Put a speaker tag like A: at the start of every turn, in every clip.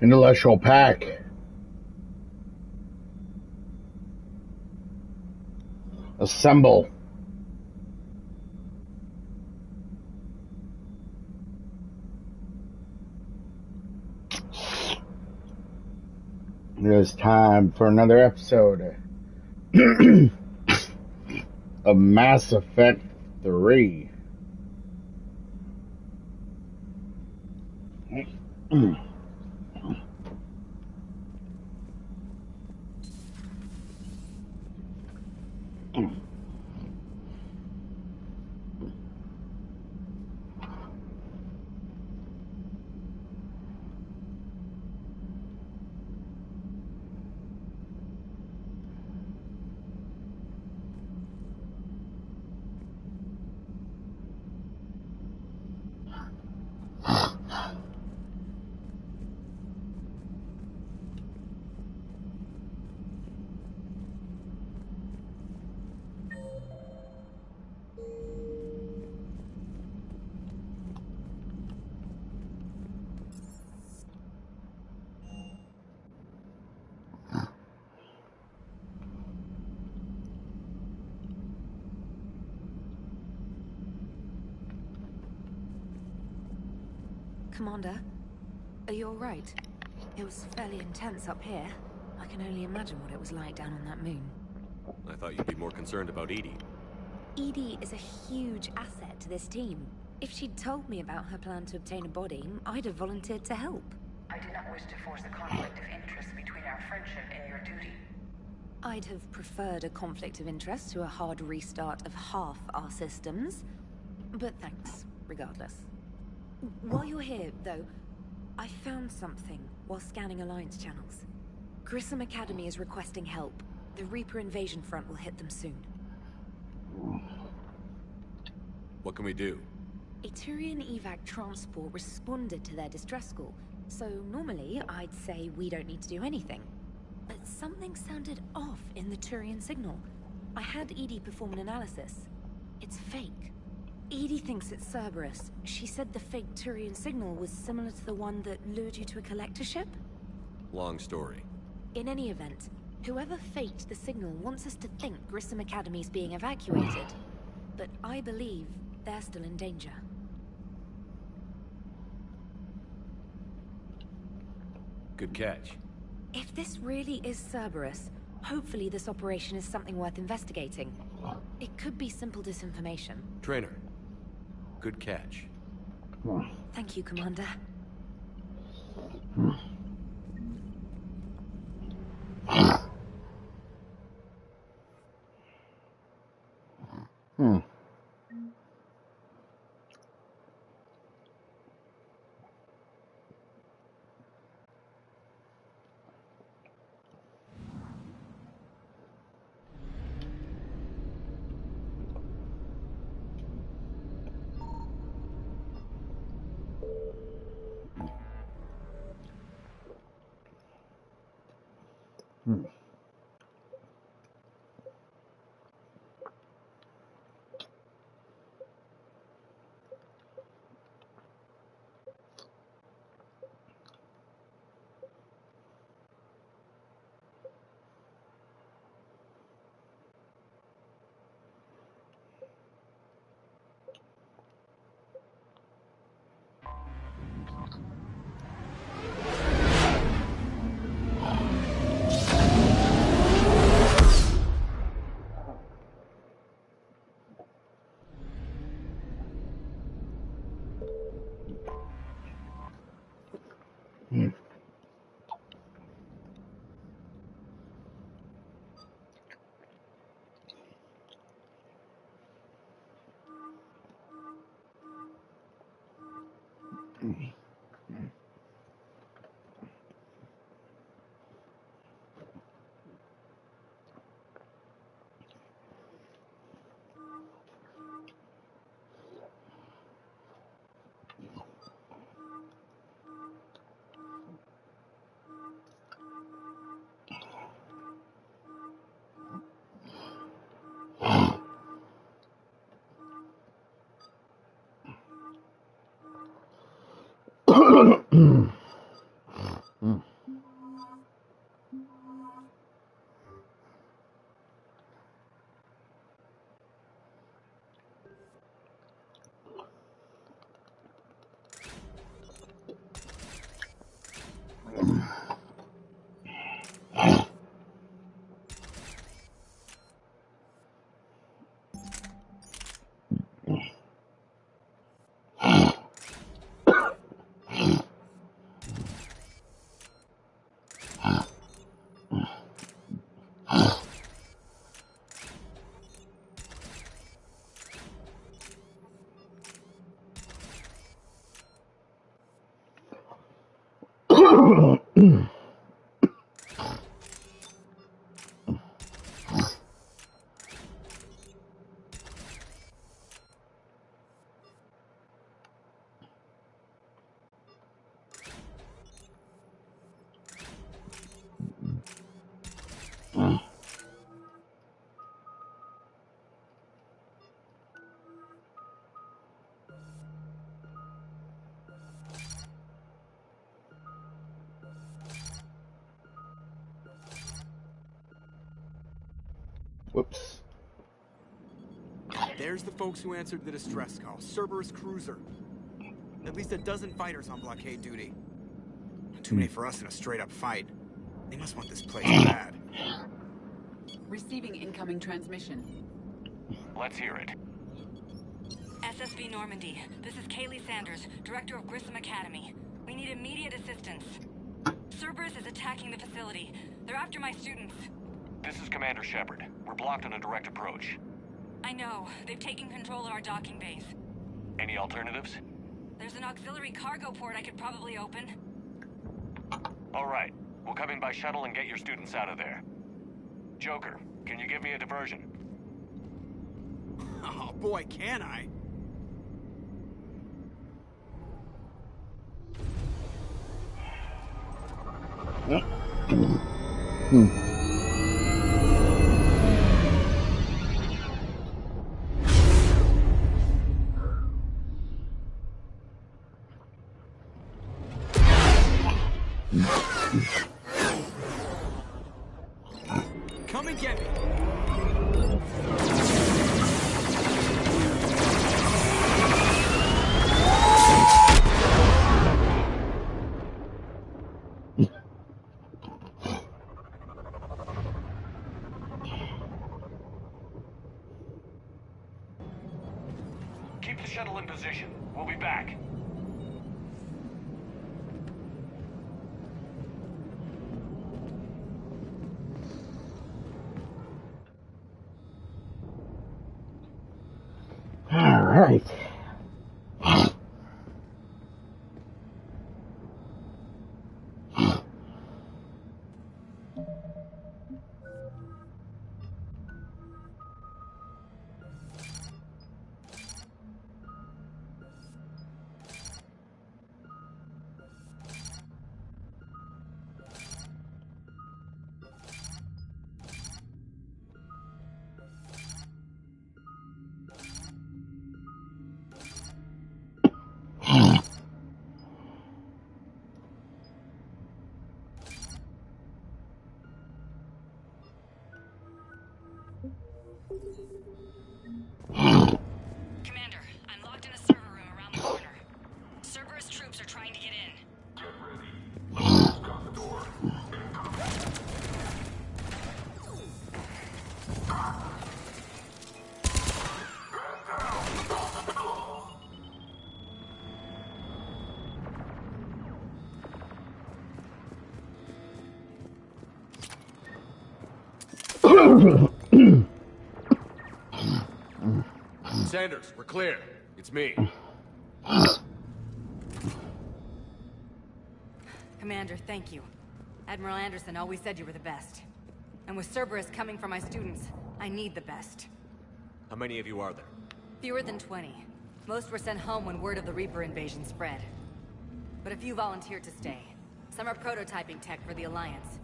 A: Intellectual pack. Assemble. It is time for another episode of Mass Effect 3.
B: Commander, are you all right? It was fairly intense up here. I can only imagine what it was like down on that moon.
C: I thought you'd be more concerned about Edie.
B: Edie is a huge asset to this team. If she'd told me about her plan to obtain a body, I'd have volunteered to help.
D: I do not wish to force a conflict of interest between our friendship and your duty.
B: I'd have preferred a conflict of interest to a hard restart of half our systems. But thanks, regardless. While you're here, though, I found something while scanning Alliance channels. Grissom Academy is requesting help. The Reaper invasion front will hit them soon.
C: What can we do?
B: A Turian evac transport responded to their distress call, so normally I'd say we don't need to do anything. But something sounded off in the Turian signal. I had Edie perform an analysis. It's fake. Edie thinks it's Cerberus. She said the fake Turian signal was similar to the one that lured you to a collector ship?
C: Long story.
B: In any event, whoever faked the signal wants us to think Grissom Academy's being evacuated. But I believe they're still in danger.
C: Good catch.
B: If this really is Cerberus, hopefully this operation is something worth investigating. It could be simple disinformation.
C: Trainer. Good catch.
B: Thank you, Commander.
A: Mm. Whoops.
E: There's the folks who answered the distress call. Cerberus cruiser. At least a dozen fighters on blockade duty. Too many for us in a straight-up fight. They must want this place bad.
F: Receiving incoming transmission.
G: Let's hear it.
H: SSV Normandy. This is Kaylee Sanders, Director of Grissom Academy. We need immediate assistance. Cerberus is attacking the facility. They're after my students.
G: This is Commander Shepard. We're blocked on a direct approach.
H: I know. They've taken control of our docking base.
G: Any alternatives?
H: There's an auxiliary cargo port I could probably open.
G: All right. We'll come in by shuttle and get your students out of there. Joker, can you give me a diversion?
E: Oh boy, can I? Come and get me.
G: Keep the shuttle in position. We'll be back.
A: All right.
H: Commander, I'm locked in a server room around the corner. Cerberus troops are trying to get in.
G: Get ready. Got the door.
C: Sanders, we're clear. It's me.
H: Commander, thank you. Admiral Anderson always said you were the best. And with Cerberus coming for my students, I need the best.
C: How many of you are there?
H: Fewer than 20. Most were sent home when word of the Reaper invasion spread. But a few volunteered to stay. Some are prototyping tech for the Alliance.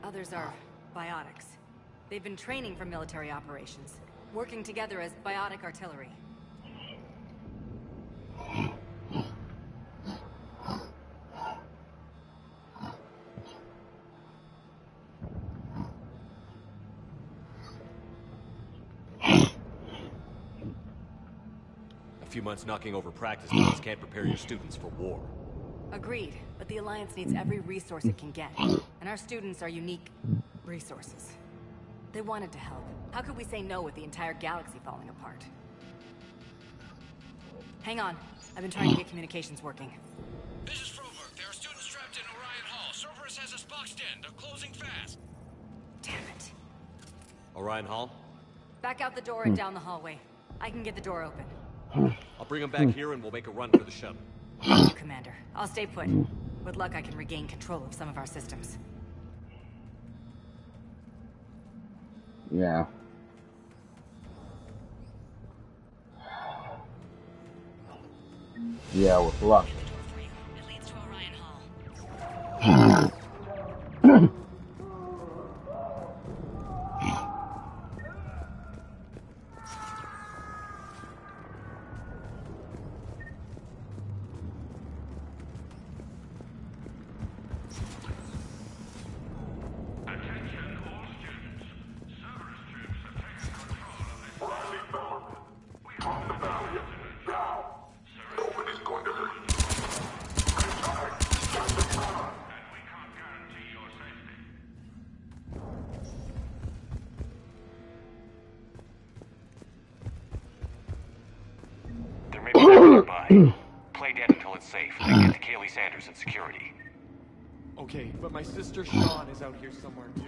H: Others are biotics. They've been training for military operations, working together as biotic artillery.
C: few months knocking over practice fields can't prepare your students for war.
H: Agreed, but the Alliance needs every resource it can get. And our students are unique resources. They wanted to help. How could we say no with the entire galaxy falling apart? Hang on. I've been trying to get communications working.
I: This is Froberg. There are students trapped in Orion Hall. Cerberus has us boxed in. They're closing fast.
H: Damn it.
C: Orion Hall?
H: Back out the door and down the hallway. I can get the door open.
C: I'll bring them back here and we'll make a run for the shuttle.
H: Thank you, Commander. I'll stay put. With luck, I can regain control of some of our systems.
A: Yeah. Yeah, with luck.
H: It leads to Orion Hall.
G: There may be one nearby. Play dead until it's safe, then get to Kaylee Sanders and security.
E: Okay, but my sister Sean is out here somewhere too.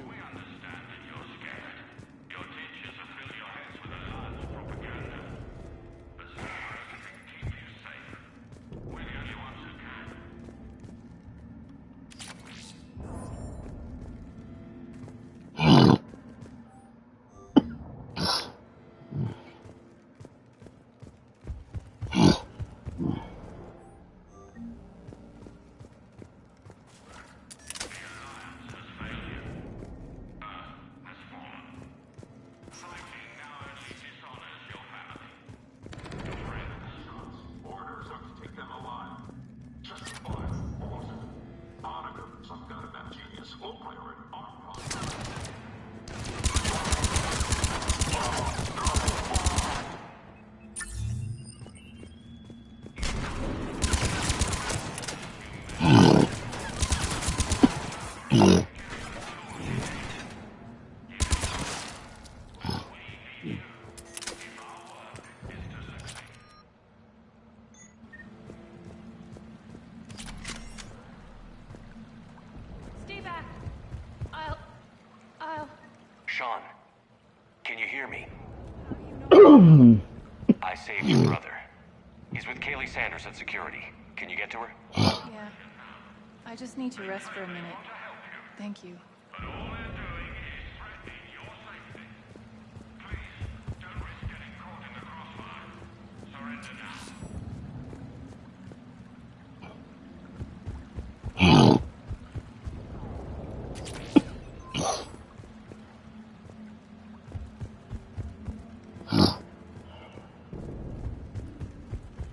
G: Sean, can you hear me? I saved your brother. He's with Kaylee Sanders at security. Can you get to her?
J: Yeah. I just need to rest for a minute. Thank you.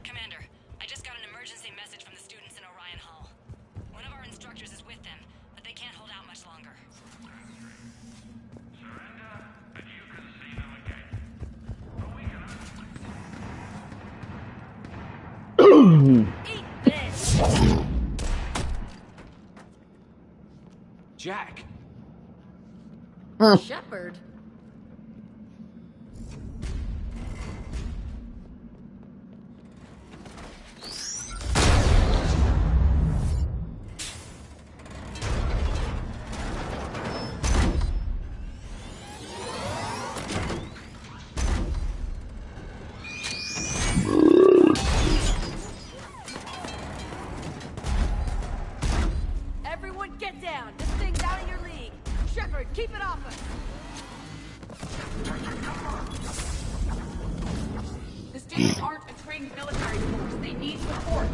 H: Commander, I just got an emergency message from the students in Orion Hall. One of our instructors is with them, but they can't hold out much longer. Eat this!
E: Jack!
H: Shepard? Everyone get down! This thing's out of your league! Shepard, keep it off us!
F: The students aren't a trained military force. They need support.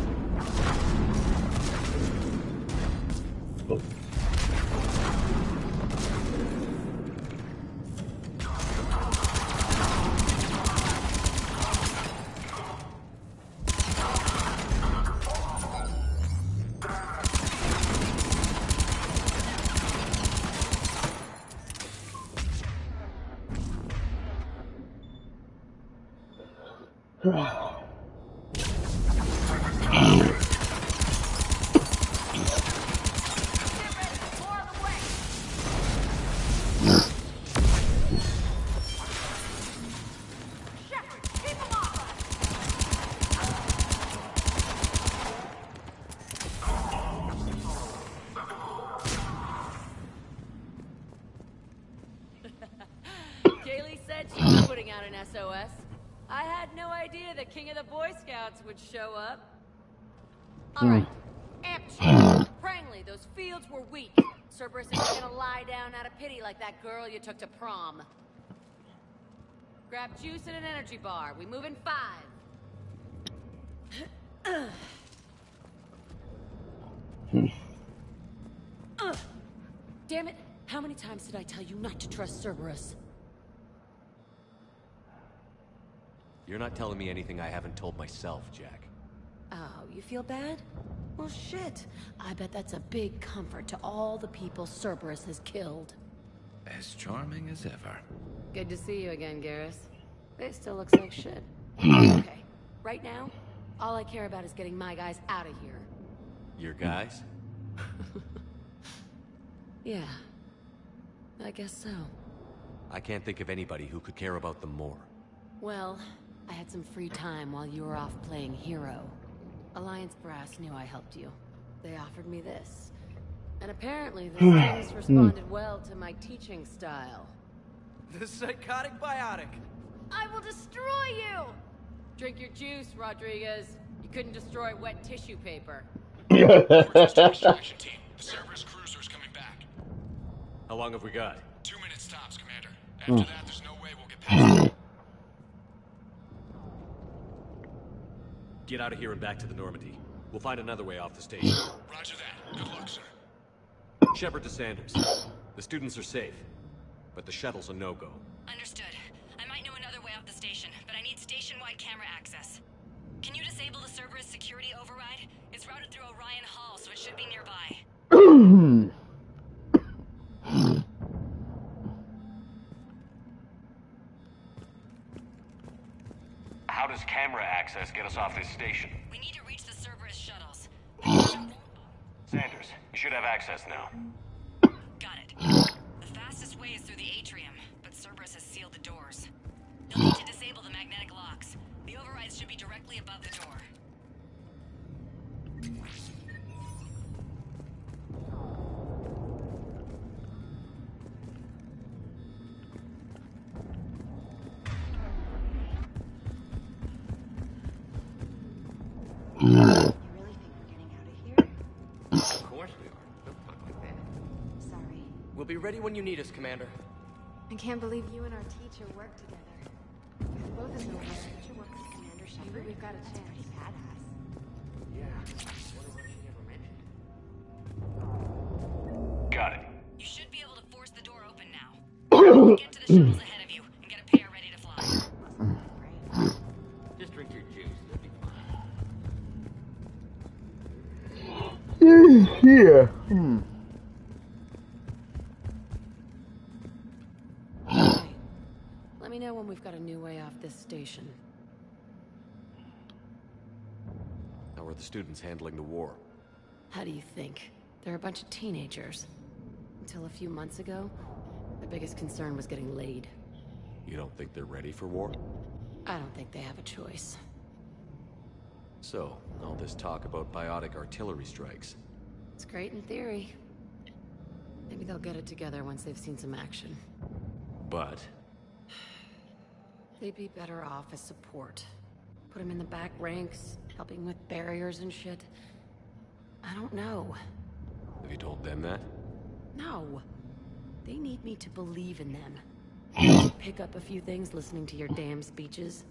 H: SOS. I had no idea the king of the Boy Scouts would show up. Alright, Amp Prangley, those fields were weak. Cerberus isn't gonna lie down out of pity like that girl you took to prom. Grab juice and an energy bar. We move in 5. Damn it! How many times did I tell you not to trust Cerberus?
C: You're not telling me anything I haven't told myself, Jack.
H: Oh, you feel bad? Well, shit. I bet that's a big comfort to all the people Cerberus has killed.
K: As charming as ever.
H: Good to see you again, Garrus. This still looks like shit. Okay, right now, all I care about is getting my guys out of here.
C: Your guys?
H: Yeah. I guess so.
C: I can't think of anybody who could care about them more.
H: Well, I had some free time while you were off playing hero. Alliance Brass knew I helped you. They offered me this. And apparently the students responded well to my teaching style.
E: The psychotic biotic.
H: I will destroy you! Drink your juice, Rodriguez. You couldn't destroy wet tissue paper.
I: Extraction team. The Cerberus cruiser's coming back.
C: How long have we got?
I: 2 minutes tops, Commander. After that, there's no way we'll get past it.
C: Get out of here and back to the Normandy. We'll find another way off the station.
I: Roger that. Good luck, sir.
C: Shepard to Sanders. The students are safe, but the shuttle's a no-go.
H: Understood. I might know another way off the station, but I need station-wide camera access. Can you disable the Cerberus security override? It's routed through Orion Hall, so it should be nearby.
G: How does camera access get us off this station?
H: We need to reach the Cerberus shuttles.
G: Sanders, you should have access now.
H: Got it. The fastest way is through the atrium, but Cerberus has sealed the doors. You'll need to disable the magnetic locks. The overrides should be directly above the door.
L: You really think we're getting out of here?
E: Of course we are. Don't talk like that.
L: Sorry.
E: We'll be ready when you need us, Commander.
L: I can't believe you and our teacher work together. If both of you our teacher work with Commander Shepard, maybe we've got a chance. Pretty badass.
E: Yeah. Wonder why she never mentioned it.
G: Got it.
H: You should be able to force the door open now. Get to the shuttles ahead of you and get a pair ready to fly.
E: Just drink your juice. It'll be fine.
A: Yeah.
H: Right. Let me know when we've got a new way off this station.
C: How are the students handling the war?
H: How do you think? They're a bunch of teenagers. Until a few months ago, their biggest concern was getting laid.
C: You don't think they're ready for war?
H: I don't think they have a choice.
C: So, all this talk about biotic artillery strikes.
H: It's great in theory. Maybe they'll get it together once they've seen some action.
C: But
H: They'd be better off as support. Put them in the back ranks, helping with barriers and shit. I don't know.
C: have you told them that?
H: No. They need me to believe in them. To pick up a few things listening to your damn speeches.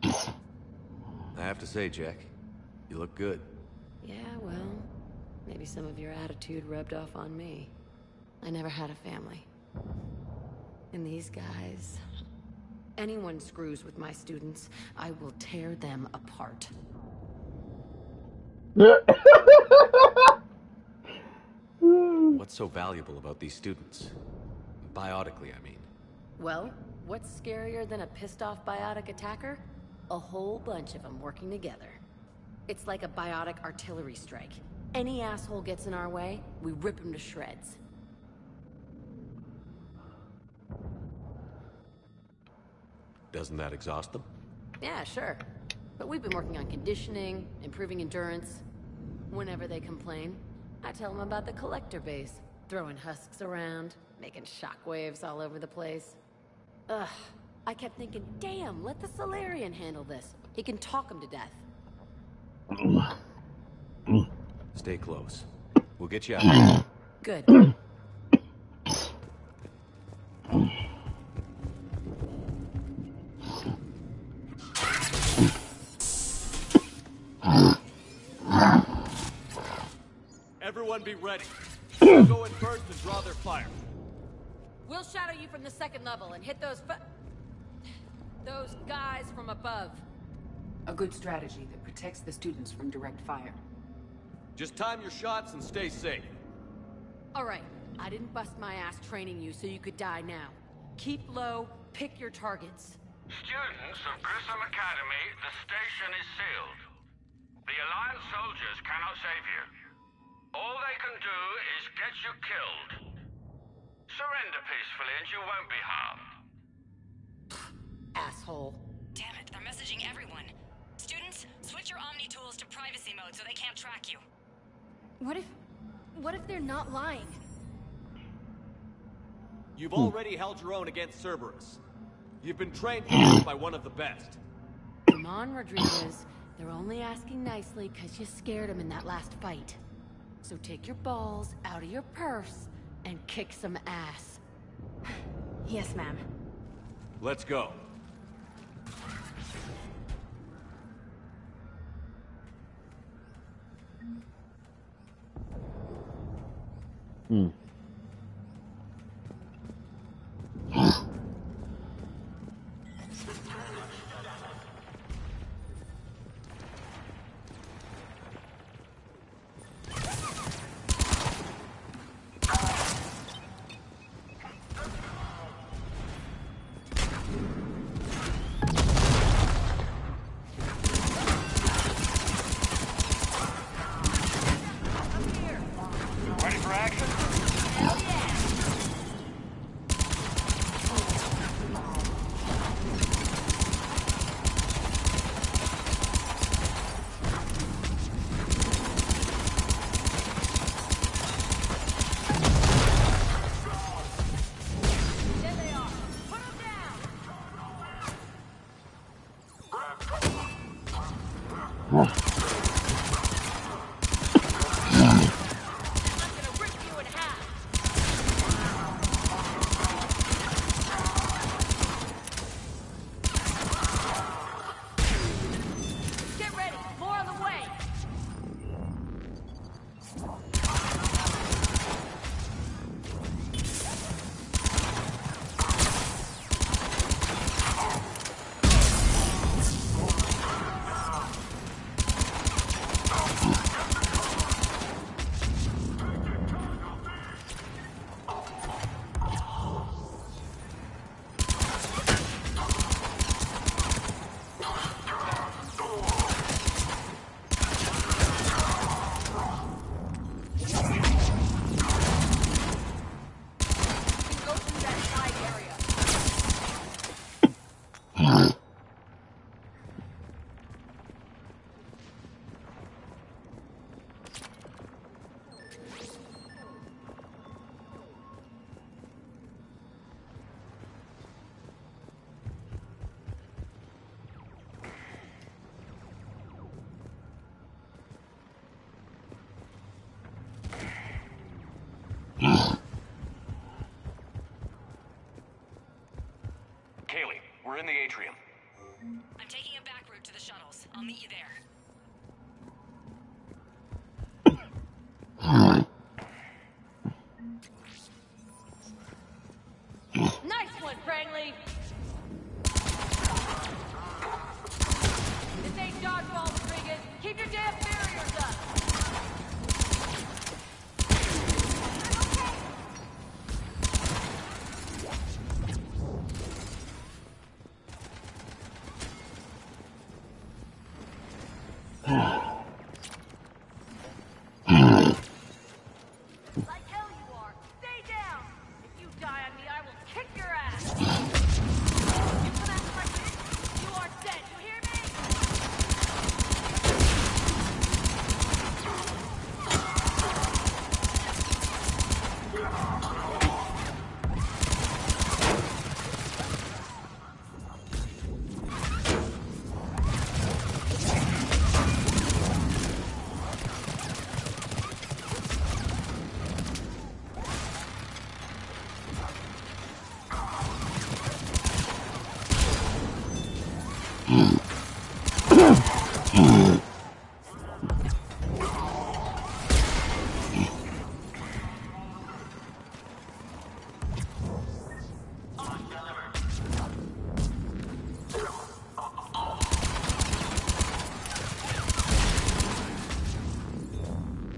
C: I have to say, Jack, you look good.
H: Yeah, well, maybe some of your attitude rubbed off on me. I never had a family. And these guys... Anyone screws with my students, I will tear them apart.
C: What's so valuable about these students? Biotically, I mean.
H: Well, what's scarier than a pissed-off biotic attacker? A whole bunch of them working together. It's like a biotic artillery strike. Any asshole gets in our way, we rip him to shreds.
C: Doesn't that exhaust them?
H: Yeah, sure. But we've been working on conditioning, improving endurance. Whenever they complain, I tell them about the collector base. Throwing husks around, making shockwaves all over the place. Ugh,
M: I kept thinking, damn, let the Solarian handle this. He can talk him to death.
C: Stay close. We'll get you out.
M: Good.
G: Everyone be ready. We'll go in first and draw their fire.
H: We'll shadow you from the second level and hit those guys from above.
F: A good strategy that protects the students from direct fire.
G: Just time your shots and stay safe.
H: Alright, I didn't bust my ass training you so you could die now. Keep low, pick your targets.
I: Students of Grissom Academy, the station is sealed. The Alliance soldiers cannot save you. All they can do is get you killed. Surrender peacefully and you won't be harmed.
H: Asshole.
N: Damn it, they're messaging everyone. Students, switch your Omni tools to privacy mode so they can't track you.
L: What if they're not lying?
G: You've already held your own against Cerberus. You've been trained for this by one of the best.
H: Come on, Rodriguez. They're only asking nicely because you scared them in that last fight. So take your balls out of your purse and kick some ass.
L: Yes, ma'am.
G: Let's go.
I: Ready for action?
H: Get ready, more on the way! Go through that side area.
G: Kaylee, we're in the atrium.
N: I'm taking a back route to the shuttles. I'll meet you there.
H: Nice one, Franklin! This ain't dodgeball, Rodriguez. Keep your damn barriers up! Like hell you are! Stay down! If you die on me, I will kick your ass! You come after my kid, you are dead, you hear me?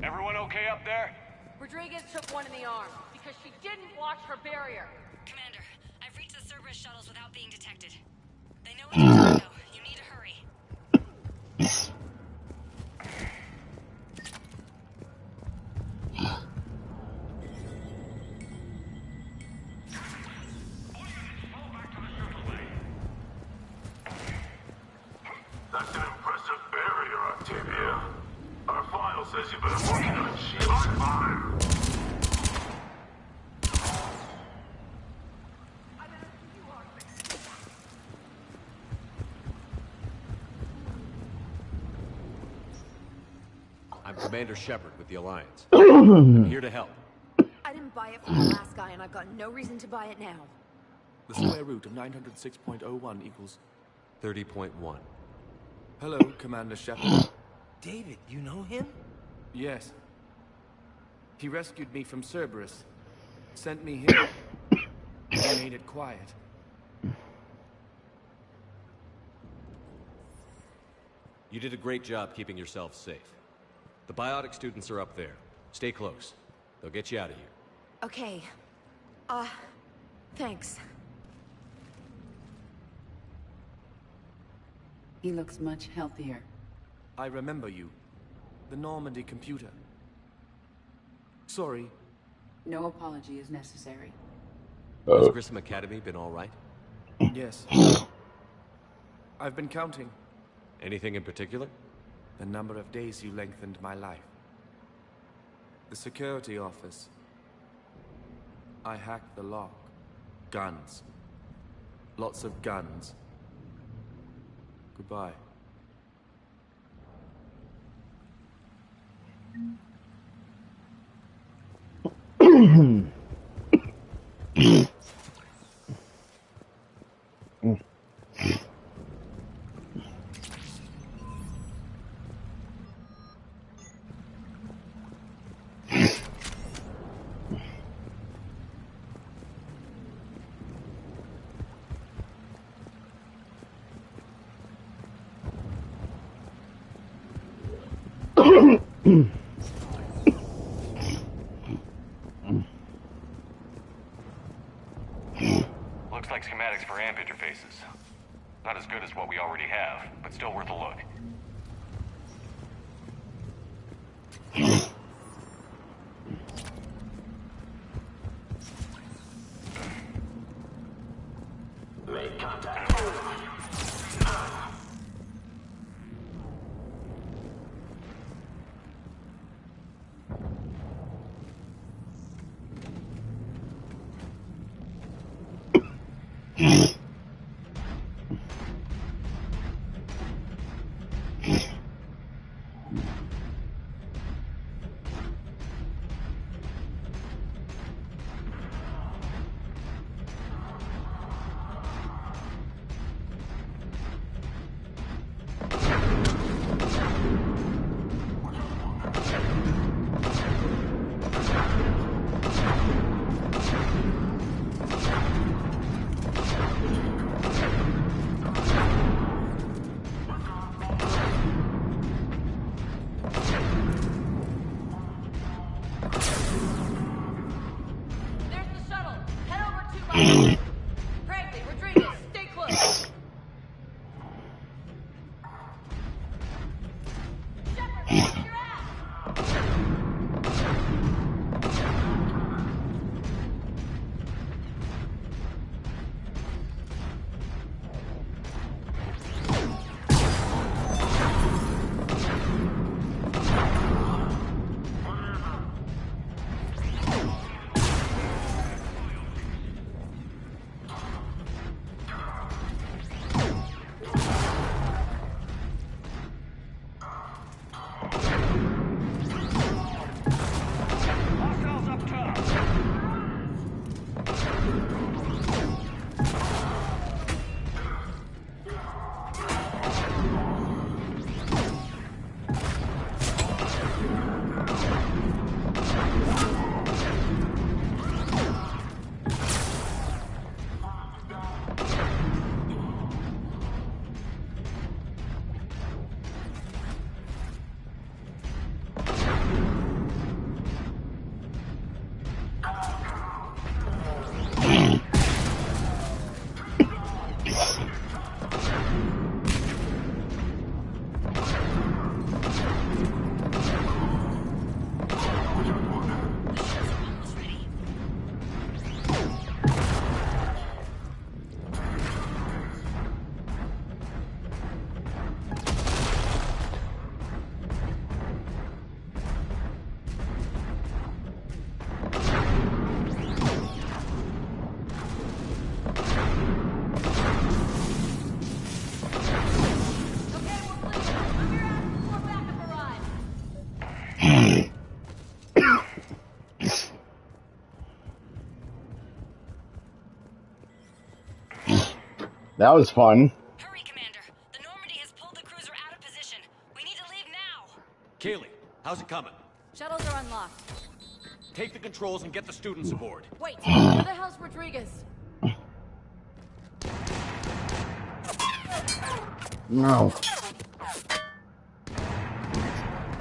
G: Everyone okay up there?
N: Rodriguez took one in the arm because she didn't watch her barrier.
H: Commander, I've reached the Cerberus shuttles without being detected. They know what they're doing, though. You need to hurry.
I: That's an impressive barrier, Octavia. Our file says you've been working on shield on fire.
C: I'm Commander Shepard with the Alliance. I'm here to help.
B: I didn't buy it from the last guy, and I've got no reason to buy it now.
O: The square root of 906.01 equals...
C: 30.1.
O: Hello, Commander Shepard.
P: David, you know him?
O: Yes. He rescued me from Cerberus. Sent me here. He made it quiet.
C: You did a great job keeping yourself safe. The biotic students are up there. Stay close. They'll get you out of here.
B: Okay. Thanks.
F: He looks much healthier.
O: I remember you. The Normandy computer. Sorry.
F: No apology is necessary.
C: Has Grissom Academy been all right?
O: Yes. I've been counting.
C: Anything in particular?
O: The number of days you lengthened my life. The security office. I hacked the lock. Guns. Lots of guns. Goodbye.
G: Looks like schematics for amp interfaces. Not as good as what we already have, but still worth a look.
I: Make contact.
N: Frankly, Rodriguez, stay close. Shepard, watch your ass.
A: That was fun.
N: Hurry, Commander. The Normandy has pulled the cruiser out of position. We need to leave now.
C: Kaylee, how's it coming?
H: Shuttles are unlocked.
C: Take the controls and get the students aboard.
H: Wait, where the hell's Rodriguez?
A: No.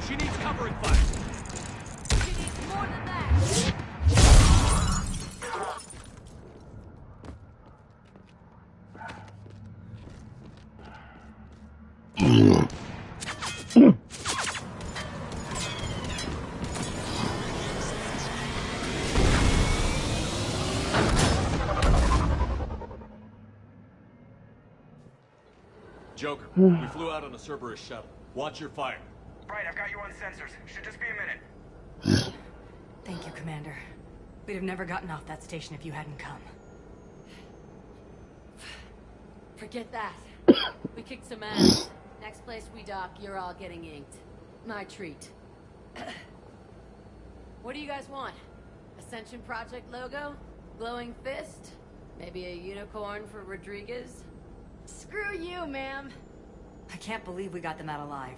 C: She needs covering fire.
H: She needs more than that.
C: Joker, we flew out on a Cerberus shuttle. Watch your fire.
E: Right, I've got you on sensors. Should just be a minute.
H: Thank you, Commander. We'd have never gotten off that station if you hadn't come.
M: Forget that. We kicked some ass. Next place we dock, you're all getting inked. My treat. What do you guys want? Ascension Project logo? Glowing fist? Maybe a unicorn for Rodriguez?
L: Screw you, ma'am.
H: I can't believe we got them out alive.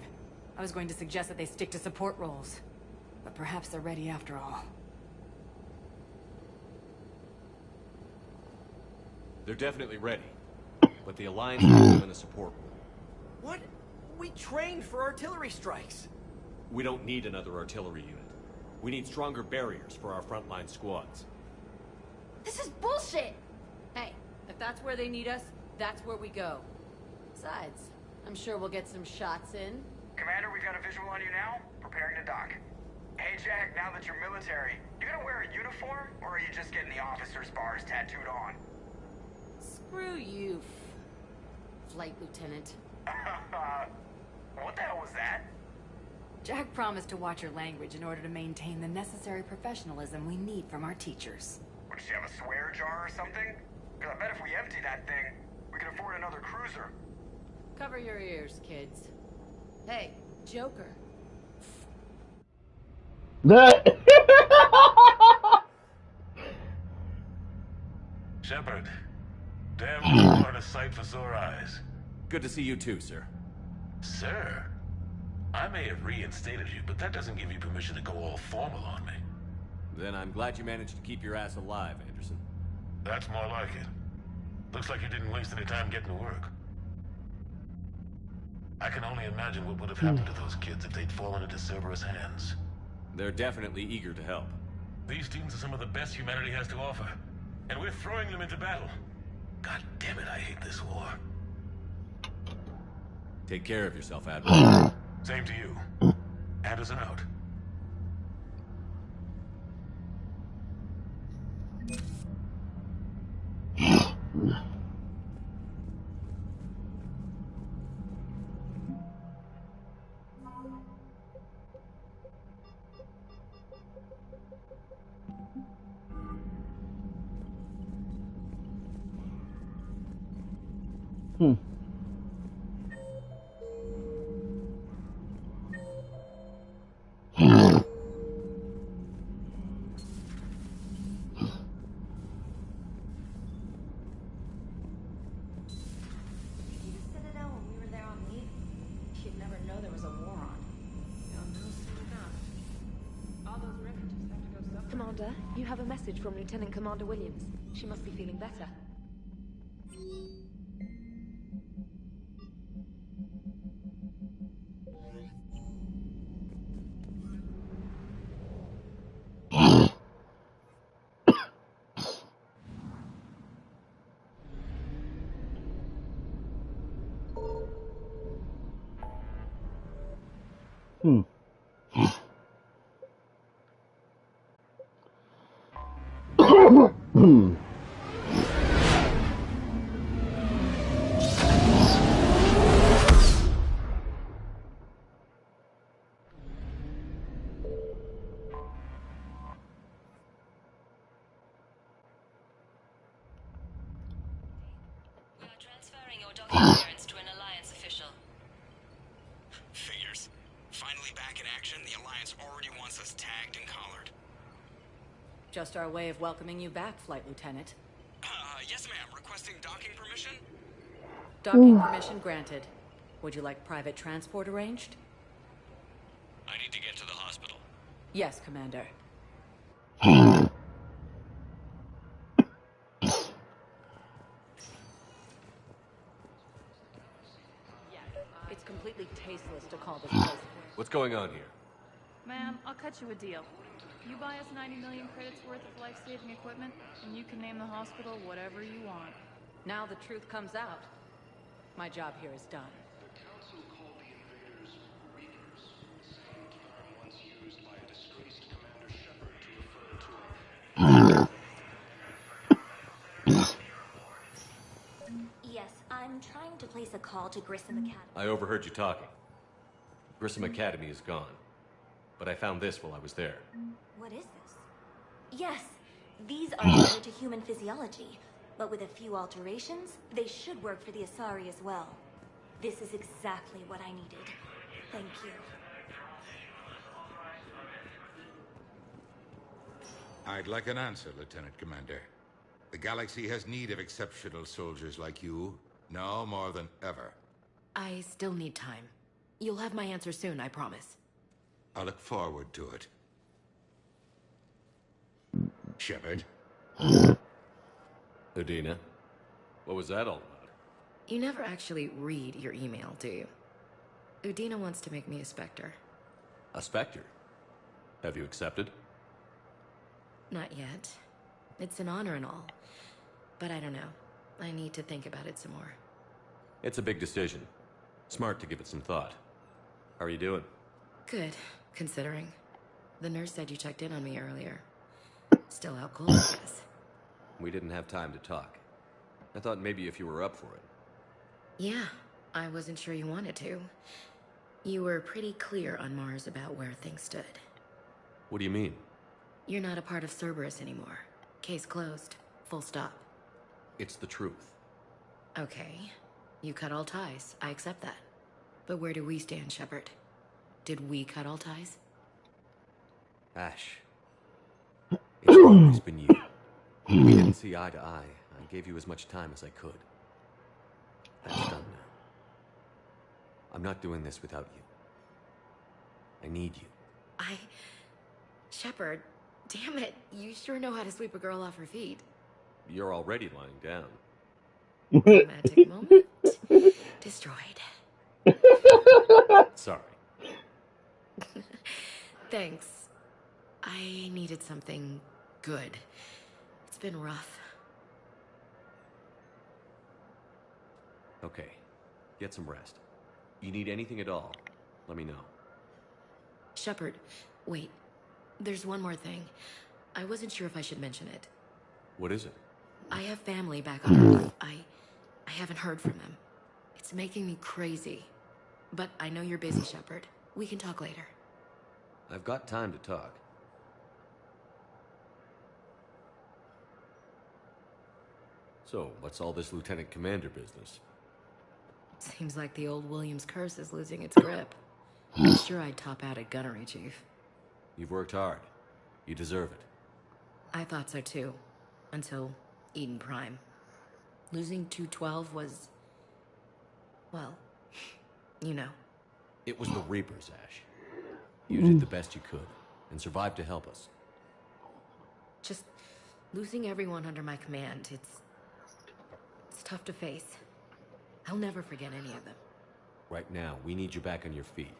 H: I was going to suggest that they stick to support roles. But perhaps they're ready after all.
C: They're definitely ready. But the Alliance puts them in a support role.
P: What? We trained for artillery strikes.
C: We don't need another artillery unit. We need stronger barriers for our frontline squads.
L: This is bullshit!
M: Hey, if that's where they need us, that's where we go. Besides, I'm sure we'll get some shots in.
E: Commander, we've got a visual on you now. Preparing to dock. Hey, Jack, now that you're military, you gonna wear a uniform, or are you just getting the officer's bars tattooed on?
M: Screw you, Flight Lieutenant.
E: What the hell was that?
H: Jack promised to watch your language in order to maintain the necessary professionalism we need from our teachers.
E: Would she have a swear jar or something? Because I bet if we empty that thing, we can afford another cruiser.
M: Cover your ears, kids. Hey, Joker.
I: Shepard, damn you are a sight for sore eyes.
C: Good to see you too, sir.
I: Sir? I may have reinstated you, but that doesn't give you permission to go all formal on me.
C: Then I'm glad you managed to keep your ass alive, Anderson.
I: That's more like it. Looks like you didn't waste any time getting to work. I can only imagine what would have happened to those kids if they'd fallen into Cerberus' hands.
C: They're definitely eager to help.
I: These students are some of the best humanity has to offer, and we're throwing them into battle. God damn it, I hate this war.
C: Take care of yourself, Admiral.
I: Same to you. Anderson out.
B: Commander, you have a message from Lieutenant Commander Williams. She must be feeling better.
N: Clearance to an Alliance official.
E: Figures. Finally back in action, the Alliance already wants us tagged and collared.
H: Just our way of welcoming you back, Flight Lieutenant.
E: Yes, ma'am. Requesting docking permission?
H: Docking permission granted. Would you like private transport arranged?
G: I need to get to the hospital.
H: Yes, Commander. It's completely tasteless to call this place.
C: What's going on here?
J: Ma'am, I'll cut you a deal. You buy us 90 million credits worth of life-saving equipment, and you can name the hospital whatever you want.
H: Now the truth comes out. My job here is done.
Q: The Council called the invaders Reapers, the same term once used by a disgraced Commander Shepard to refer to
R: Yes, I'm trying to place a call to Grissom Academy.
C: I overheard you talking. Grissom Academy is gone. But I found this while I was there.
R: What is this? Yes, these are related to human physiology, but with a few alterations, they should work for the Asari as well. This is exactly what I needed. Thank you.
S: I'd like an answer, Lieutenant Commander. The galaxy has need of exceptional soldiers like you, now more than ever.
H: I still need time. You'll have my answer soon, I promise.
S: I look forward to it. Shepard?
C: Udina, what was that all about?
H: You never actually read your email, do you? Udina wants to make me a Spectre.
C: A Spectre? Have you accepted?
H: Not yet. It's an honor and all. But I don't know. I need to think about it some more.
C: It's a big decision. Smart to give it some thought. How are you doing?
H: Good, considering. The nurse said you checked in on me earlier. Still out cold, I guess.
C: We didn't have time to talk. I thought maybe if you were up for it.
H: Yeah, I wasn't sure you wanted to. You were pretty clear on Mars about where things stood.
C: What do you mean?
H: You're not a part of Cerberus anymore. Case closed. Full stop.
C: It's the truth.
H: Okay. You cut all ties. I accept that. But where do we stand, Shepard? Did we cut all ties?
C: Ash. It's always been you. We didn't see eye to eye. I gave you as much time as I could. That's done now. I'm not doing this without you. I need you.
H: Shepard, damn it. You sure know how to sweep a girl off her feet.
C: You're already lying down.
H: Romantic moment. Destroyed.
C: Sorry.
H: Thanks. I needed something good. It's been rough.
C: Okay. Get some rest. You need anything at all, let me know.
H: Shepard, wait. There's one more thing. I wasn't sure if I should mention it.
C: What is it?
H: I have family back on Earth. I haven't heard from them. It's making me crazy. But I know you're busy, Shepard. We can talk later.
C: I've got time to talk. So, what's all this Lieutenant Commander business?
H: Seems like the old Williams curse is losing its grip. I'm sure I'd top out at Gunnery, Chief.
C: You've worked hard. You deserve it.
H: I thought so too. Until Eden Prime. Losing 212 was... well, you know.
C: It was the Reapers, Ash. You did the best you could, and survived to help us.
H: Just losing everyone under my command, it's tough to face. I'll never forget any of them.
C: Right now, we need you back on your feet.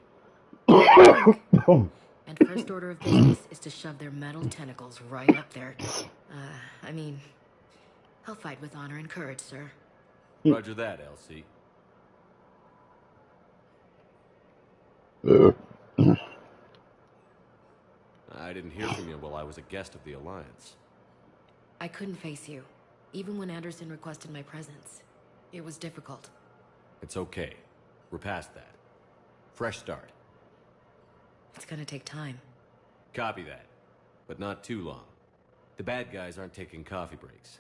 H: And first order of business is to shove their metal tentacles right up there. I mean, I'll fight with honor and courage, sir.
C: Roger that, LC. I didn't hear from you while I was a guest of the Alliance.
H: I couldn't face you, even when Anderson requested my presence. It was difficult.
C: It's okay. We're past that. Fresh start.
H: It's gonna take time.
C: Copy that. But not too long. The bad guys aren't taking coffee breaks.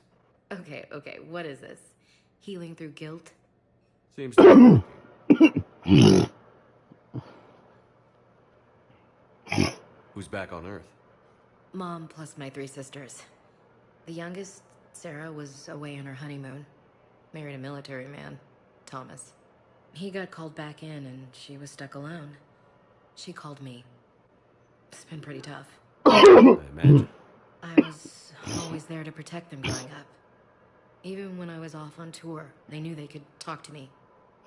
H: Okay, what is this? Healing through guilt?
C: Seems to be. Who's back on Earth?
H: Mom plus my 3 sisters. The youngest, Sarah, was away on her honeymoon. Married a military man. Thomas. He got called back in and she was stuck alone. She called me. It's been pretty tough.
C: I imagine.
H: I was always there to protect them growing up. Even when I was off on tour, they knew they could talk to me.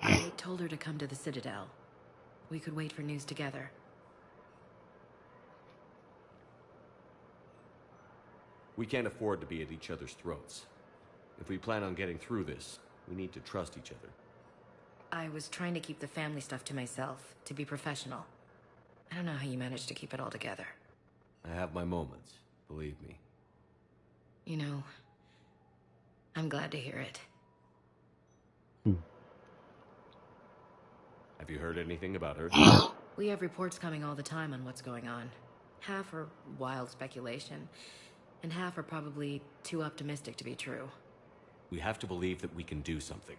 H: I told her to come to the Citadel. We could wait for news together.
C: We can't afford to be at each other's throats. If we plan on getting through this, we need to trust each other.
H: I was trying to keep the family stuff to myself, to be professional. I don't know how you managed to keep it all together.
C: I have my moments, believe me.
H: You know, I'm glad to hear it.
C: Have you heard anything about her?
H: We have reports coming all the time on what's going on. Half are wild speculation, and half are probably too optimistic to be true.
C: We have to believe that we can do something.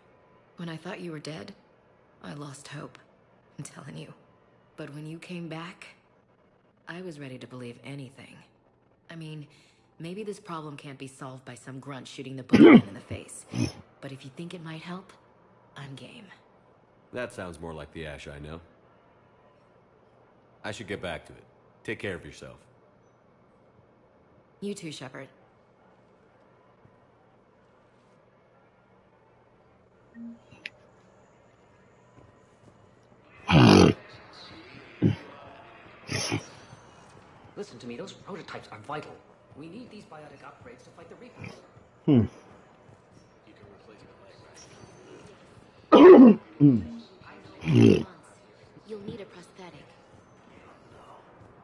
H: When I thought you were dead, I lost hope. I'm telling you. But when you came back, I was ready to believe anything. I mean, maybe this problem can't be solved by some grunt shooting the boogeyman in the face. But if you think it might help, I'm game.
C: That sounds more like the Ash I know. I should get back to it. Take care of yourself.
H: You too, Shepard.
T: Listen to me, those prototypes are vital. We need these biotic upgrades to fight the Reapers.
A: Hmm.
R: You'll need a prosthetic.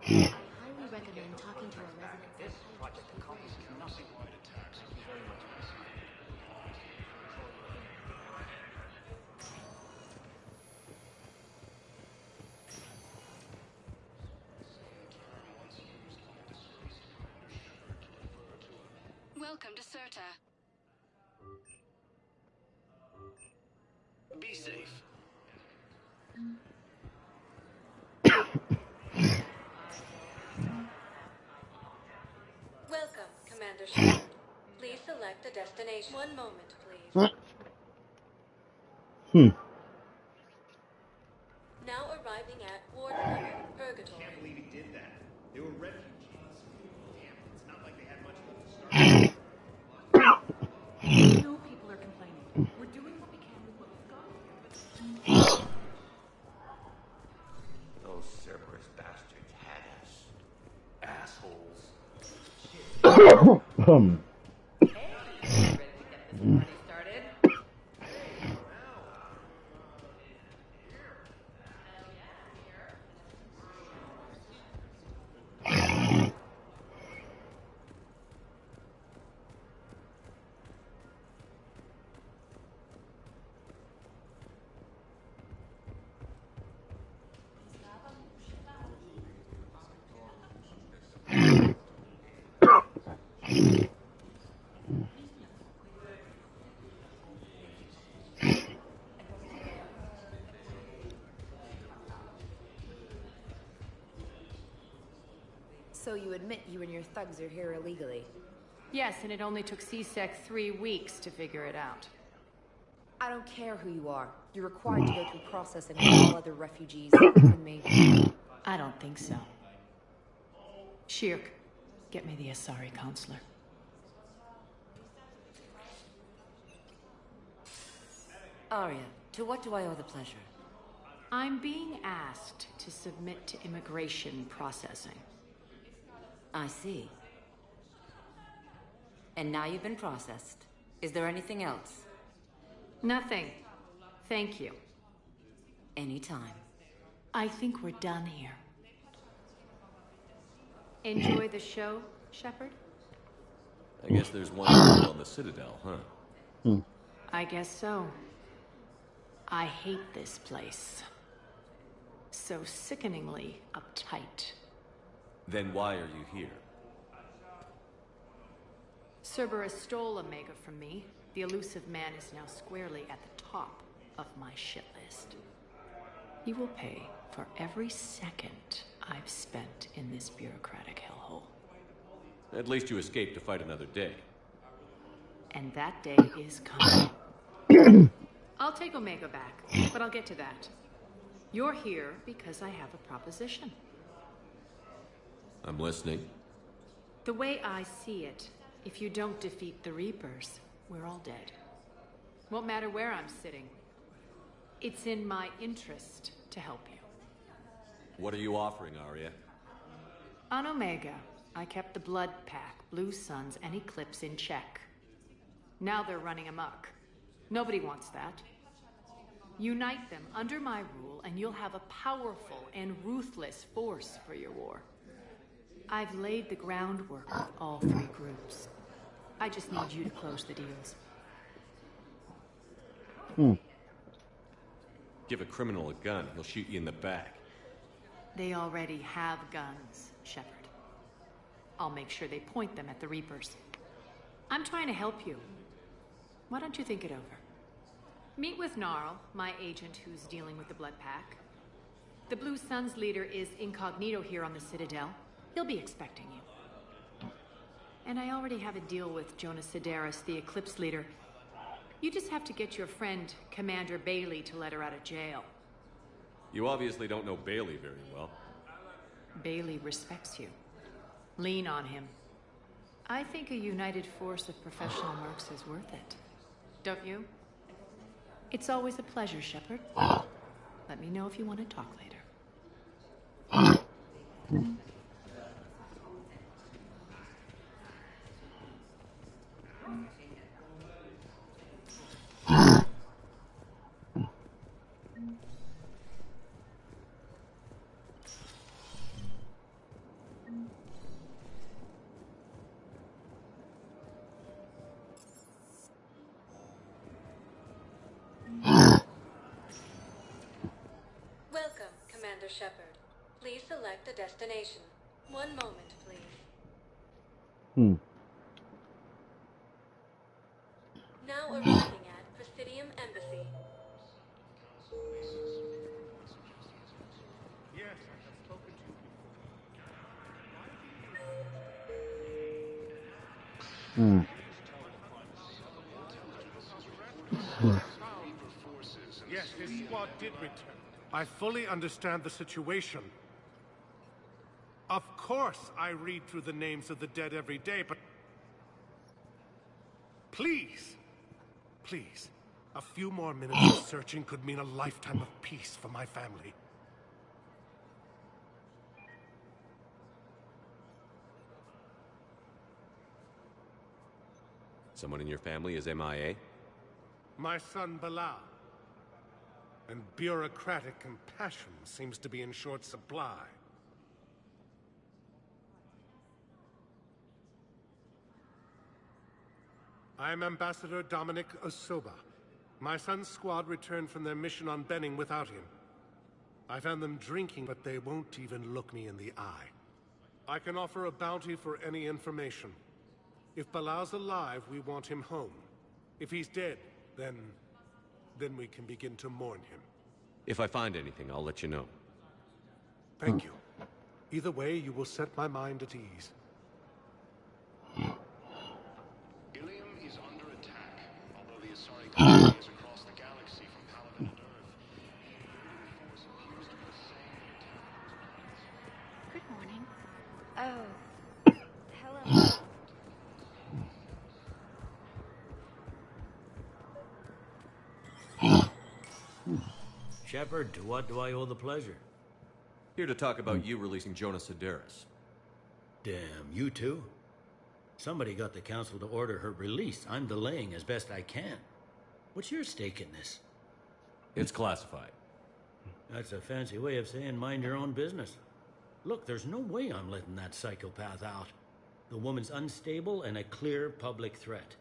R: I highly recommend talking to a resident.
T: This project accomplishes nothing.
N: Welcome to Serta.
Q: Be safe.
H: Welcome, Commander Shepard. Please select a destination. One moment, please. Now arriving at Ward 11, Purgatory.
Q: I can't believe he did that. They were refugees. Damn, it's not like they had much of a start.
F: No people are complaining. We're doing what we can with what we've got.
I: Those Cerberus bastards had us. Assholes.
B: So you admit you and your thugs are here illegally?
J: Yes, and it only took CSEC 3 weeks to figure it out.
B: I don't care who you are. You're required to go through processing with all other refugees, including me.
J: I don't think so. Shirk, get me the Asari counselor.
H: Arya, to what do I owe the pleasure?
J: I'm being asked to submit to immigration processing.
H: I see. And now you've been processed. Is there anything else?
J: Nothing. Thank you.
H: Anytime.
J: I think we're done here. Enjoy the show, Shepard?
C: I guess there's one on the Citadel, huh?
J: I guess so. I hate this place. So sickeningly uptight.
C: Then why are you here?
J: Cerberus stole Omega from me. The elusive man is now squarely at the top of my shit list. He will pay for every second I've spent in this bureaucratic hellhole.
C: At least you escaped to fight another day.
J: And that day is coming. I'll take Omega back, but I'll get to that. You're here because I have a proposition.
C: I'm listening.
J: The way I see it, if you don't defeat the Reapers, we're all dead. Won't matter where I'm sitting. It's in my interest to help you.
C: What are you offering, Arya?
J: On Omega, I kept the Blood Pack, Blue Suns, and Eclipse in check. Now they're running amok. Nobody wants that. Unite them under my rule, and you'll have a powerful and ruthless force for your war. I've laid the groundwork with all three groups. I just need you to close the deals.
C: Give a criminal a gun, he'll shoot you in the back.
J: They already have guns, Shepard. I'll make sure they point them at the Reapers. I'm trying to help you. Why don't you think it over? Meet with Gnarl, my agent who's dealing with the Blood Pack. The Blue Suns leader is incognito here on the Citadel. He'll be expecting you. And I already have a deal with Jonas Sedaris, the Eclipse leader. You just have to get your friend, Commander Bailey, to let her out of jail.
C: You obviously don't know Bailey very well.
J: Bailey respects you. Lean on him. I think a united force of professional mercs is worth it. Don't you? It's always a pleasure, Shepard. Let me know if you want to talk later.
H: Welcome, Commander Shepard. Please select a destination. One moment, please. Now arriving at Presidium Embassy.
Q: Yes, I have spoken to you. Yes, his squad did return. I fully understand the situation. Of course, I read through the names of the dead every day, but... Please, a few more minutes of searching could mean a lifetime of peace for my family.
C: Someone in your family is MIA?
Q: My son, Bilal. And bureaucratic compassion seems to be in short supply. I am Ambassador Dominic Osoba. My son's squad returned from their mission on Benning without him. I found them drinking, but they won't even look me in the eye. I can offer a bounty for any information. If Bilal's alive, we want him home. If he's dead, then we can begin to mourn him.
C: If I find anything, I'll let you know.
Q: Thank you. Either way, you will set my mind at ease. Ilium is under attack, although the Asari colony is across the galaxy from Palaven and Earth. The force appears to be the same
L: Good morning. Oh. Hello.
U: Shepard, to what do I owe the pleasure?
C: Here to talk about you releasing Jonas Sedaris.
U: Damn, you too? Somebody got the council to order her release. I'm delaying as best I can. What's your stake in this?
C: It's classified.
U: That's a fancy way of saying mind your own business. Look, there's no way I'm letting that psychopath out. The woman's unstable and a clear public threat.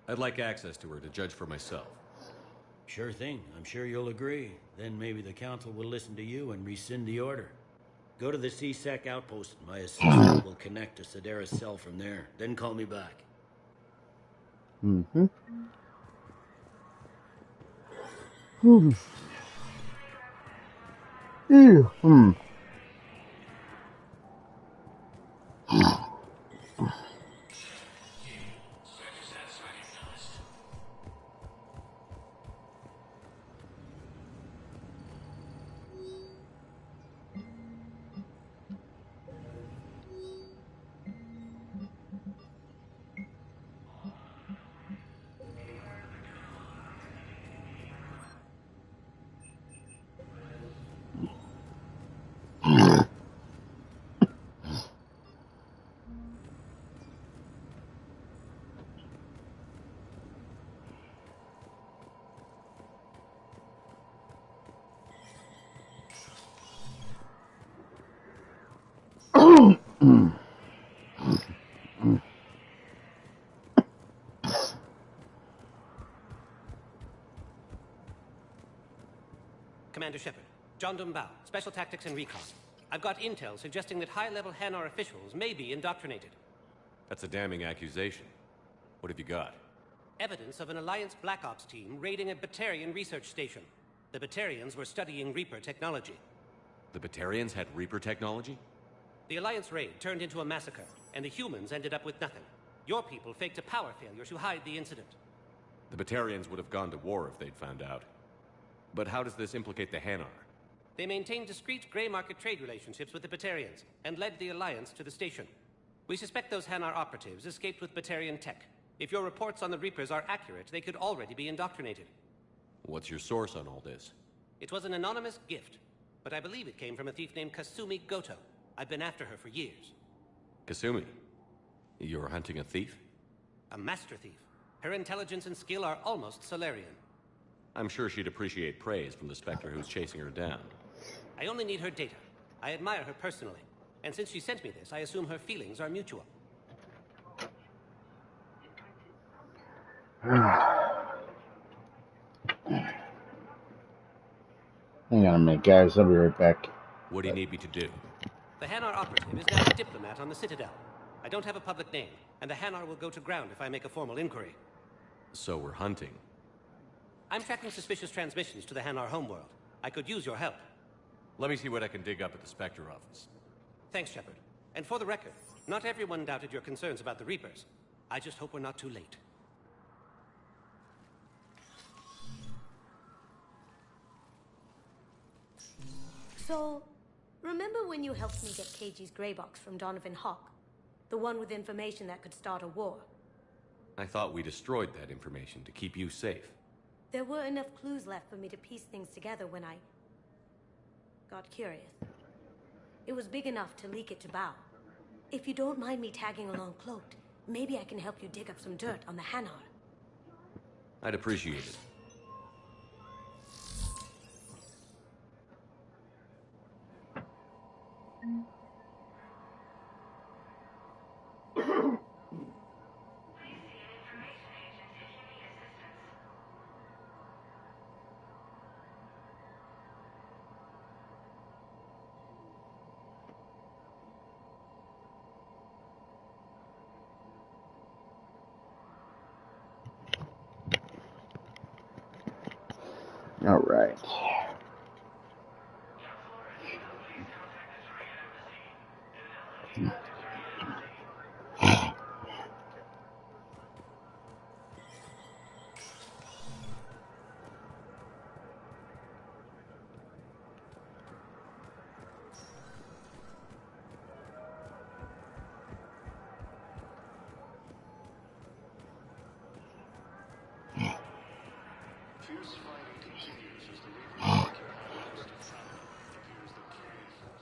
C: I'd like access to her to judge for myself.
U: Sure thing. I'm sure you'll agree. Then maybe the council will listen to you and rescind the order. Go to the C-Sec outpost. My assistant will connect to Sedaris' cell from there. Then call me back.
D: Commander Shepard, John Dumbao, Special Tactics and Recon. I've got intel suggesting that high-level Hanar officials may be indoctrinated.
C: That's a damning accusation. What have you got?
D: Evidence of an Alliance Black Ops team raiding a Batarian research station. The Batarians were studying Reaper technology.
C: The Batarians had Reaper technology?
D: The Alliance raid turned into a massacre, and the humans ended up with nothing. Your people faked a power failure to hide the incident.
C: The Batarians would have gone to war if they'd found out. But how does this implicate the Hanar?
D: They maintained discreet gray market trade relationships with the Batarians, and led the Alliance to the station. We suspect those Hanar operatives escaped with Batarian tech. If your reports on the Reapers are accurate, they could already be indoctrinated.
C: What's your source on all this?
D: It was an anonymous gift, but I believe it came from a thief named Kasumi Goto. I've been after her for years.
C: Kasumi? You're hunting a thief?
D: A master thief. Her intelligence and skill are almost Solarian.
C: I'm sure she'd appreciate praise from the Spectre who's chasing her down.
D: I only need her data. I admire her personally. And since she sent me this, I assume her feelings are mutual.
A: Hang on a minute, guys. I'll be right back.
C: What do you need me to do?
D: The Hanar operative is now a diplomat on the Citadel. I don't have a public name, and the Hanar will go to ground if I make a formal inquiry.
C: So we're hunting.
D: I'm tracking suspicious transmissions to the Hanar homeworld. I could use your help.
C: Let me see what I can dig up at the Spectre office.
D: Thanks, Shepard. And for the record, not everyone doubted your concerns about the Reapers. I just hope we're not too late.
V: So, remember when you helped me get KG's gray box from Donovan Hawk? The one with information that could start a war?
C: I thought we destroyed that information to keep you safe.
V: There were enough clues left for me to piece things together when I got curious. It was big enough to leak it to Bao. If you don't mind me tagging along cloaked, maybe I can help you dig up some dirt on the Hanar.
C: I'd appreciate it.
A: All right.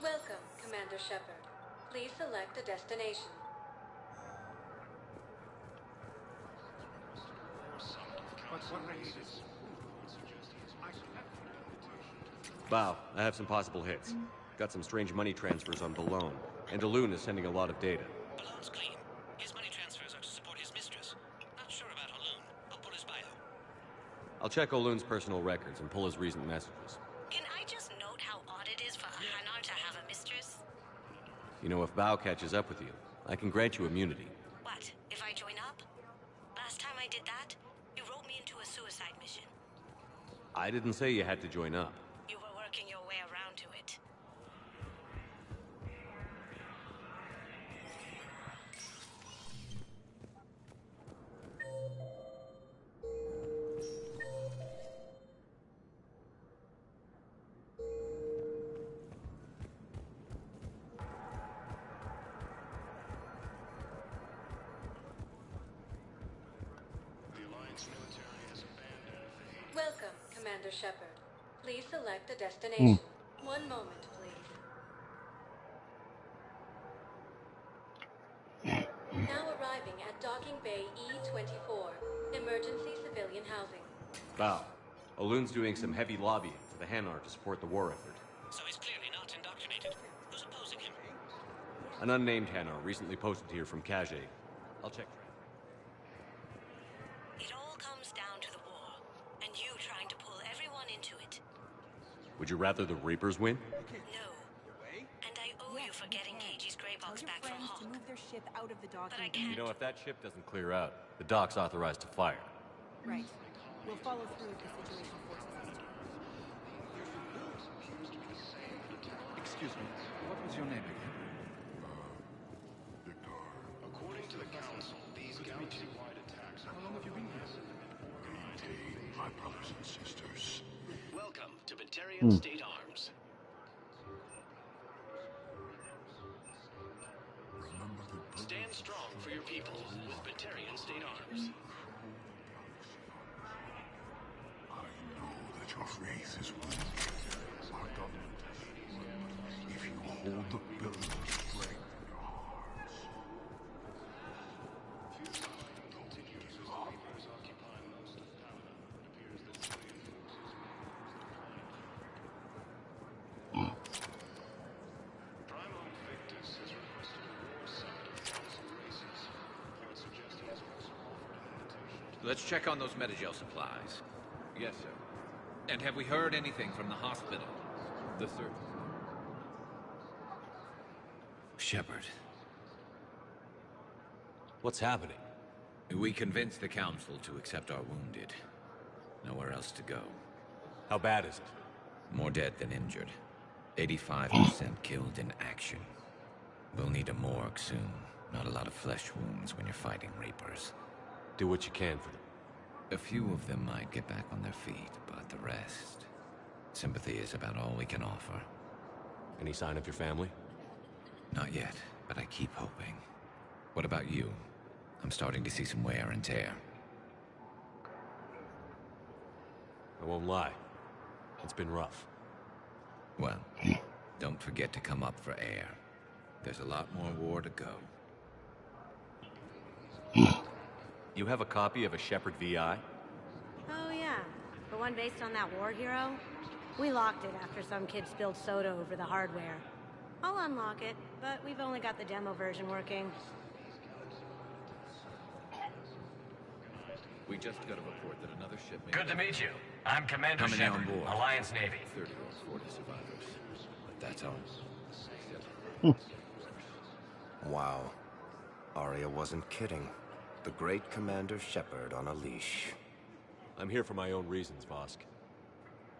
H: Welcome, Commander Shepard. Please select a destination.
C: Bao, I have some possible hits. Got some strange money transfers on Balone, and Daloon is sending a lot of data.
D: Balone's clean. His money transfers are to support his mistress. Not sure about Haloon. I'll pull his bio.
C: I'll check Oloon's personal records and pull his recent messages.
N: Can I just note how odd it is for a Hanar to have a mistress?
C: You know, if Bao catches up with you, I can grant you immunity.
N: What, if I join up? Last time I did that, you wrote me into a suicide mission.
C: I didn't say you had to join up.
N: You were working your way around to it.
H: Welcome, Commander Shepard. Please select a destination. 1 moment, please. Now arriving at Docking Bay E-24, emergency civilian housing.
C: Bao, Oloon's doing some heavy lobbying for the Hanar to support the war effort.
D: So he's clearly not indoctrinated. Who's opposing him?
C: An unnamed Hanar recently posted here from Kage. I'll check.
V: It all comes down to the war, and you trying to pull everyone into it.
C: Would you rather the Reapers win?
V: No. And I owe you for getting Keiji's gray box back from Hawk.
F: To move their ship out of the docking.
V: But I can't.
C: You know, if that ship doesn't clear out, the dock's authorized to fire.
F: Right. We'll follow through if the situation forces us to.
K: Excuse me, what was your name again?
G: According to the Council, these galaxy-wide attacks...
K: How long have you been here?
G: Maintain my brothers and sisters. Welcome to Batarian State Arms. Stand strong for your people with Batarian State Arms.
K: I know that your faith is weak. Our government has it. If you hold the building of strength in your hearts.
O: Let's check on those Metagel supplies.
K: Yes, sir.
O: And have we heard anything from the hospital?
K: The third.
O: Shepard.
C: What's happening?
O: We convinced the Council to accept our wounded. Nowhere else to go.
C: How bad is it?
O: More dead than injured. 85% killed in action. We'll need a morgue soon. Not a lot of flesh wounds when you're fighting Reapers.
C: Do what you can for them.
O: A few of them might get back on their feet, but the rest... Sympathy is about all we can offer.
C: Any sign of your family?
O: Not yet, but I keep hoping. What about you? I'm starting to see some wear and tear.
C: I won't lie. It's been rough.
O: Well, don't forget to come up for air. There's a lot more war to go.
C: You have a copy of a Shepard VI?
V: Oh yeah, the one based on that war hero? We locked it after some kid spilled soda over the hardware. I'll unlock it, but we've only got the demo version working.
O: We just got a report that another ship...
G: Good to meet you. I'm Commander
O: Coming
G: Shepard,
O: on board.
G: Alliance Navy.
O: 30 or 40 survivors. But that's all.
W: Wow. Arya wasn't kidding. The great Commander Shepard on a leash.
C: I'm here for my own reasons, Vosk.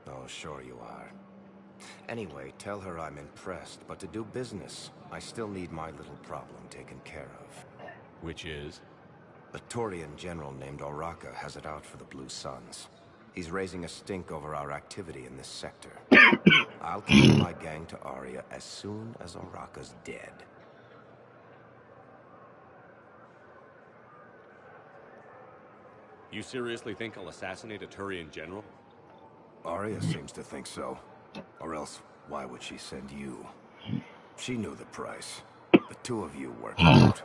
W: Oh, sure you are. Anyway, tell her I'm impressed, but to do business, I still need my little problem taken care of.
C: Which is?
W: A Turian general named Oraka has it out for the Blue Suns. He's raising a stink over our activity in this sector. I'll commit my gang to Arya as soon as Oraka's dead.
C: You seriously think I'll assassinate a Turian general?
W: Arya seems to think so. Or else, why would she send you? She knew the price. The two of you worked out.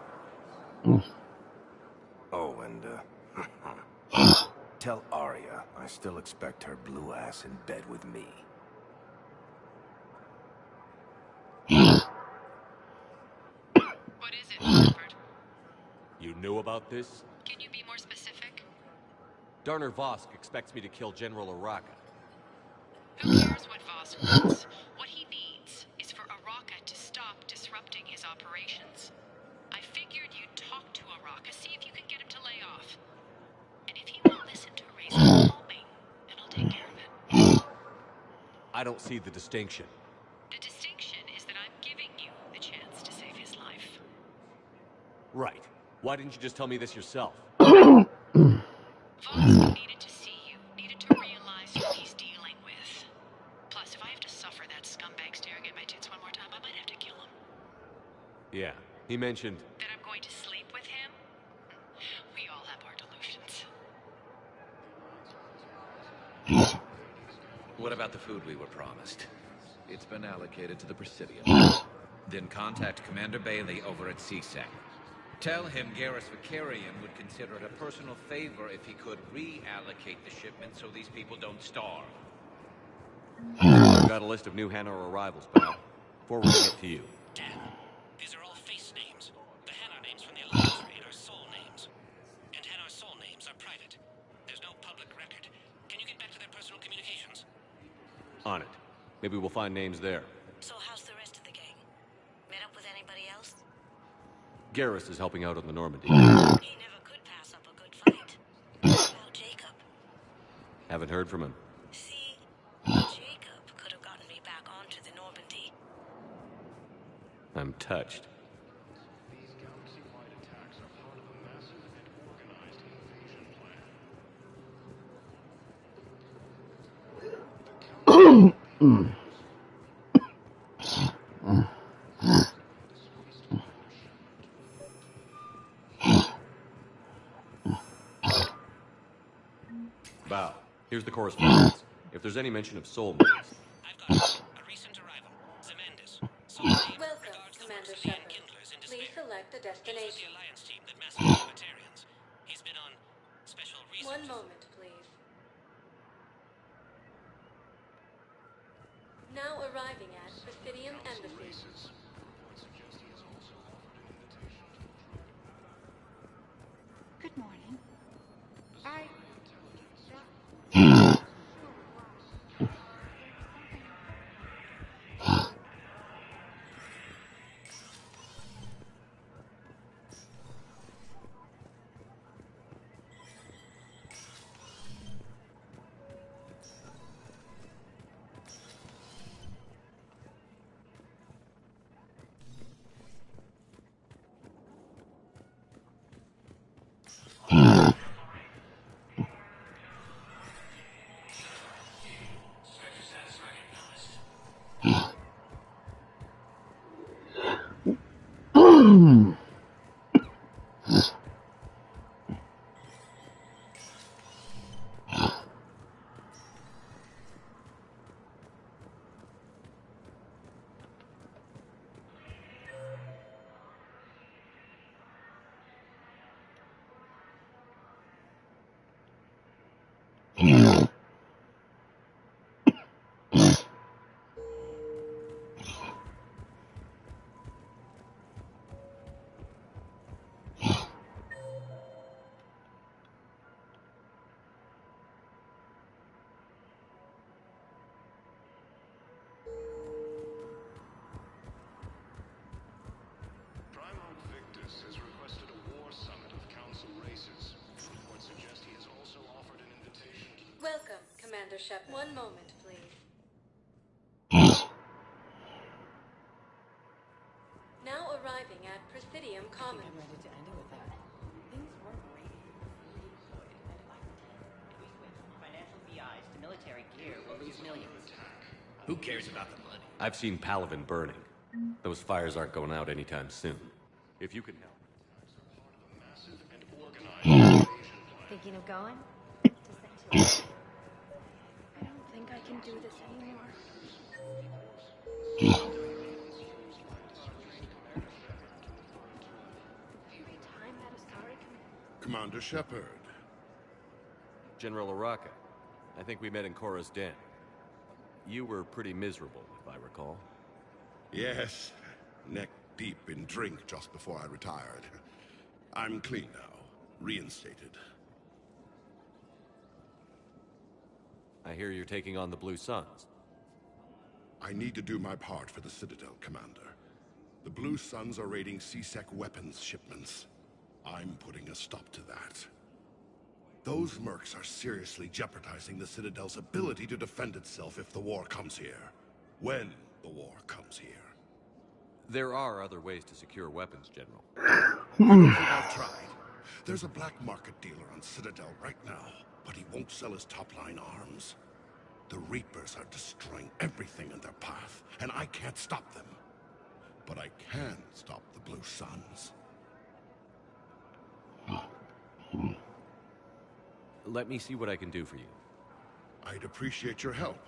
W: Oh, and, tell Arya I still expect her blue ass in bed with me.
F: What is it, Shepard?
C: You knew about this?
F: Can you be more specific?
C: Darner Vosk expects me to kill General Oraka.
F: Who cares what Vosk wants? What he needs is for Oraka to stop disrupting his operations. I figured you'd talk to Oraka, see if you can get him to lay off. And if he won't listen to reason, call me, and I'll take care of it.
C: I don't see the distinction.
F: The distinction is that I'm giving you the chance to save his life.
C: Right. Why didn't you just tell me this yourself?
F: Vosk needed to see you, needed to realize who he's dealing with. Plus, if I have to suffer that scumbag staring at my tits one more time, I might have to kill him.
C: Yeah, he mentioned...
F: That I'm going to sleep with him? We all have our delusions.
O: What about the food we were promised? It's been allocated to the Presidium. Then contact Commander Bailey over at CSEC. Tell him Garrus Vicarian would consider it a personal favor if he could reallocate the shipment so these people don't starve.
C: I've got a list of new Hanar arrivals, pal. Forwarding it to you.
N: Damn. These are all
C: Maybe we'll find names there.
N: So how's the rest of the gang? Met up with anybody else?
C: Garrus is helping out on the Normandy.
N: He never could pass up a good fight. What about Jacob?
C: Haven't heard from him.
N: See, Jacob could have gotten me back onto the Normandy.
C: I'm touched. Bow, here's the correspondence. If there's any mention of soulmates...
D: I've got it. A recent arrival. Zemandis.
V: Welcome, Commander Shepard. Please select a destination.
D: The Alliance team that massacred the Batarians. He's been on special research.
V: One moment, please. Now arriving at Presidium Embassy.
L: Good morning.
V: Welcome, Commander Shepard. One moment, please. Now arriving at Presidium Commons.
T: I'm ready to end it with that. Things weren't great. Financial VIs to military gear will lose millions.
C: Who cares about the money? I've seen Palaven burning. Those fires aren't going out anytime soon. If you can help.
L: Thinking of going? I don't think I can do this anymore. Every time that Asari
Q: Commander Shepard.
C: General Araka. I think we met in Korra's den. You were pretty miserable, if I recall.
K: Yes, neck deep in drink just before I retired. I'm clean now, reinstated.
C: I hear you're taking on the Blue Suns.
K: I need to do my part for the Citadel, Commander. The Blue Suns are raiding C-Sec weapons shipments. I'm putting a stop to that. Those mercs are seriously jeopardizing the Citadel's ability to defend itself if the war comes here. When the war comes here.
C: There are other ways to secure weapons, General.
K: You don't think I've tried? There's a black market dealer on Citadel right now, but he won't sell his top-line arms. The Reapers are destroying everything in their path, and I can't stop them. But I can stop the Blue Suns.
C: Let me see what I can do for you.
K: I'd appreciate your help,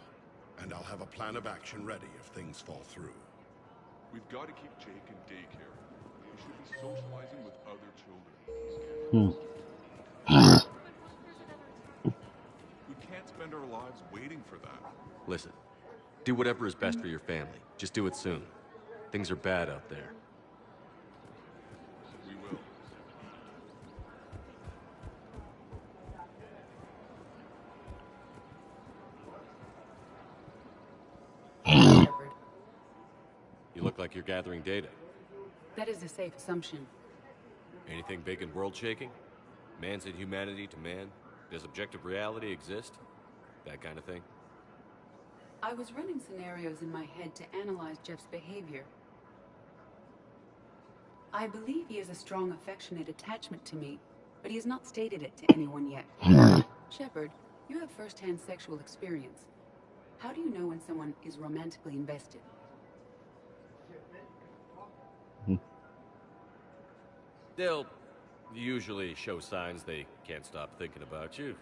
K: and I'll have a plan of action ready if things fall through.
E: We've got to keep Jake in daycare. He should be socializing with other children. We can't spend our lives waiting for that.
C: Listen, do whatever is best for your family. Just do it soon. Things are bad out there.
E: We will.
C: like you're gathering data.
J: That is a safe assumption.
C: Anything big and world-shaking? Man's inhumanity to man? Does objective reality exist? That kind of thing?
J: I was running scenarios in my head to analyze Jeff's behavior. I believe he has a strong affectionate attachment to me, but he has not stated it to anyone yet. Shepard, you have first-hand sexual experience. How do you know when someone is romantically invested?
C: They'll usually show signs they can't stop thinking about you.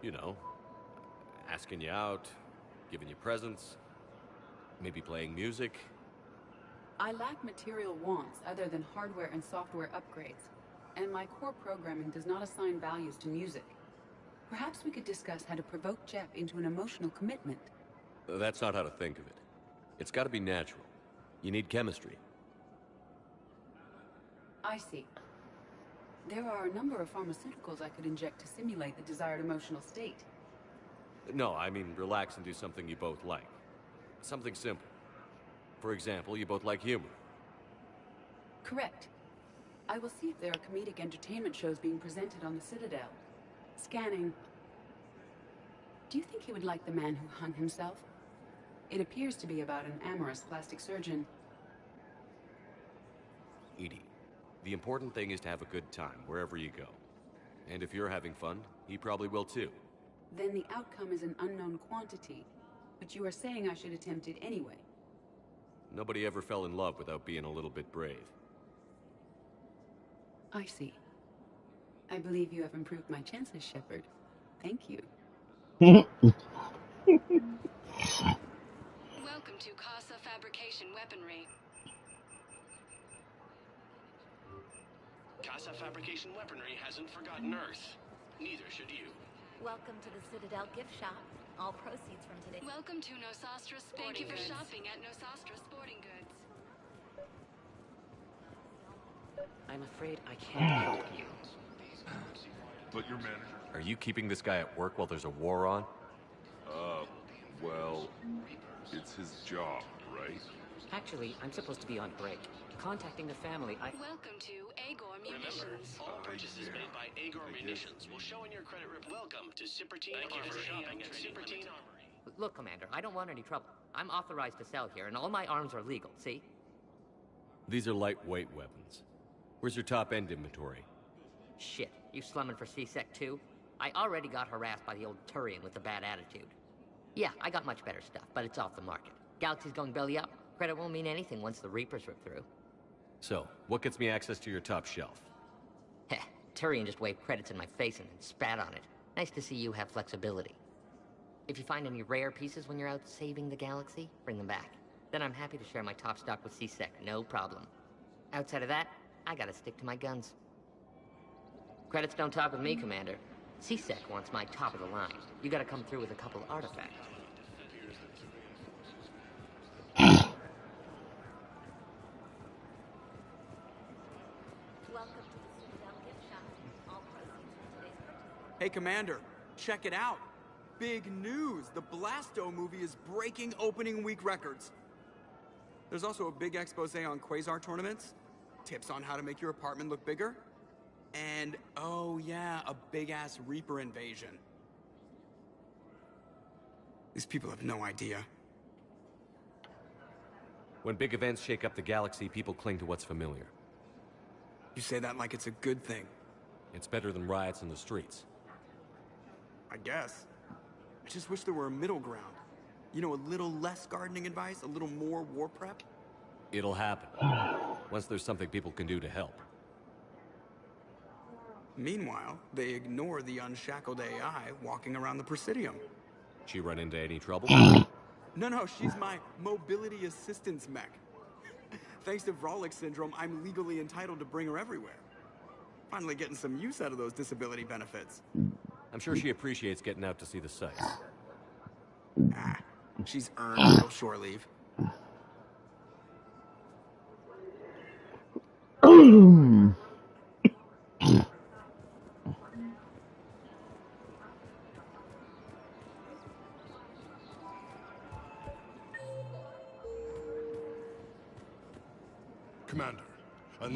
C: You know, asking you out, giving you presents, maybe playing music.
J: I lack material wants other than hardware and software upgrades, and my core programming does not assign values to music. Perhaps we could discuss how to provoke Jeff into an emotional commitment.
C: That's not how to think of it. It's got to be natural. You need chemistry.
J: I see. There are a number of pharmaceuticals I could inject to simulate the desired emotional state.
C: No, I mean relax and do something you both like. Something simple. For example, you both like humor.
J: Correct. I will see if there are comedic entertainment shows being presented on the Citadel. Scanning. Do you think he would like The Man Who Hung Himself? It appears to be about an amorous plastic surgeon.
C: Edie, the important thing is to have a good time wherever you go. And if you're having fun, he probably will too.
J: Then the outcome is an unknown quantity, but you are saying I should attempt it anyway.
C: Nobody ever fell in love without being a little bit brave.
J: I see. I believe you have improved my chances, Shepard. Thank you.
F: Welcome to Casa Fabrication Weaponry.
M: Casa Fabrication Weaponry hasn't forgotten Earth. Neither should you.
R: Welcome to the Citadel gift shop. All proceeds from today.
F: Welcome to Nosastra Sporting Goods. Thank you for shopping at Nosastra Sporting Goods.
T: I'm afraid I can't help you.
E: But your manager...
C: Are you keeping this guy at work while there's a war on?
E: Well, it's his job, right?
T: Actually, I'm supposed to be on break. Contacting the family,
F: Welcome to Agor Munitions.
M: All purchases made by Agor Munitions will show in your credit rip. Welcome to Sippertine Armory. Thank you for shopping at Sippertine Armory.
T: Look, Commander, I don't want any trouble. I'm authorized to sell here, and all my arms are legal, see?
C: These are lightweight weapons. Where's your top-end inventory?
T: Shit, you slumming for CSEC too? I already got harassed by the old Turian with the bad attitude. Yeah, I got much better stuff, but it's off the market. Galaxy's going belly up. Credit won't mean anything once the Reapers rip through.
C: So, what gets me access to your top shelf?
T: Heh, Turian just waved credits in my face and then spat on it. Nice to see you have flexibility. If you find any rare pieces when you're out saving the galaxy, bring them back. Then I'm happy to share my top stock with CSEC, no problem. Outside of that, I gotta stick to my guns. Credits don't talk with me, Commander. CSEC wants my top of the line. You gotta come through with a couple of artifacts.
P: Hey, Commander, check it out. Big news! The Blasto movie is breaking opening week records. There's also a big expose on Quasar tournaments, tips on how to make your apartment look bigger, and, oh yeah, a big-ass Reaper invasion. These people have no idea.
C: When big events shake up the galaxy, people cling to what's familiar.
P: You say that like it's a good thing.
C: It's better than riots in the streets.
P: I guess. I just wish there were a middle ground. You know, a little less gardening advice, a little more war prep.
C: It'll happen. Once there's something people can do to help.
P: Meanwhile, they ignore the unshackled AI walking around the Presidium.
C: She run into any trouble?
P: No, she's my mobility assistance mech. Thanks to Vralik syndrome, I'm legally entitled to bring her everywhere. Finally getting some use out of those disability benefits.
C: I'm sure she appreciates getting out to see the sights.
P: Ah, she's earned a real shore leave.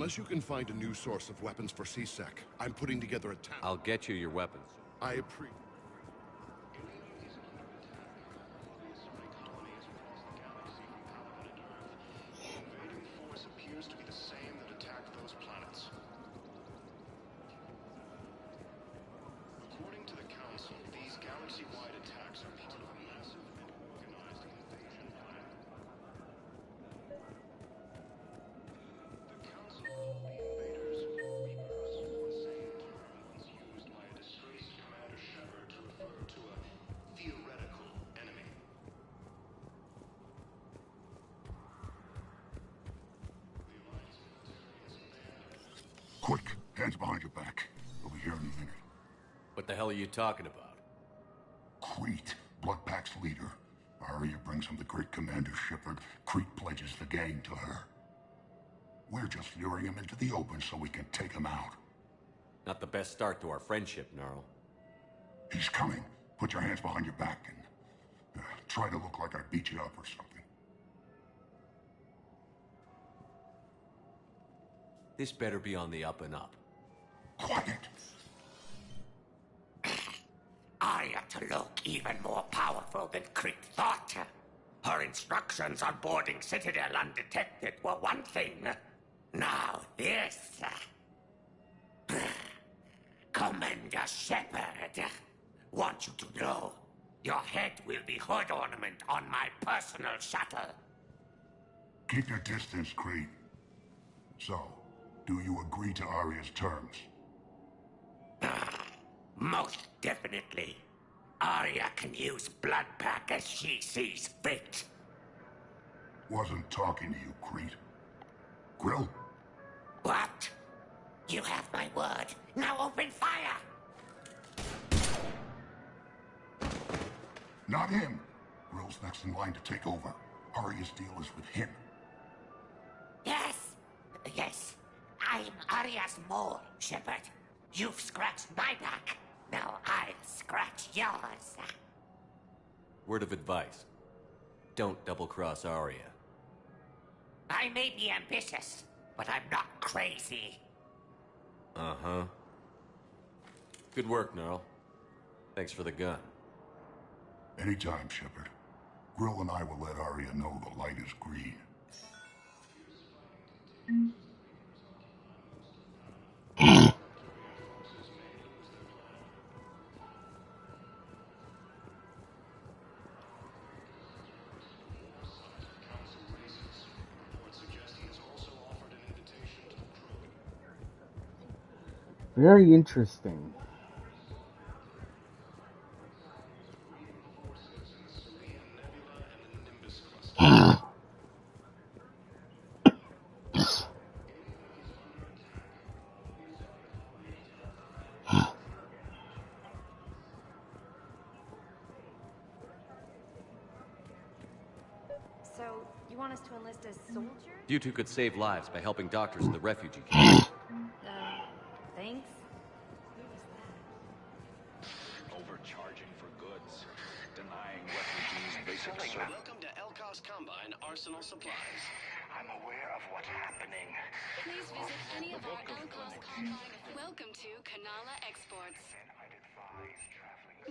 K: Unless you can find a new source of weapons for CSEC, I'm putting together a task.
C: I'll get you your weapons.
K: I appreciate.
M: Appears to be the same that attacked those planets. According to the Council, these galaxy-wide attacks are part of a massive and organized invasion plan. The Council called the invaders Reapers, the same term once used by a disgraced Commander Shepard to refer to a theoretical enemy.
K: Quick, hands behind your back. We'll be here in a minute.
C: What the hell are you talking about?
K: Crete, Bloodpack's leader. Arya brings him the great Commander Shepard. Crete pledges the gang to her. We're just luring him into the open so we can take him out.
C: Not the best start to our friendship, Gnarl.
K: He's coming. Put your hands behind your back and try to look like I beat you up or something.
C: This better be on the up and up.
K: Quiet.
B: Arya to look even more powerful than Crete thought. Her instructions on boarding Citadel undetected were one thing. Now this. Commander Shepard, want you to know, your head will be hood ornament on my personal shuttle.
K: Keep your distance, Crete. So, do you agree to Arya's terms?
B: Most definitely. Arya can use Bloodpack as she sees fit.
K: Wasn't talking to you, Crete. Grill?
B: What? You have my word. Now open fire!
K: Not him. Grill's next in line to take over. Arya's deal is with him.
B: Yes. Yes. I'm Arya's mole, Shepard. You've scratched my back. Now I'll scratch yours.
C: Word of advice. Don't double-cross Arya.
B: I may be ambitious, but I'm not crazy.
C: Uh-huh. Good work, Gnarl. Thanks for the gun.
K: Anytime, Shepard. Grill and I will let Arya know the light is green.
A: Very interesting.
L: So, you want us to enlist as soldiers?
C: You two could save lives by helping doctors in the refugee camps.
L: Thanks.
M: Overcharging for goods, denying refugees basic service. Welcome to Elkos Combine Arsenal Supplies.
B: I'm aware of what's happening.
F: Please visit any of our Elkos Combine. Welcome to Kanala Exports.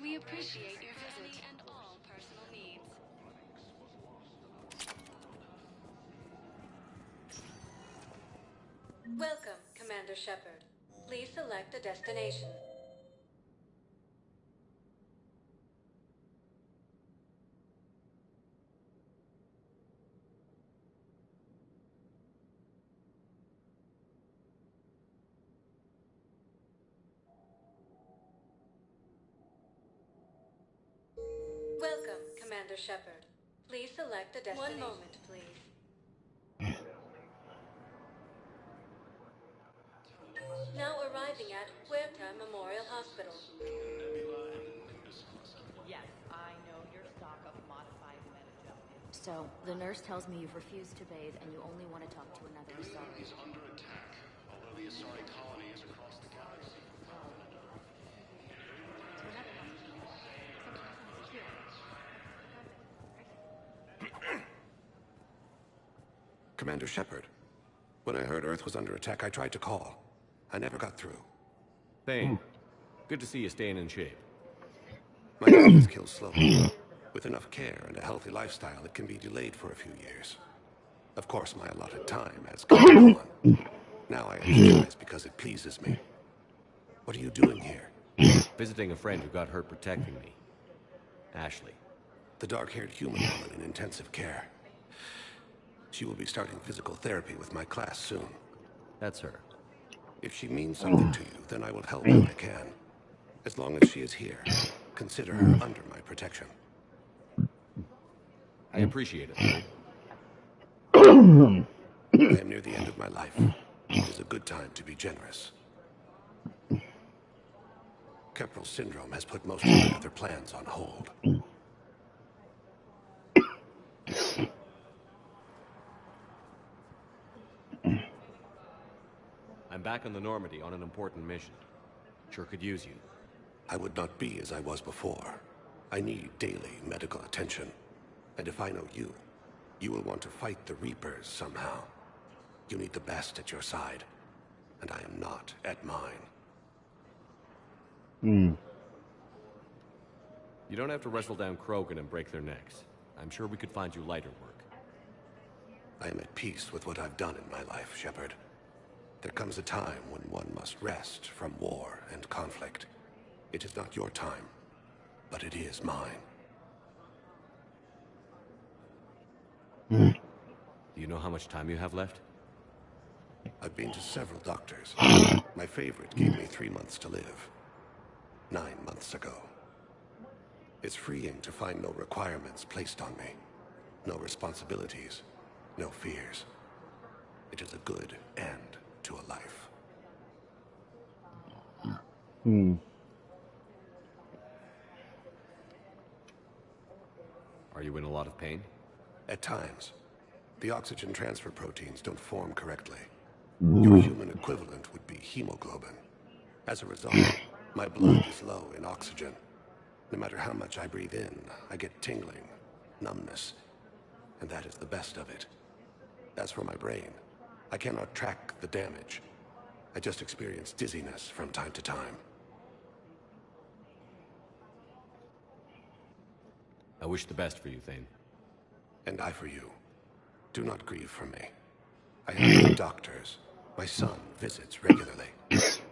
F: We appreciate your visit and all personal needs.
H: Welcome, Commander Shepard. Please select a destination. Welcome, Commander Shepard. Please select a destination. 1 moment, please. Now arriving at Huerta Memorial Hospital.
J: Yes, I know your stock of modified metagel.
R: So, the nurse tells me you've refused to bathe and you only want to talk to another Asari.
M: Is under attack, although the Asari colony is across the galaxy.
W: Commander Shepard,
K: When I heard Earth was under attack, I tried to call. I never got through.
C: Thane, good to see you staying in shape.
K: My disease kills slowly. With enough care and a healthy lifestyle, it can be delayed for a few years. Of course, my allotted time has come and gone. Now I exercise because it pleases me. What are you doing here?
C: Visiting a friend who got hurt protecting me. Ashley.
K: The dark-haired human woman in intensive care. She will be starting physical therapy with my class soon.
C: That's her.
K: If she means something to you, then I will help when I can. As long as she is here, consider her under my protection.
C: I appreciate it.
K: I am near the end of my life. It is a good time to be generous. Keprel syndrome has put most of my other plans on hold.
C: I'm back on the Normandy on an important mission. Sure could use you.
K: I would not be as I was before. I need daily medical attention. And if I know you, you will want to fight the Reapers somehow. You need the best at your side, and I am not at mine.
C: You don't have to wrestle down Krogan and break their necks. I'm sure we could find you lighter work.
K: I am at peace with what I've done in my life, Shepard. There comes a time when one must rest from war and conflict. It is not your time, but it is mine.
C: Do you know how much time you have left?
K: I've been to several doctors. My favorite gave me 3 months to live. 9 months ago. It's freeing to find no requirements placed on me. No responsibilities. No fears. It is a good end to a life.
C: Are you in a lot of pain?
K: At times. The oxygen transfer proteins don't form correctly. Your human equivalent would be hemoglobin. As a result, my blood is low in oxygen. No matter how much I breathe in, I get tingling, numbness, and that is the best of it. As for my brain, I cannot track the damage. I just experience dizziness from time to time.
C: I wish the best for you, Thane.
K: And I for you. Do not grieve for me. I have good doctors. My son visits regularly.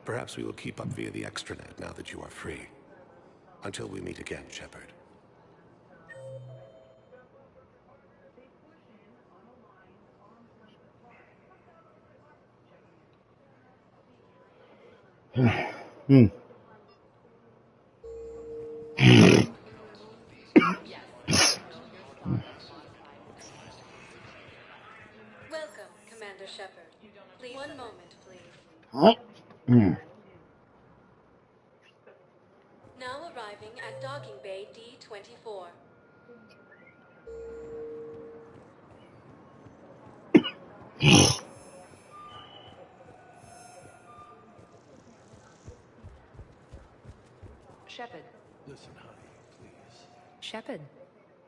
K: Perhaps we will keep up via the extranet now that you are free. Until we meet again, Shepard.
H: Welcome, Commander Shepard. Please, one moment, please. Now arriving at docking bay D-24. Shepard.
M: Listen, honey, please.
J: Shepard,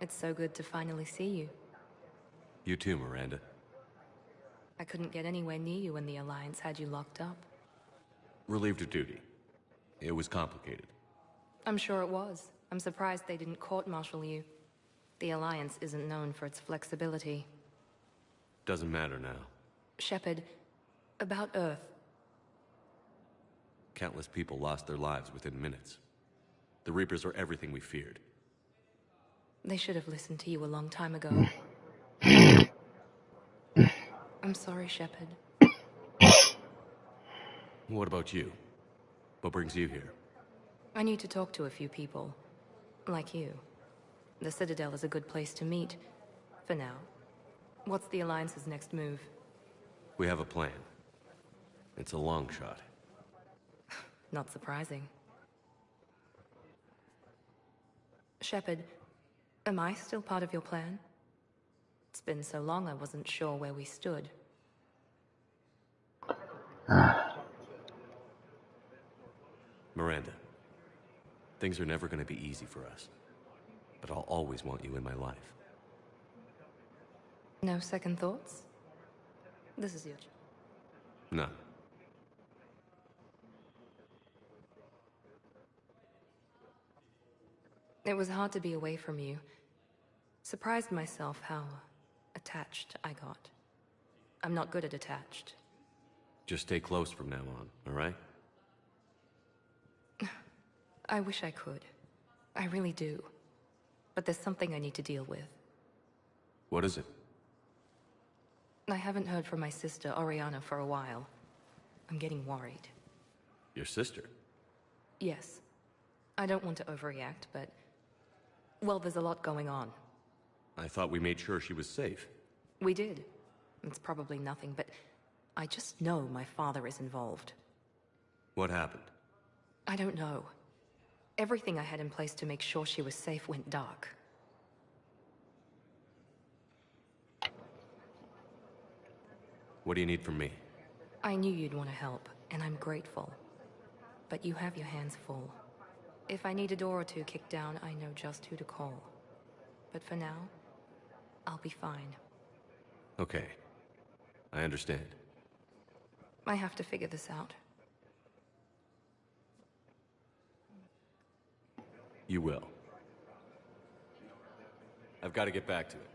J: it's so good to finally see you.
C: You too, Miranda.
J: I couldn't get anywhere near you when the Alliance had you locked up.
C: Relieved of duty. It was complicated.
J: I'm sure it was. I'm surprised they didn't court-martial you. The Alliance isn't known for its flexibility.
C: Doesn't matter now.
J: Shepard, about Earth.
C: Countless people lost their lives within minutes. The Reapers are everything we feared.
J: They should have listened to you a long time ago. I'm sorry, Shepard.
C: What about you? What brings you here?
J: I need to talk to a few people. Like you. The Citadel is a good place to meet. For now. What's the Alliance's next move?
C: We have a plan. It's a long shot.
J: Not surprising. Shepard, am I still part of your plan? It's been so long I wasn't sure where we stood.
C: Miranda, things are never going to be easy for us. But I'll always want you in my life.
J: No second thoughts? This is your job.
C: No.
I: It was hard to be away from you. Surprised myself how attached I got. I'm not good at attached.
C: Just stay close from now on, all right?
I: I wish I could. I really do. But there's something I need to deal with.
C: What is it?
I: I haven't heard from my sister, Oriana, for a while. I'm getting worried.
C: Your sister?
I: Yes. I don't want to overreact, but... well, there's a lot going on.
C: I thought we made sure she was safe.
I: We did. It's probably nothing, but... I just know my father is involved.
C: What happened?
I: I don't know. Everything I had in place to make sure she was safe went dark.
C: What do you need from me?
I: I knew you'd want to help, and I'm grateful. But you have your hands full. If I need a door or two kicked down, I know just who to call. But for now, I'll be fine.
C: Okay. I understand.
I: I have to figure this out.
C: You will. I've got to get back to it.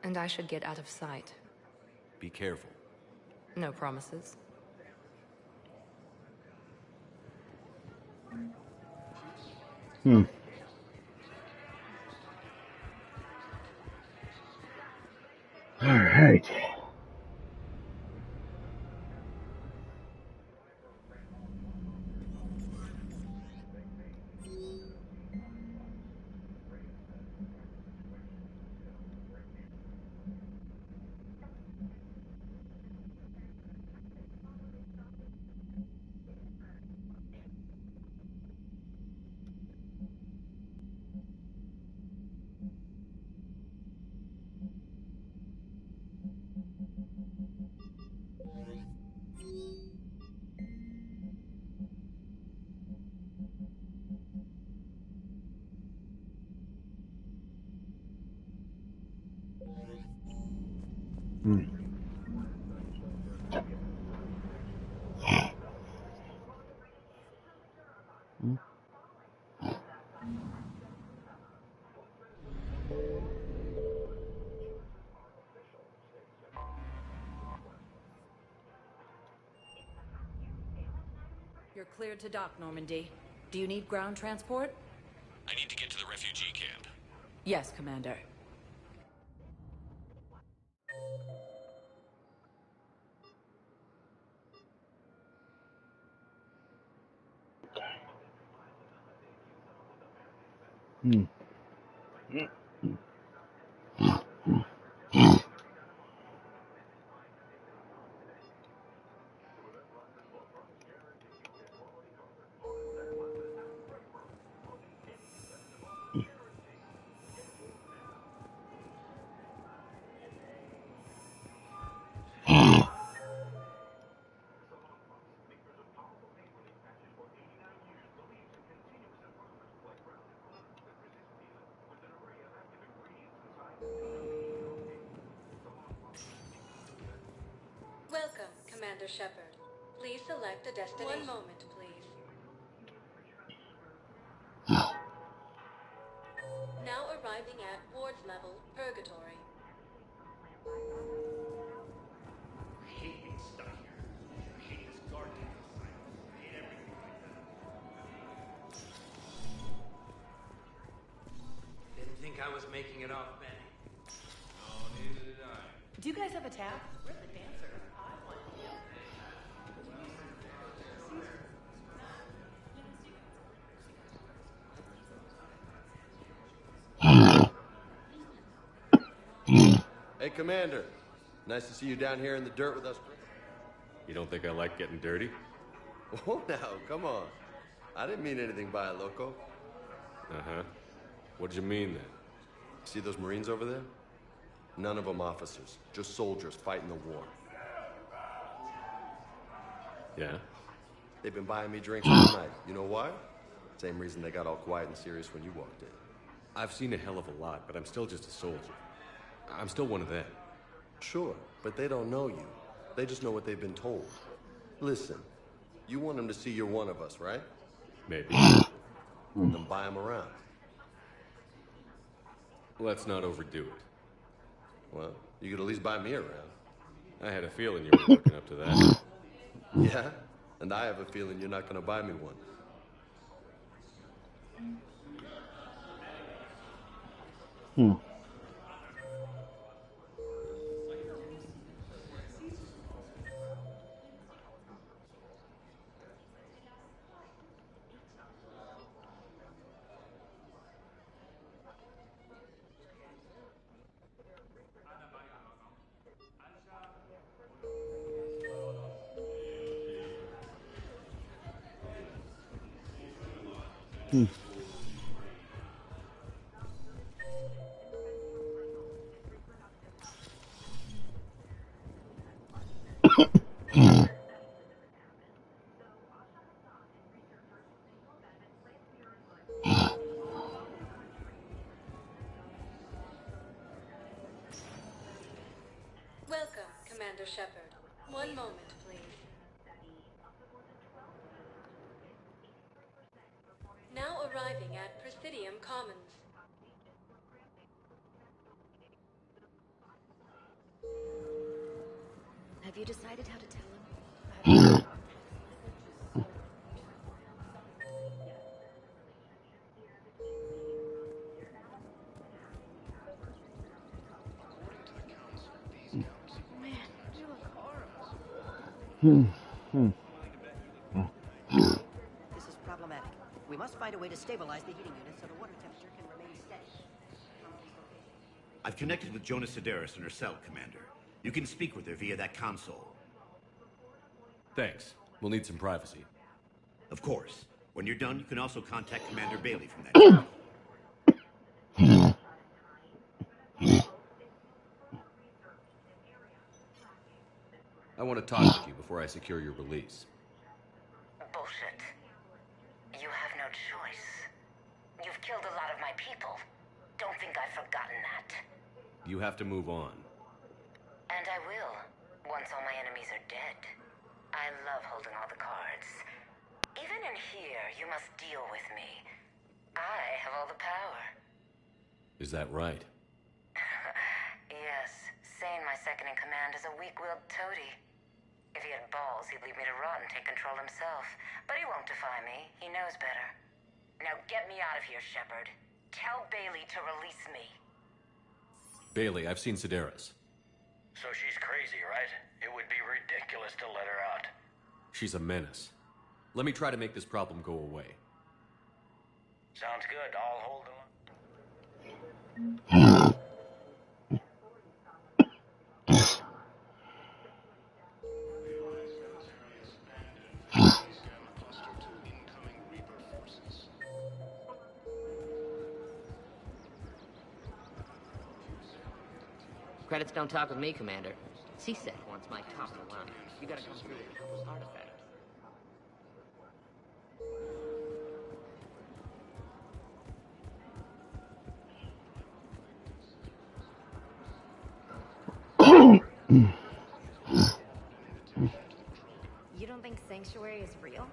I: And I should get out of sight.
C: Be careful.
I: No promises.
A: All right.
S: You're cleared to dock, Normandy. Do you need ground transport?
G: I need to get to the refugee camp.
S: Yes, Commander.
H: Welcome, Commander Shepard. Please select a destination. One moment, please. Now arriving at Ward's level, Purgatory.
M: I hate being stuck here. I hate this goddamn assignment. I hate everything like that.
U: Didn't think I was making it off, Benny.
M: No, neither did I.
S: Do you guys have a tap? We're the dancers. I want you.
C: Hey, Commander. Nice to see you down here in the dirt with us. You don't think I like getting dirty? Oh, now, come on. I didn't mean anything by it, loco. Uh-huh. What did you mean, then? See those Marines over there? None of them officers, just soldiers fighting the war. Yeah? They've been buying me drinks all night. You know why? Same reason they got all quiet and serious when you walked in. I've seen a hell of a lot, but I'm still just a soldier. I'm still one of them. Sure, but they don't know you. They just know what they've been told. Listen, you want him to see you're one of us, right?
D: Maybe.
C: Then buy him around.
D: Let's not overdo it.
C: Well, you could at least buy me around.
D: I had a feeling you were working up to that.
C: Yeah? And I have a feeling you're not going to buy me one.
H: Welcome, Commander Shepard. One moment, please. Now arriving at Presidium Commons.
R: Have you decided how to tell him?
N: This is problematic. We must find a way to stabilize the heating unit so the water temperature can remain steady.
O: I've connected with Jonas Sedaris and her cell, Commander. You can speak with her via that console.
D: Thanks. We'll need some privacy.
O: Of course. When you're done, you can also contact Commander Bailey from that.
D: I want to talk with you before I secure your release.
X: Bullshit. You have no choice. You've killed a lot of my people. Don't think I've forgotten that.
D: You have to move on.
X: And I will, once all my enemies are dead. I love holding all the cards. Even in here, you must deal with me. I have all the power.
D: Is that right?
X: Yes, Sane, my second in command, is a weak-willed toady. If he had balls, he'd leave me to rot and take control himself. But he won't defy me. He knows better. Now get me out of here, Shepard. Tell Bailey to release me.
D: Bailey, I've seen Sedaris.
G: So she's crazy, right? It would be ridiculous to let her out.
D: She's a menace. Let me try to make this problem go away.
G: Sounds good. I'll hold the line.
T: Credits don't talk with me, Commander. CSEC wants my top of the line. You gotta come through with a couple artifacts.
R: You don't think Sanctuary is real?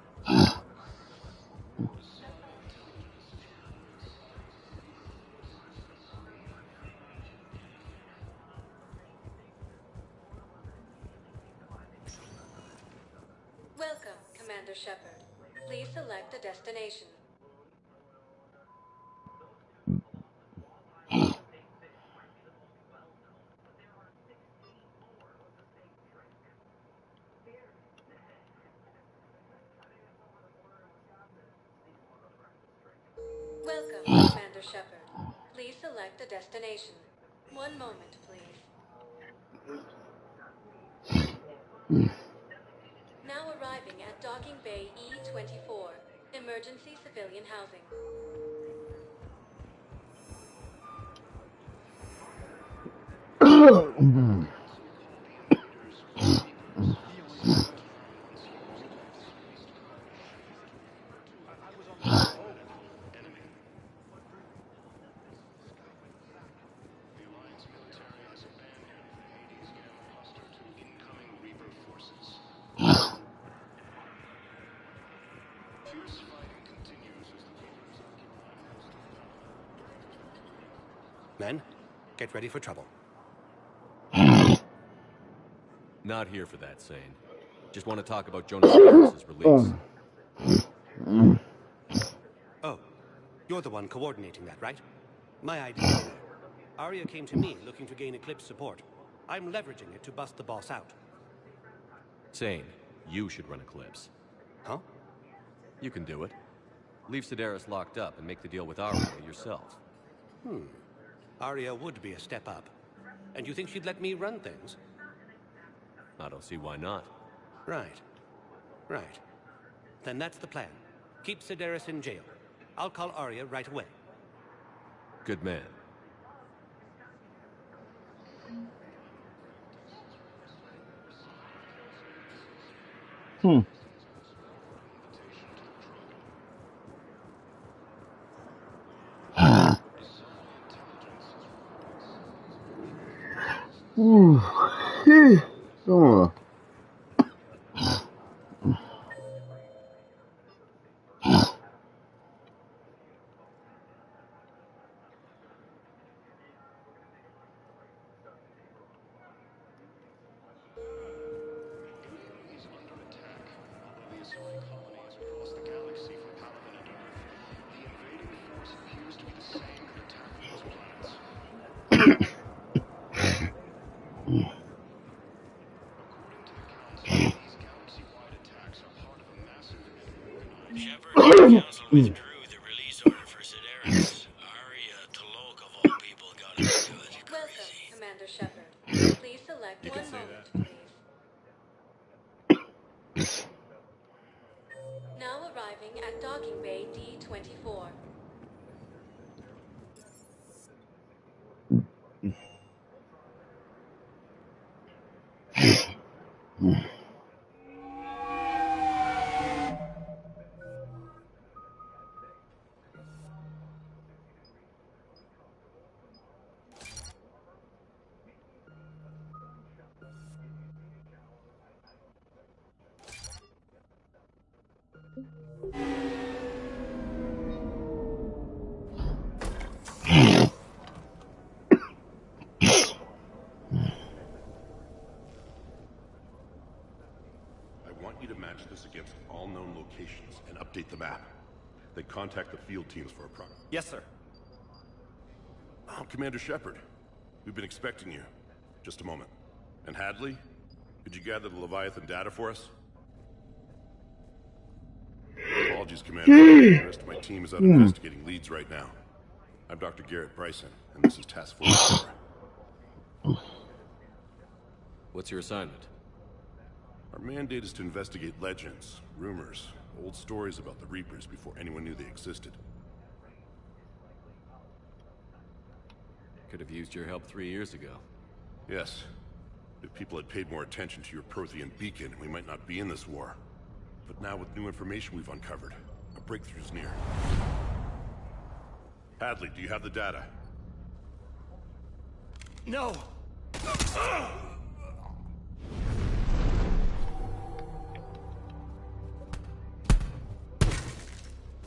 H: Welcome, Commander Shepard. Please select a destination. Welcome, Commander Shepard. Please select a destination. One moment, please. Now arriving at Docking Bay E-24, Emergency Civilian Housing.
M: Fierce fighting continues as the Reapers occupy.
E: Men, get ready for trouble.
C: Not here for that, Sane. Just want to talk about Jonas Sedaris' release.
E: Oh, you're the one coordinating that, right? My idea. Arya came to me looking to gain Eclipse support. I'm leveraging it to bust the boss out.
C: Sane, you should run Eclipse.
E: Huh?
C: You can do it. Leave Sedaris locked up and make the deal with Arya yourself.
E: Arya would be a step up. And you think she'd let me run things?
C: I don't see why not.
E: Right. Right. Then that's the plan. Keep Sedaris in jail. I'll call Arya right away.
C: Good man.
A: Oh.
M: Is under attack. Although the Asari colony is across the galaxy from Palaven and Earth, the invading force appears to be the same that attacked those planets. According to the Council, these galaxy-wide attacks are part of a massive and organized...
P: Shepard, the Council withdrew the release order for Sedaris. Arya Talok, of all people, got it good.
H: Welcome, Commander Shepard. Please select one moment, please. Now arriving at docking bay D-24.
K: I want you to match this against all known locations and update the map. Then contact the field teams for a pro...
E: Yes, sir.
K: Oh, Commander Shepard. We've been expecting you. Just a moment. And Hadley? Could you gather the Leviathan data for us? Apologies, Commander. The rest of my team is out investigating leads right now. I'm Dr. Garrett Bryson, and this is Task Force 4.
C: What's your assignment?
K: Our mandate is to investigate legends, rumors, old stories about the Reapers before anyone knew they existed.
C: Could have used your help 3 years ago.
K: Yes. If people had paid more attention to your Prothean beacon, we might not be in this war. But now with new information we've uncovered, a breakthrough's near. Hadley, do you have the data?
E: No!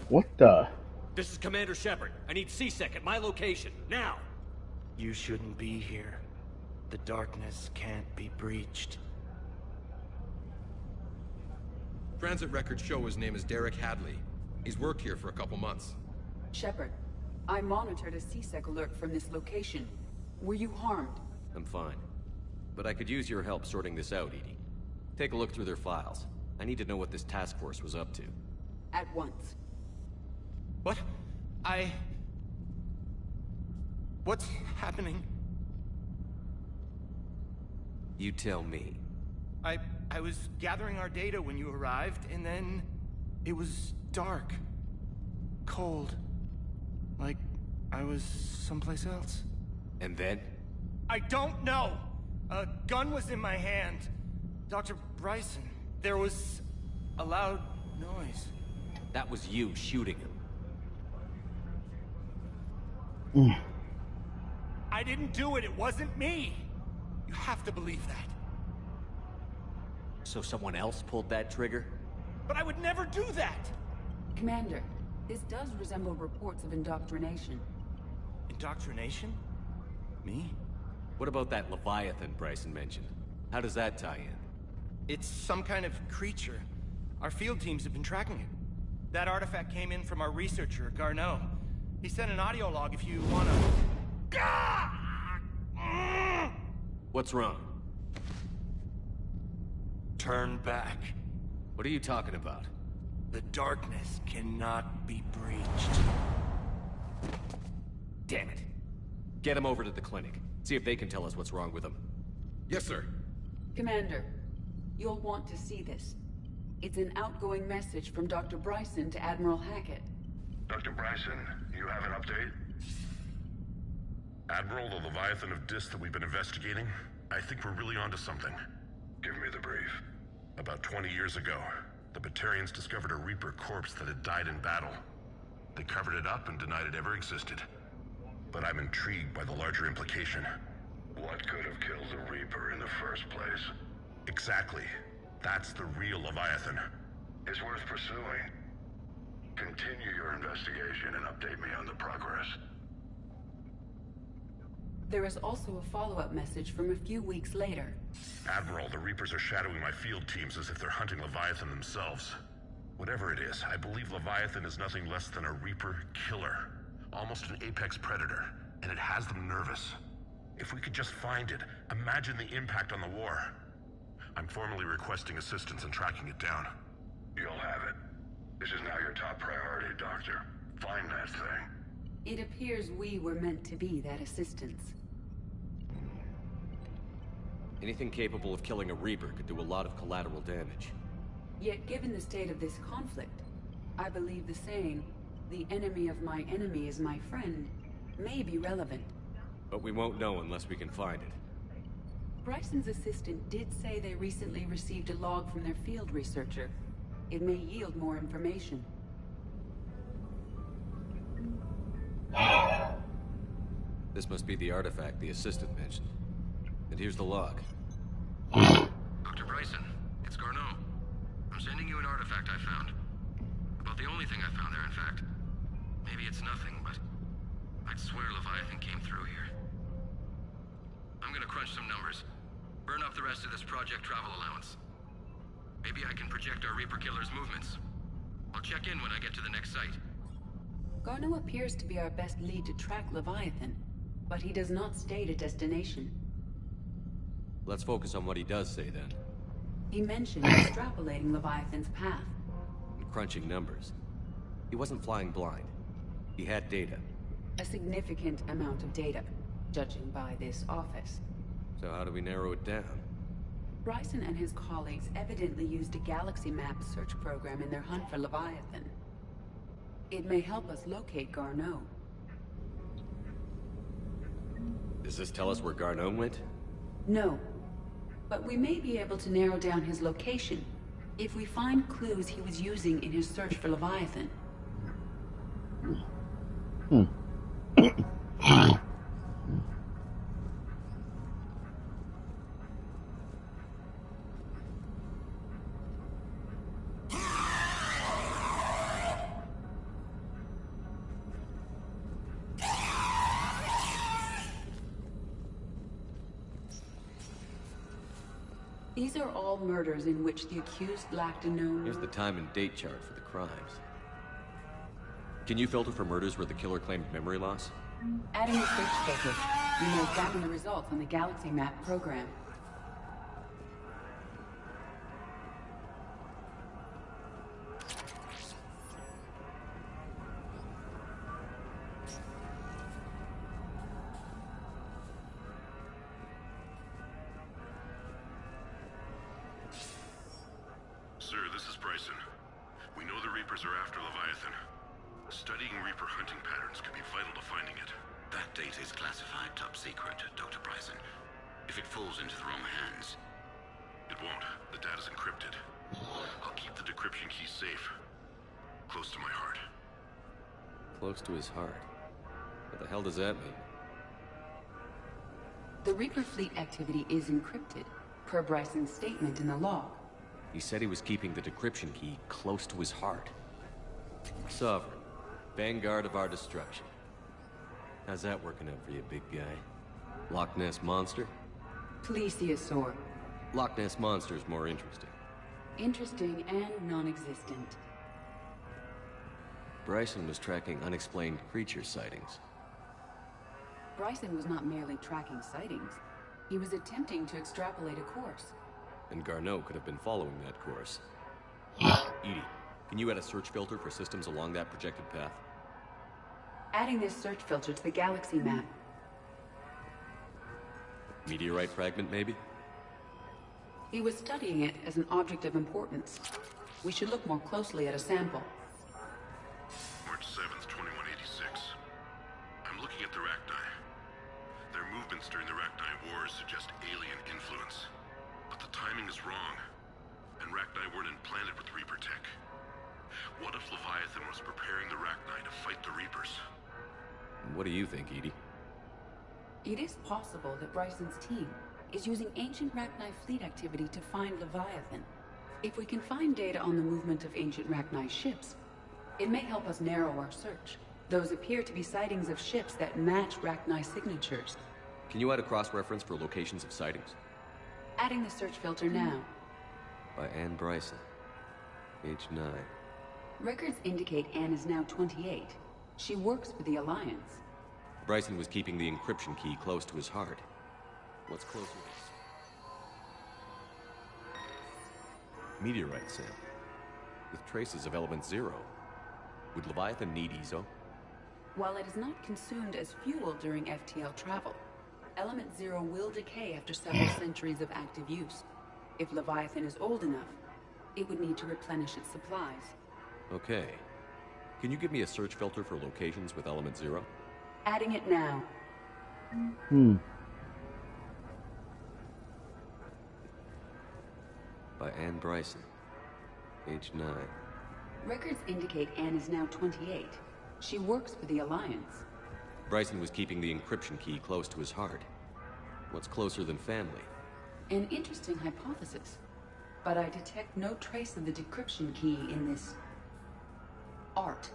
A: What the?
C: This is Commander Shepard. I need C-Sec at my location, now!
Q: You shouldn't be here. The darkness can't be breached.
V: Transit records show his name is Derek Hadley. He's worked here for a couple months.
Y: Shepard, I monitored a C-Sec alert from this location. Were you harmed?
C: I'm fine. But I could use your help sorting this out, Edie. Take a look through their files. I need to know what this task force was up to.
Y: At once.
Q: What? What's happening?
C: You tell me.
Q: I was gathering our data when you arrived, and then it was dark. Cold. Like I was someplace else.
C: And then?
Q: I don't know! A gun was in my hand. Dr. Bryson, there was a loud noise.
C: That was you shooting him.
Q: I didn't do it. It wasn't me. You have to believe that.
C: So someone else pulled that trigger?
Q: But I would never do that.
Y: Commander, this does resemble reports of indoctrination.
Q: Indoctrination? Me?
C: What about that Leviathan Bryson mentioned? How does that tie in?
Q: It's some kind of creature. Our field teams have been tracking it. That artifact came in from our researcher, Garneau. He sent an audio log if you wanna...
C: What's wrong?
Q: Turn back.
C: What are you talking about?
Q: The darkness cannot be breached.
C: Damn it. Get him over to the clinic. See if they can tell us what's wrong with him.
V: Yes, sir.
Y: Commander, you'll want to see this. It's an outgoing message from Dr. Bryson to Admiral Hackett.
K: Dr. Bryson, you have an update? Admiral, the Leviathan of Dis that we've been investigating, I think we're really onto something. Give me the brief. About 20 years ago, the Batarians discovered a Reaper corpse that had died in battle. They covered it up and denied it ever existed. But I'm intrigued by the larger implication. What could have killed the Reaper in the first place? Exactly. That's the real Leviathan. It's worth pursuing. Continue your investigation and update me on the progress.
Y: There is also a follow-up message from a few weeks later.
K: Admiral, the Reapers are shadowing my field teams as if they're hunting Leviathan themselves. Whatever it is, I believe Leviathan is nothing less than a Reaper killer. Almost an apex predator, and it has them nervous. If we could just find it, imagine the impact on the war. I'm formally requesting assistance in tracking it down. You'll have it. This is now your top priority, Doctor. Find that thing.
Y: It appears we were meant to be that assistance.
C: Anything capable of killing a Reaper could do a lot of collateral damage.
Y: Yet given the state of this conflict, I believe the saying, "The enemy of my enemy is my friend," may be relevant.
C: But we won't know unless we can find it.
Y: Bryson's assistant did say they recently received a log from their field researcher. It may yield more information.
C: This must be the artifact the assistant mentioned. And here's the log.
V: Dr. Bryson, it's Garneau. I'm sending you an artifact I found. About the only thing I found there, in fact. Maybe it's nothing, but I'd swear Leviathan came through here. I'm gonna crunch some numbers. Burn up the rest of this Project Travel allowance. Maybe I can project our Reaper Killer's movements. I'll check in when I get to the next site.
Y: Garneau appears to be our best lead to track Leviathan, but he does not state a destination.
C: Let's focus on what he does say then.
Y: He mentioned extrapolating Leviathan's path.
C: And crunching numbers. He wasn't flying blind. He had data.
Y: A significant amount of data, judging by this office.
C: So how do we narrow it down?
Y: Bryson and his colleagues evidently used a galaxy map search program in their hunt for Leviathan. It may help us locate Garneau.
C: Does this tell us where Garneau went?
Y: No, but we may be able to narrow down his location if we find clues he was using in his search for Leviathan. These are all murders in which the accused lacked a known...
C: Here's the time and date chart for the crimes. Can you filter for murders where the killer claimed memory loss?
Y: Adding a search filter, we may examine the results on the galaxy map program.
K: Sir, this is Bryson. We know the Reapers are after Leviathan. Studying Reaper hunting patterns could be vital to finding it.
O: That data is classified top secret, Dr. Bryson. If it falls into the wrong hands...
K: It won't. The data's encrypted. I'll keep the decryption key safe. Close to my heart.
C: Close to his heart? What the hell does that mean?
Y: The Reaper fleet activity is encrypted, per Bryson's statement in the log.
C: He said he was keeping the decryption key close to his heart. Sovereign. Vanguard of our destruction. How's that working out for you, big guy? Loch Ness Monster?
Y: Plesiosaur.
C: Loch Ness Monster's more interesting.
Y: Interesting and non-existent.
C: Bryson was tracking unexplained creature sightings.
Y: Bryson was not merely tracking sightings. He was attempting to extrapolate a course.
C: And Garneau could have been following that course. Edie, can you add a search filter for systems along that projected path?
Y: Adding this search filter to the galaxy map.
C: Meteorite fragment, maybe?
Y: He was studying it as an object of importance. We should look more closely at a sample.
K: March 7th, 2186. I'm looking at the Rachni. Their movements during the Rachni Wars suggest alien influence. But the timing is wrong. And Rachni weren't implanted with Reaper tech. What if Leviathan was preparing the Rachni to fight the Reapers?
C: What do you think, Edie?
Y: It is possible that Bryson's team is using ancient Rachni fleet activity to find Leviathan. If we can find data on the movement of ancient Rachni ships, it may help us narrow our search. Those appear to be sightings of ships that match Rachni signatures.
C: Can you add a cross-reference for locations of sightings?
Y: Adding the search filter now.
C: By Anne Bryson. Age 9.
Y: Records indicate Anne is now 28. She works for the Alliance.
C: Bryson was keeping the encryption key close to his heart. What's closer? Meteorite sample. With traces of element 0. Would Leviathan need EZO?
Y: While it is not consumed as fuel during FTL travel, element 0 will decay after several centuries of active use. If Leviathan is old enough, it would need to replenish its supplies.
C: Okay. Can you give me a search filter for locations with element 0?
Y: Adding it now.
C: By Anne Bryson. Age 9.
Y: Records indicate Anne is now 28. She works for the Alliance.
C: Bryson was keeping the encryption key close to his heart. What's closer than family?
Y: An interesting hypothesis. But I detect no trace of the decryption key in this art.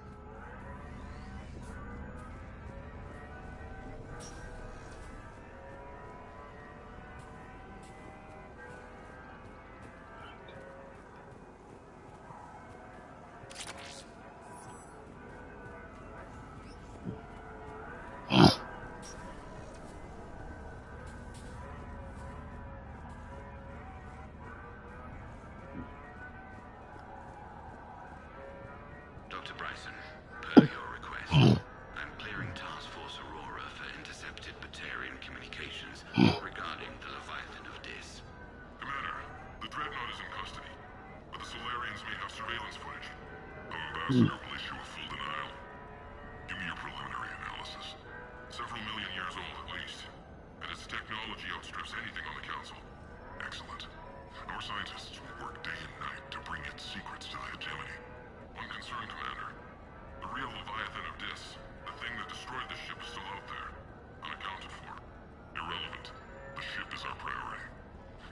V: Dr. Bryson, per your request, I'm clearing Task Force Aurora for intercepted Batarian communications regarding the Leviathan of Dis.
K: Commander, the Dreadnought is in custody, but the Solarians may have surveillance footage. Our ambassador will issue a full denial. Give me your preliminary analysis. Several million years old at least, and its technology outstrips anything on the Council. Excellent. Our scientists will work day and night to bring its secrets to the hegemony. Unconcerned, Commander. The real Leviathan of Dis, the thing that destroyed the ship, is still out there. Unaccounted for. Irrelevant. The ship is our priority.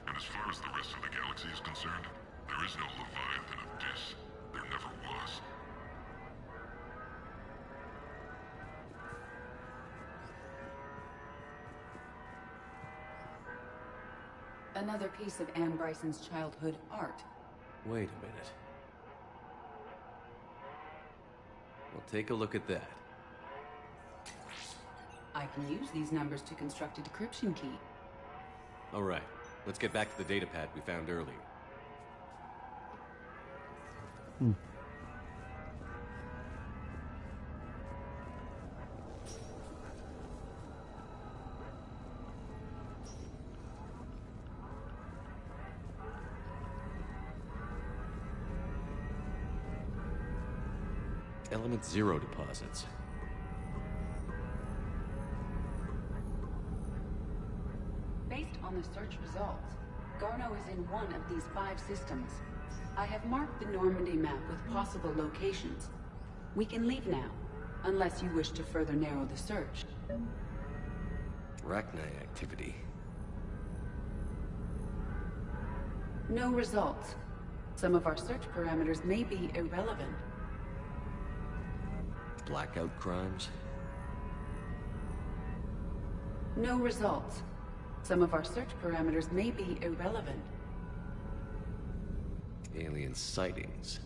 K: And as far as the rest of the galaxy is concerned, there is no Leviathan of Dis. There never was.
Y: Another piece of Anne Bryson's childhood art.
C: Wait a minute. Well, take a look at that.
Y: I can use these numbers to construct a decryption key.
C: All right, let's get back to the datapad we found earlier. Element 0 deposits.
Y: Based on the search results, Garneau is in one of these 5 systems. I have marked the Normandy map with possible locations. We can leave now, unless you wish to further narrow the search.
C: Rachni activity.
Y: No results. Some of our search parameters may be irrelevant.
C: Blackout crimes?
Y: No results. Some of our search parameters may be irrelevant.
C: Alien sightings.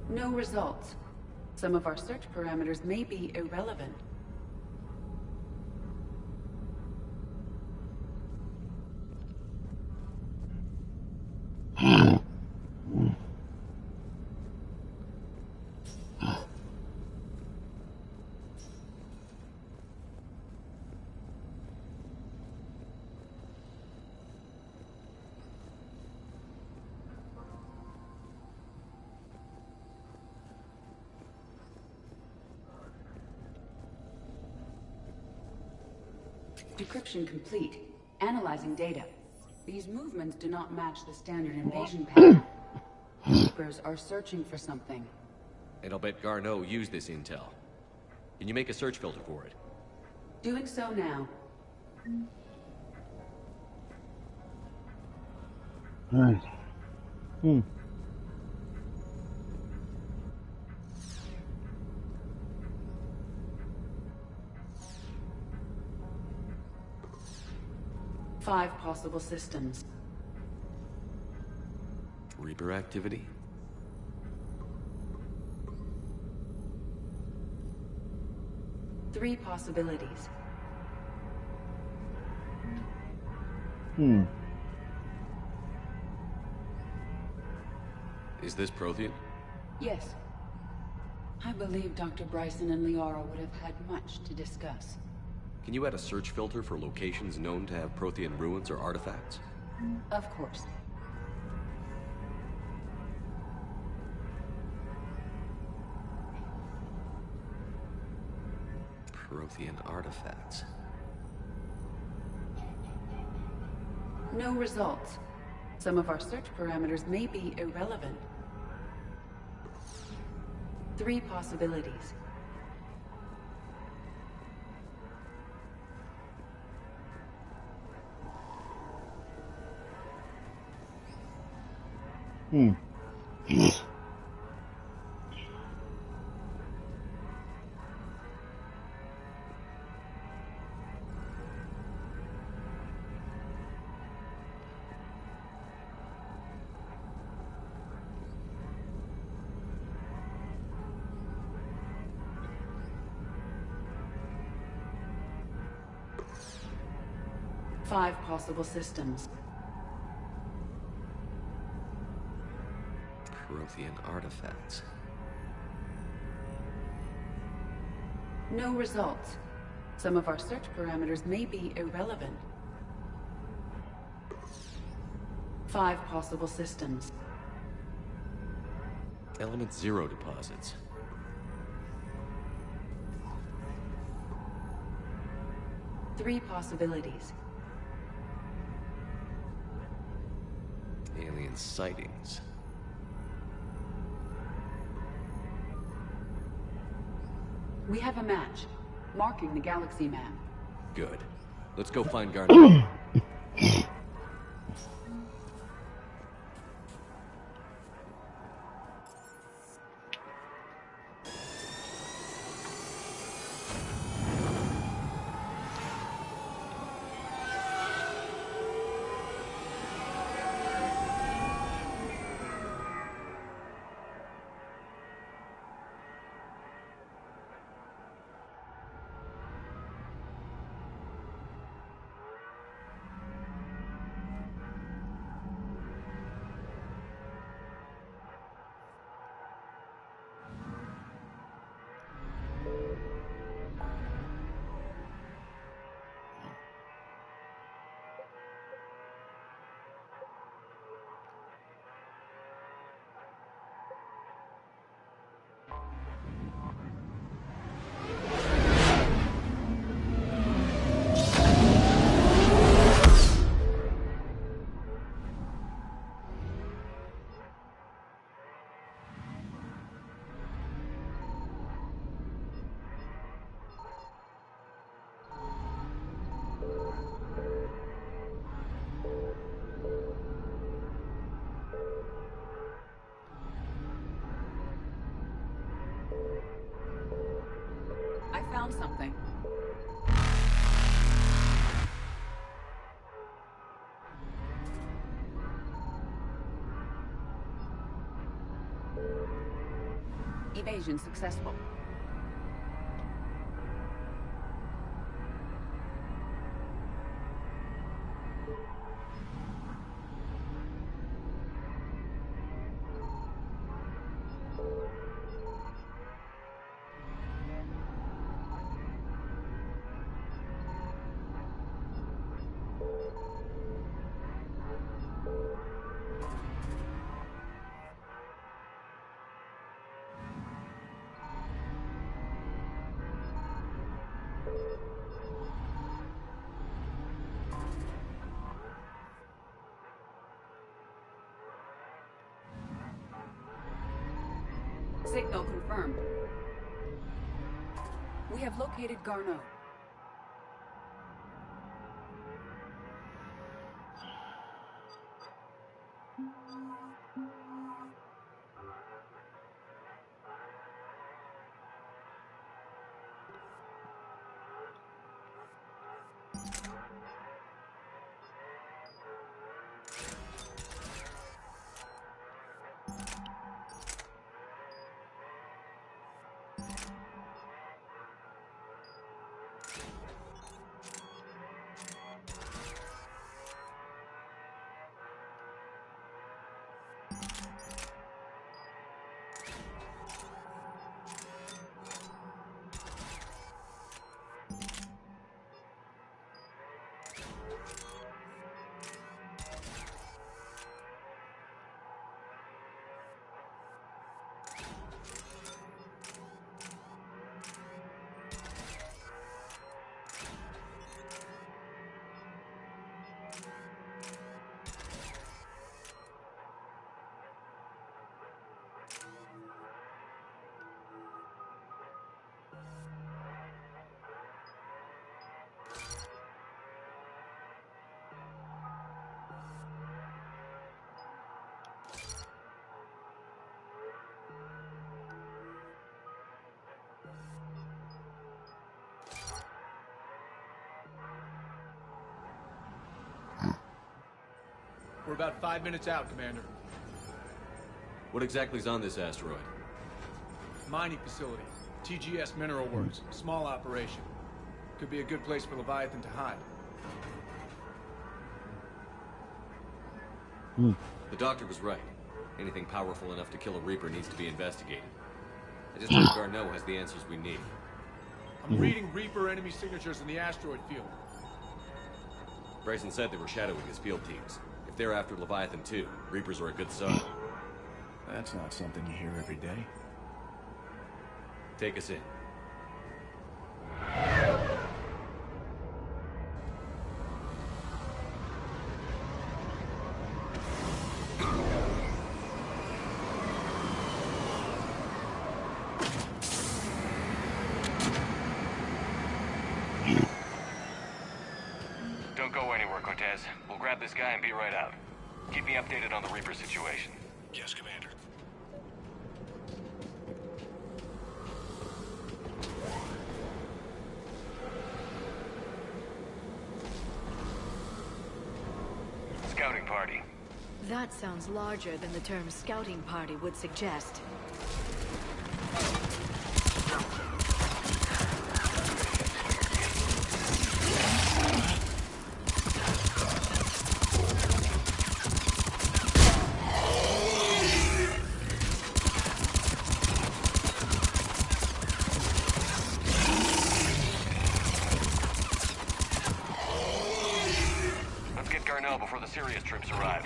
Y: No results. Some of our search parameters may be irrelevant. Decryption complete. Analyzing data. These movements do not match the standard invasion pattern. Reapers are searching for something.
C: And I'll bet Garneau used this intel. Can you make a search filter for it?
Y: Doing so now.
A: Alright.
Y: 5 possible systems.
C: Reaper activity?
Y: Three possibilities.
C: Is this Prothean?
Y: Yes. I believe Dr. Bryson and Liara would have had much to discuss.
C: Can you add a search filter for locations known to have Prothean ruins or artifacts?
Y: Of course.
C: Prothean artifacts.
Y: No results. Some of our search parameters may be irrelevant. 3 possibilities. Five possible systems.
C: Prothean artifacts.
Y: No results. Some of our search parameters may be irrelevant. 5 possible systems.
C: Element 0 deposits.
Y: Three possibilities.
C: Alien sightings.
Y: We have a match, marking the galaxy map.
C: Good. Let's go find Garneau.
Y: Evasion successful. Signal confirmed. We have located Garneau.
B: We're about 5 minutes out, Commander.
C: What exactly is on this asteroid?
B: Mining facility. TGS Mineral Works. Small operation. Could be a good place for Leviathan to hide.
C: The doctor was right. Anything powerful enough to kill a Reaper needs to be investigated. I just hope Garneau has the answers we need.
B: I'm reading Reaper enemy signatures in the asteroid field.
C: Bryson said they were shadowing his field teams. If they're after Leviathan too, Reapers are a good sign.
A: That's not something you hear every day.
C: Take us in.
G: Don't go anywhere, Cortez. We'll grab this guy and be right out. Keep me updated on the Reaper situation.
P: Yes, Commander.
G: Scouting party.
H: That sounds larger than the term scouting party would suggest.
G: Let's get Garneau before the serious troops arrive.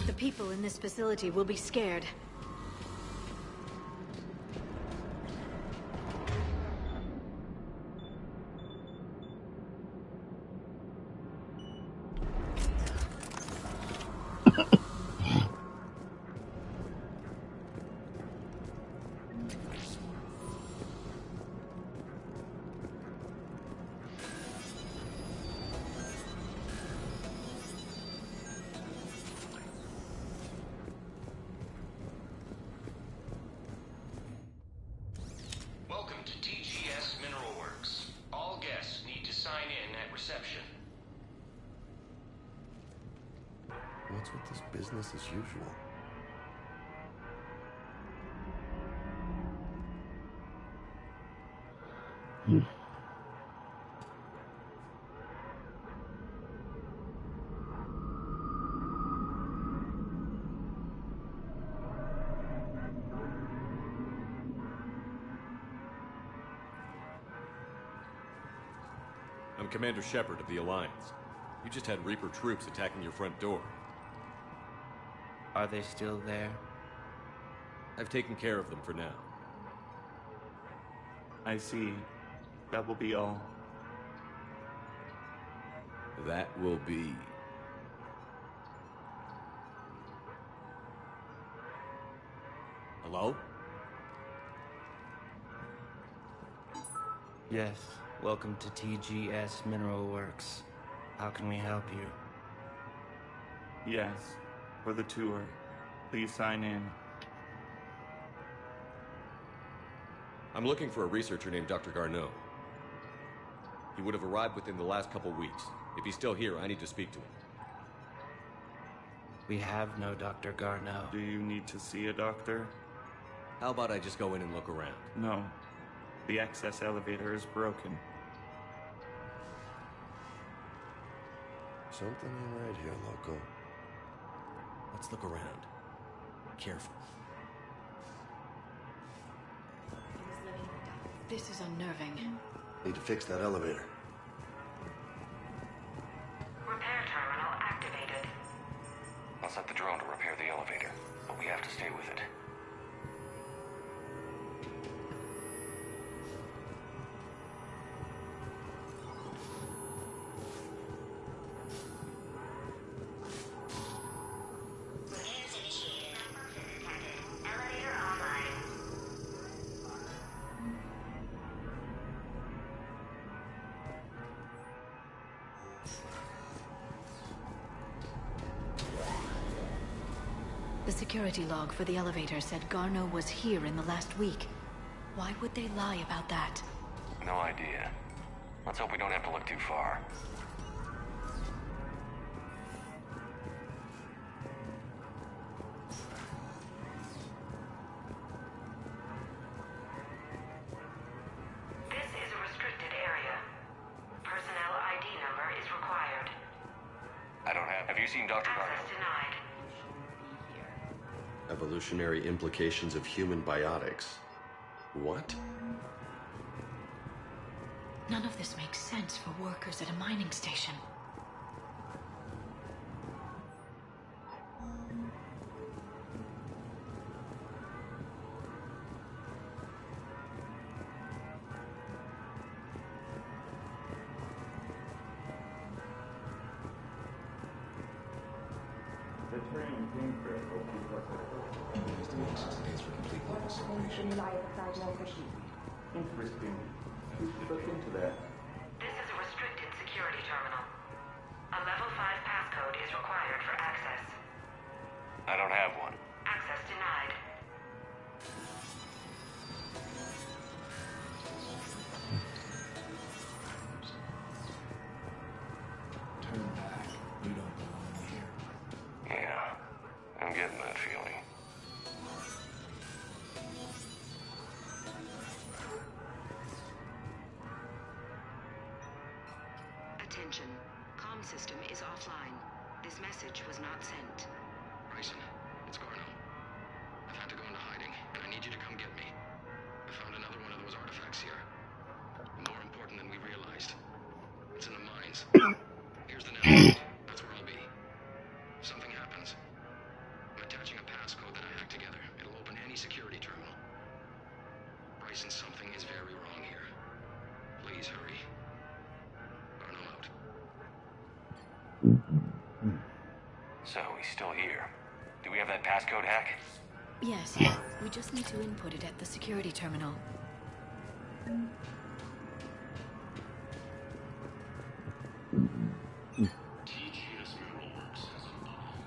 H: The people in this facility will be scared.
M: Welcome to TGS Mineral Works. All guests need to sign in at reception.
D: What's with this business as usual? I'm Commander Shepard of the Alliance. You just had Reaper troops attacking your front door.
Q: Are they still there?
D: I've taken care of them for now.
Q: I see. That will be all.
D: That will be... Hello?
Q: Yes. Welcome to TGS Mineral Works. How can we help you? Yes. For the tour. Please sign in.
D: I'm looking for a researcher named Dr. Garneau. He would have arrived within the last couple weeks. If he's still here, I need to speak to him.
Q: We have no Dr. Garneau. Do you need to see a doctor?
D: How about I just go in and look around?
Q: No. The access elevator is broken.
K: Something ain't right here, Loco.
D: Let's look around. Careful.
H: This is unnerving.
K: Need to fix that elevator.
X: Repair terminal activated.
G: I'll set the drone to repair the elevator, but we have to stay with it.
H: The security log for the elevator said Garneau was here in the last week. Why would they lie about that?
G: No idea. Let's hope we don't have to look too far.
X: This is a restricted area. Personnel ID number is required.
G: I don't have... Have you seen Dr. Garneau?
X: Access denied.
D: Evolutionary implications of human biotics. What?
H: None of this makes sense for workers at a mining station.
Q: The train came critical. Interesting. We should look into that.
X: This is a restricted security terminal. A level 5 passcode is required for access.
G: I don't have one.
X: Access denied.
A: Turn back. You don't belong here.
G: Yeah, I'm getting that feeling.
X: Attention. Comm system is offline. This message was not sent.
V: Bryson, it's Garneau. I've had to go into hiding, and I need you to come get me. I found another one of those artifacts here. More important than we realized. It's in the mines. Here's the network. That's where I'll be. If something happens, I'm attaching a passcode that I hacked together. It'll open any security terminal. Bryson, something is very wrong here. Please hurry. Garneau out.
G: So, he's still here. Do we have that passcode hack?
H: Yes, we just need to input it at the security terminal.
M: TGS Mineral Works has a bomb.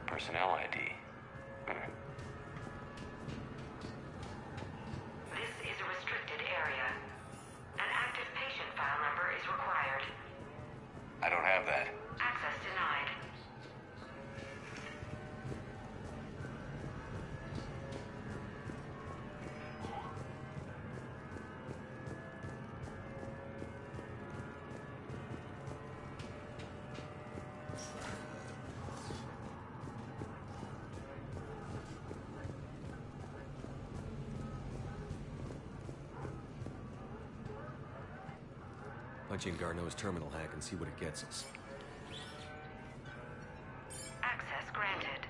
G: Personnel ID.
X: This is a restricted area. An active patient file number is required.
G: I don't have that.
X: Access denied.
C: Punch in Garneau's terminal hack and see what it gets us.
X: Access granted.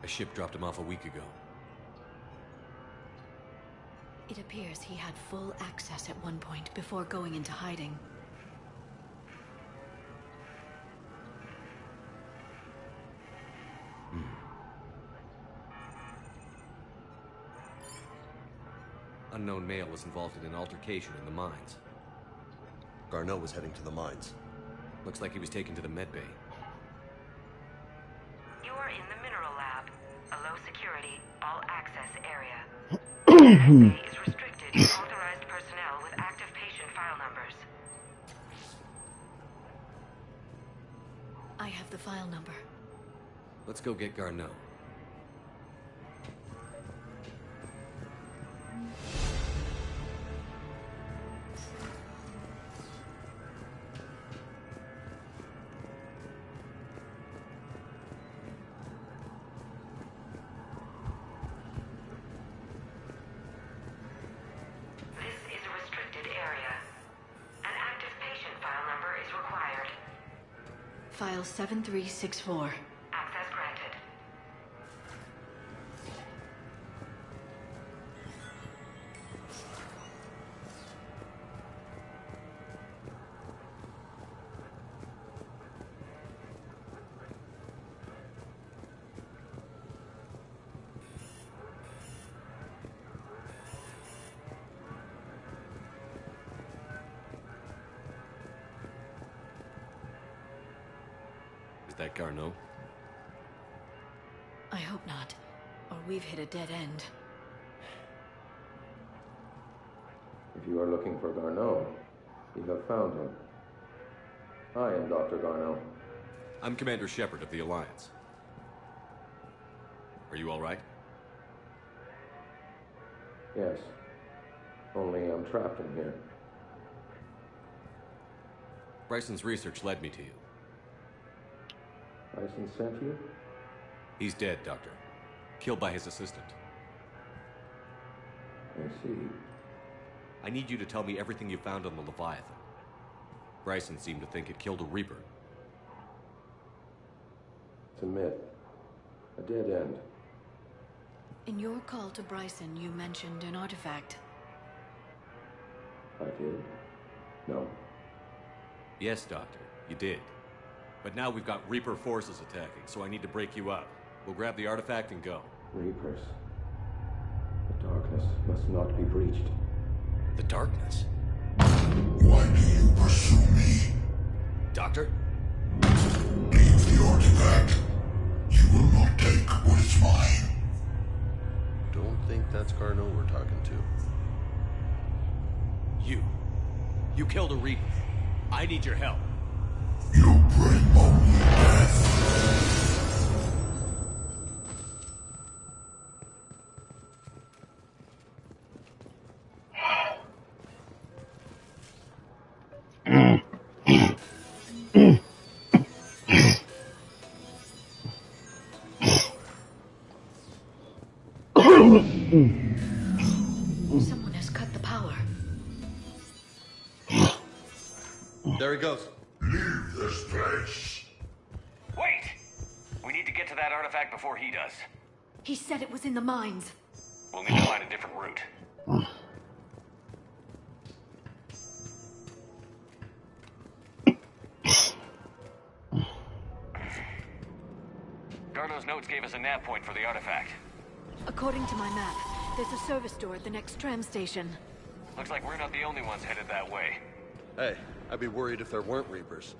C: A ship dropped him off a week ago.
H: It appears he had full access at one point before going into hiding.
C: Unknown male was involved in an altercation in the mines.
F: Garneau was heading to the mines.
C: Looks like he was taken to the med bay.
X: You are in the mineral lab, a low security, all access area. The med bay is restricted to authorized personnel with active patient file numbers.
H: I have the file number.
C: Let's go get Garneau.
H: File 7364.
X: Access granted.
C: Is that Garneau?
H: I hope not, or we've hit a dead end.
I: If you are looking for Garneau, you have found him. I am Dr. Garneau.
D: I'm Commander Shepard of the Alliance. Are you all right?
I: Yes. Only I'm trapped in here.
D: Bryson's research led me to you.
I: Bryson sent you?
D: He's dead, Doctor. Killed by his assistant.
I: I see.
D: I need you to tell me everything you found on the Leviathan. Bryson seemed to think it killed a Reaper.
I: It's a myth. A dead end.
H: In your call to Bryson, you mentioned an artifact.
I: I did? No.
D: Yes, Doctor, you did. But now we've got Reaper forces attacking, so I need to break you up. We'll grab the artifact and go.
I: Reapers. The darkness must not be breached.
D: The darkness?
K: Why do you pursue me?
D: Doctor?
K: Leave the artifact. You will not take what is mine.
F: Don't think that's Garneau we're talking to.
D: You killed a Reaper. I need your help.
K: You bring only death.
H: Someone has cut the power.
F: There he goes.
K: Leave this place.
G: Wait! We need to get to that artifact before he does.
H: He said it was in the mines.
G: We'll need to find a different route. Garneau's notes gave us a nav point for the artifact.
H: According to my map, there's a service door at the next tram station.
G: Looks like we're not the only ones headed that way.
F: Hey, I'd be worried if there weren't Reapers.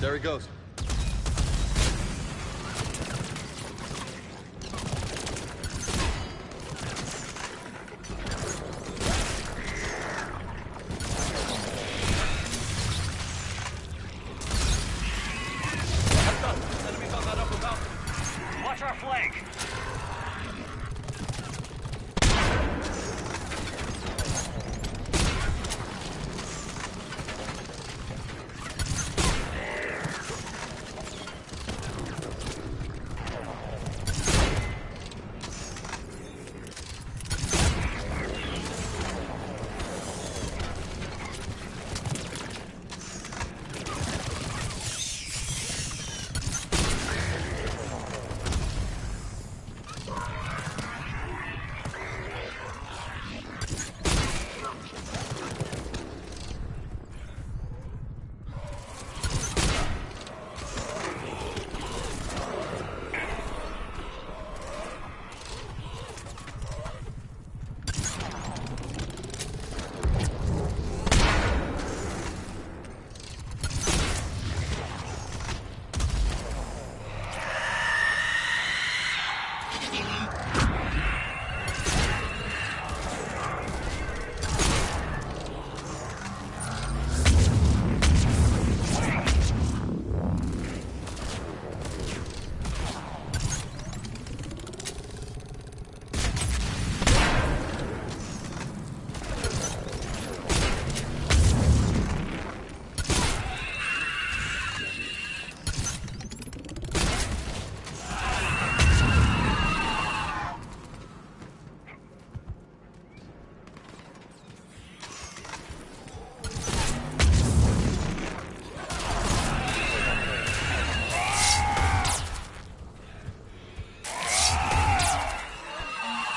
F: There he goes.
G: Watch our flank!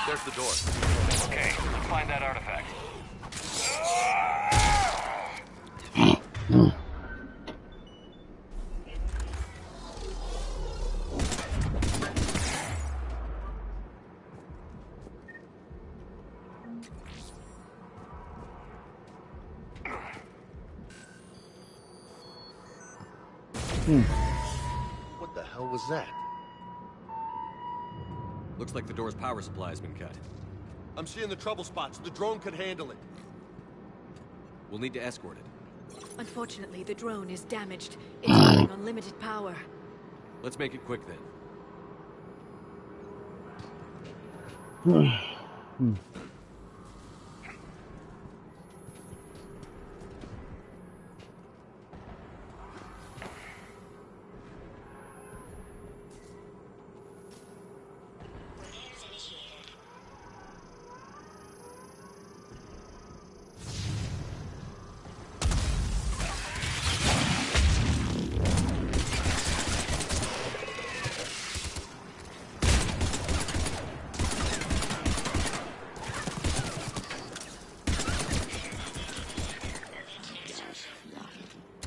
F: There's the door.
G: Okay, let's find that artifact.
F: What the hell was that?
D: Looks like the door's power supply has been cut.
F: I'm seeing the trouble spots. The drone could handle it.
D: We'll need to escort it.
J: Unfortunately, the drone is damaged. It's running on limited power.
D: Let's make it quick then.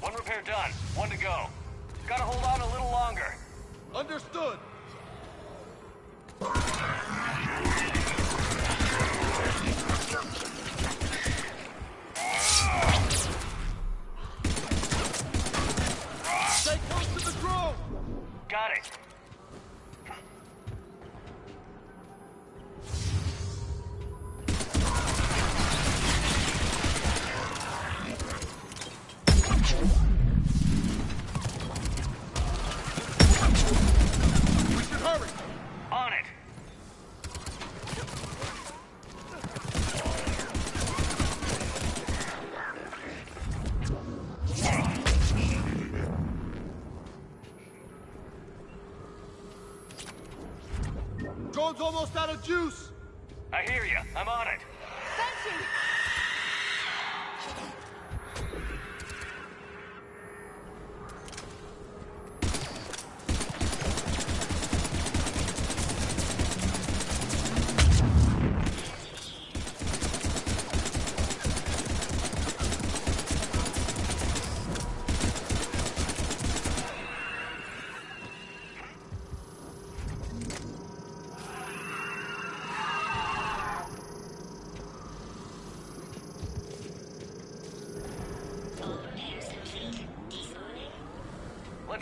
G: One repair done. One to go. Gotta hold on a little longer.
F: Understood. Stay close to the drone.
G: Got it.
F: We should hurry.
G: On it.
F: Drone's almost out of juice.
G: I hear you. I'm on it.
J: Thank you!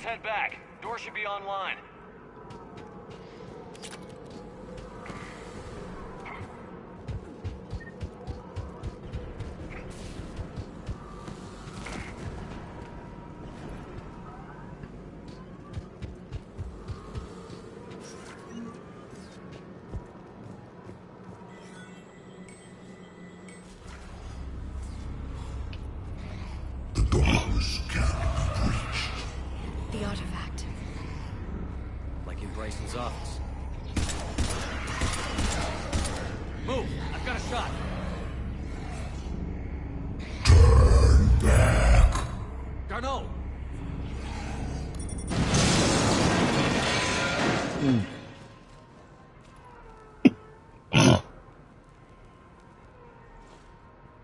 G: Let's head back. Door should be online.
J: The artifact.
C: Like in Bryson's office.
B: Move! I've got a shot.
K: Turn back.
B: Garneau!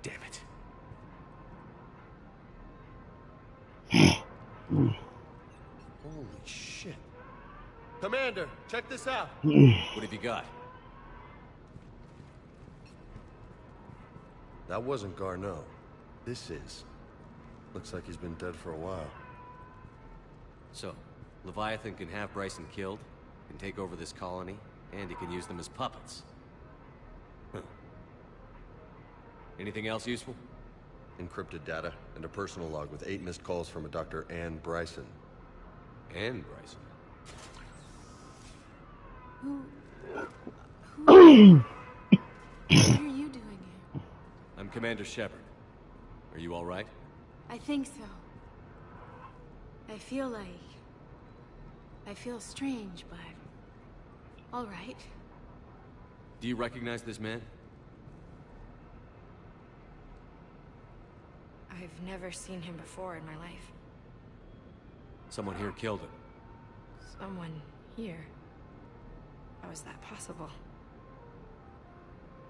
C: Damn it.
F: Holy shit. Commander, check this out.
C: What have you got?
F: That wasn't Garneau. This is. Looks like he's been dead for a while.
C: So, Leviathan can have Bryson killed, can take over this colony, and he can use them as puppets. Huh. Anything else useful?
F: Encrypted data and a personal log with 8 missed calls from a Dr. Ann Bryson.
C: Ann Bryson?
J: What are you doing here?
C: I'm Commander Shepard. Are you all right?
J: I think so. I feel strange, but all right.
C: Do you recognize this man?
H: I've never seen him before in my life.
C: Someone here killed him.
H: Someone here? How is that possible?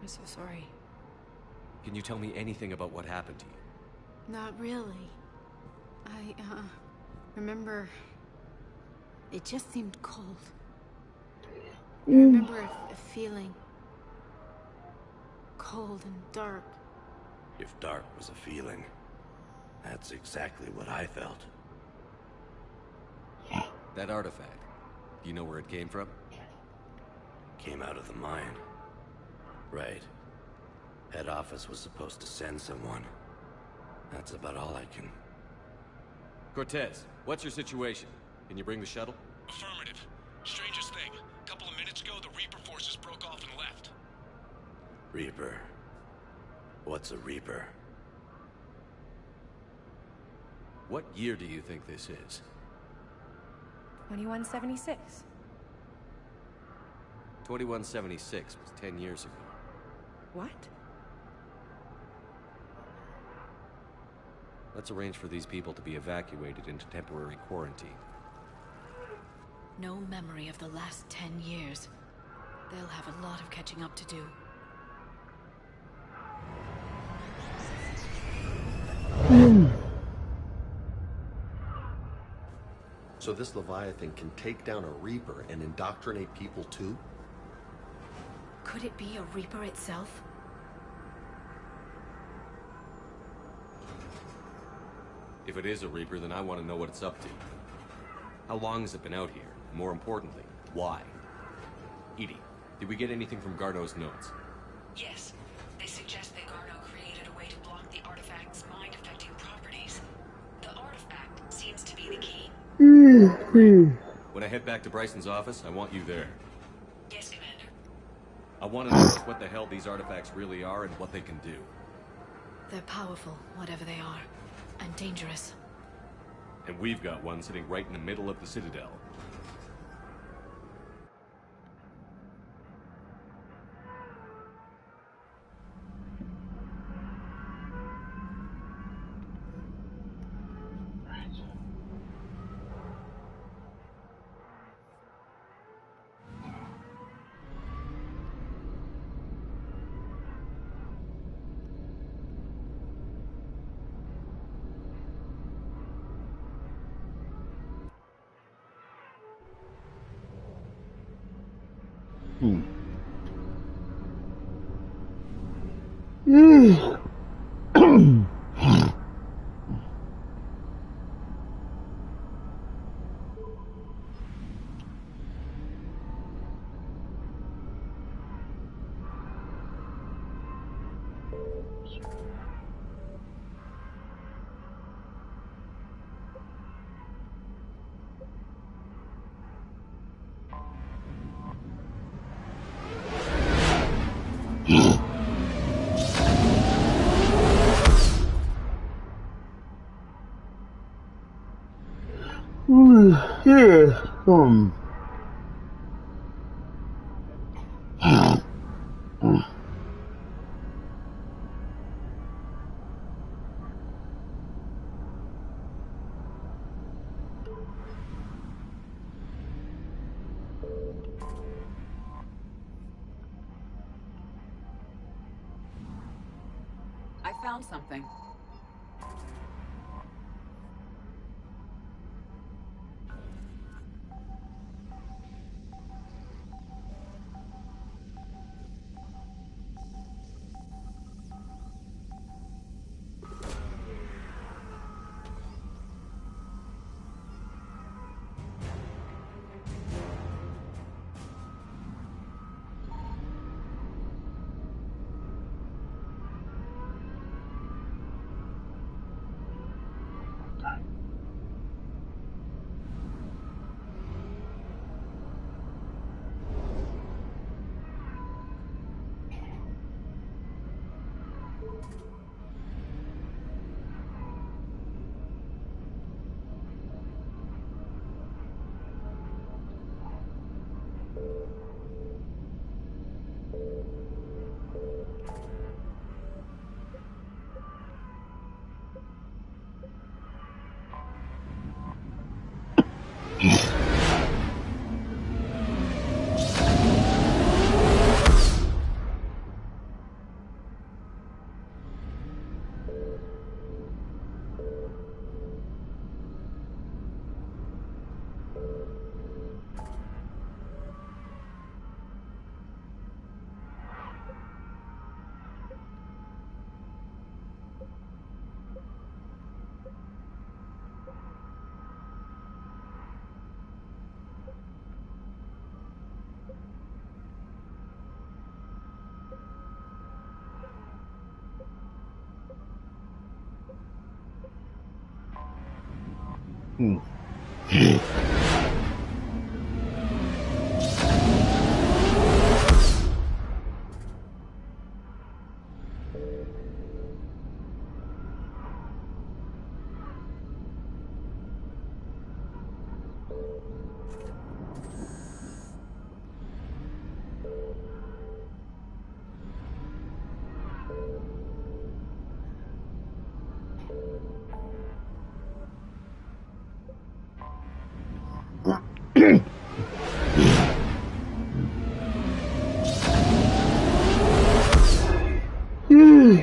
H: I'm so sorry.
C: Can you tell me anything about what happened to you?
J: Not really. I remember it just seemed cold. I remember a feeling cold and dark.
L: If dark was a feeling, that's exactly what I felt.
C: That artifact, do you know where it came from?
L: Came out of the mine. Right. Head office was supposed to send someone. That's about all I can...
C: Cortez, what's your situation? Can you bring the shuttle?
N: Affirmative. Strangest thing. A couple of minutes ago, the Reaper forces broke off and left.
L: Reaper. What's a Reaper?
C: What year do you think this is?
H: 2176.
C: 2176 was 10 years ago.
H: What?
C: Let's arrange for these people to be evacuated into temporary quarantine.
J: No memory of the last 10 years. They'll have a lot of catching up to do.
F: So this Leviathan can take down a Reaper and indoctrinate people too?
J: Could it be a Reaper itself?
C: If it is a Reaper, then I want to know what it's up to. How long has it been out here? And more importantly, why? Edie, did we get anything from Garneau's notes?
Y: Yes. They suggest that Garneau created a way to block the artifact's mind-affecting properties. The artifact seems to be the key.
C: When I head back to Bryson's office, I want you there.
Y: Yes, Commander.
C: I want to know what the hell these artifacts really are and what they can do.
J: They're powerful, whatever they are. And dangerous.
C: And we've got one sitting right in the middle of the Citadel.
Y: I found something.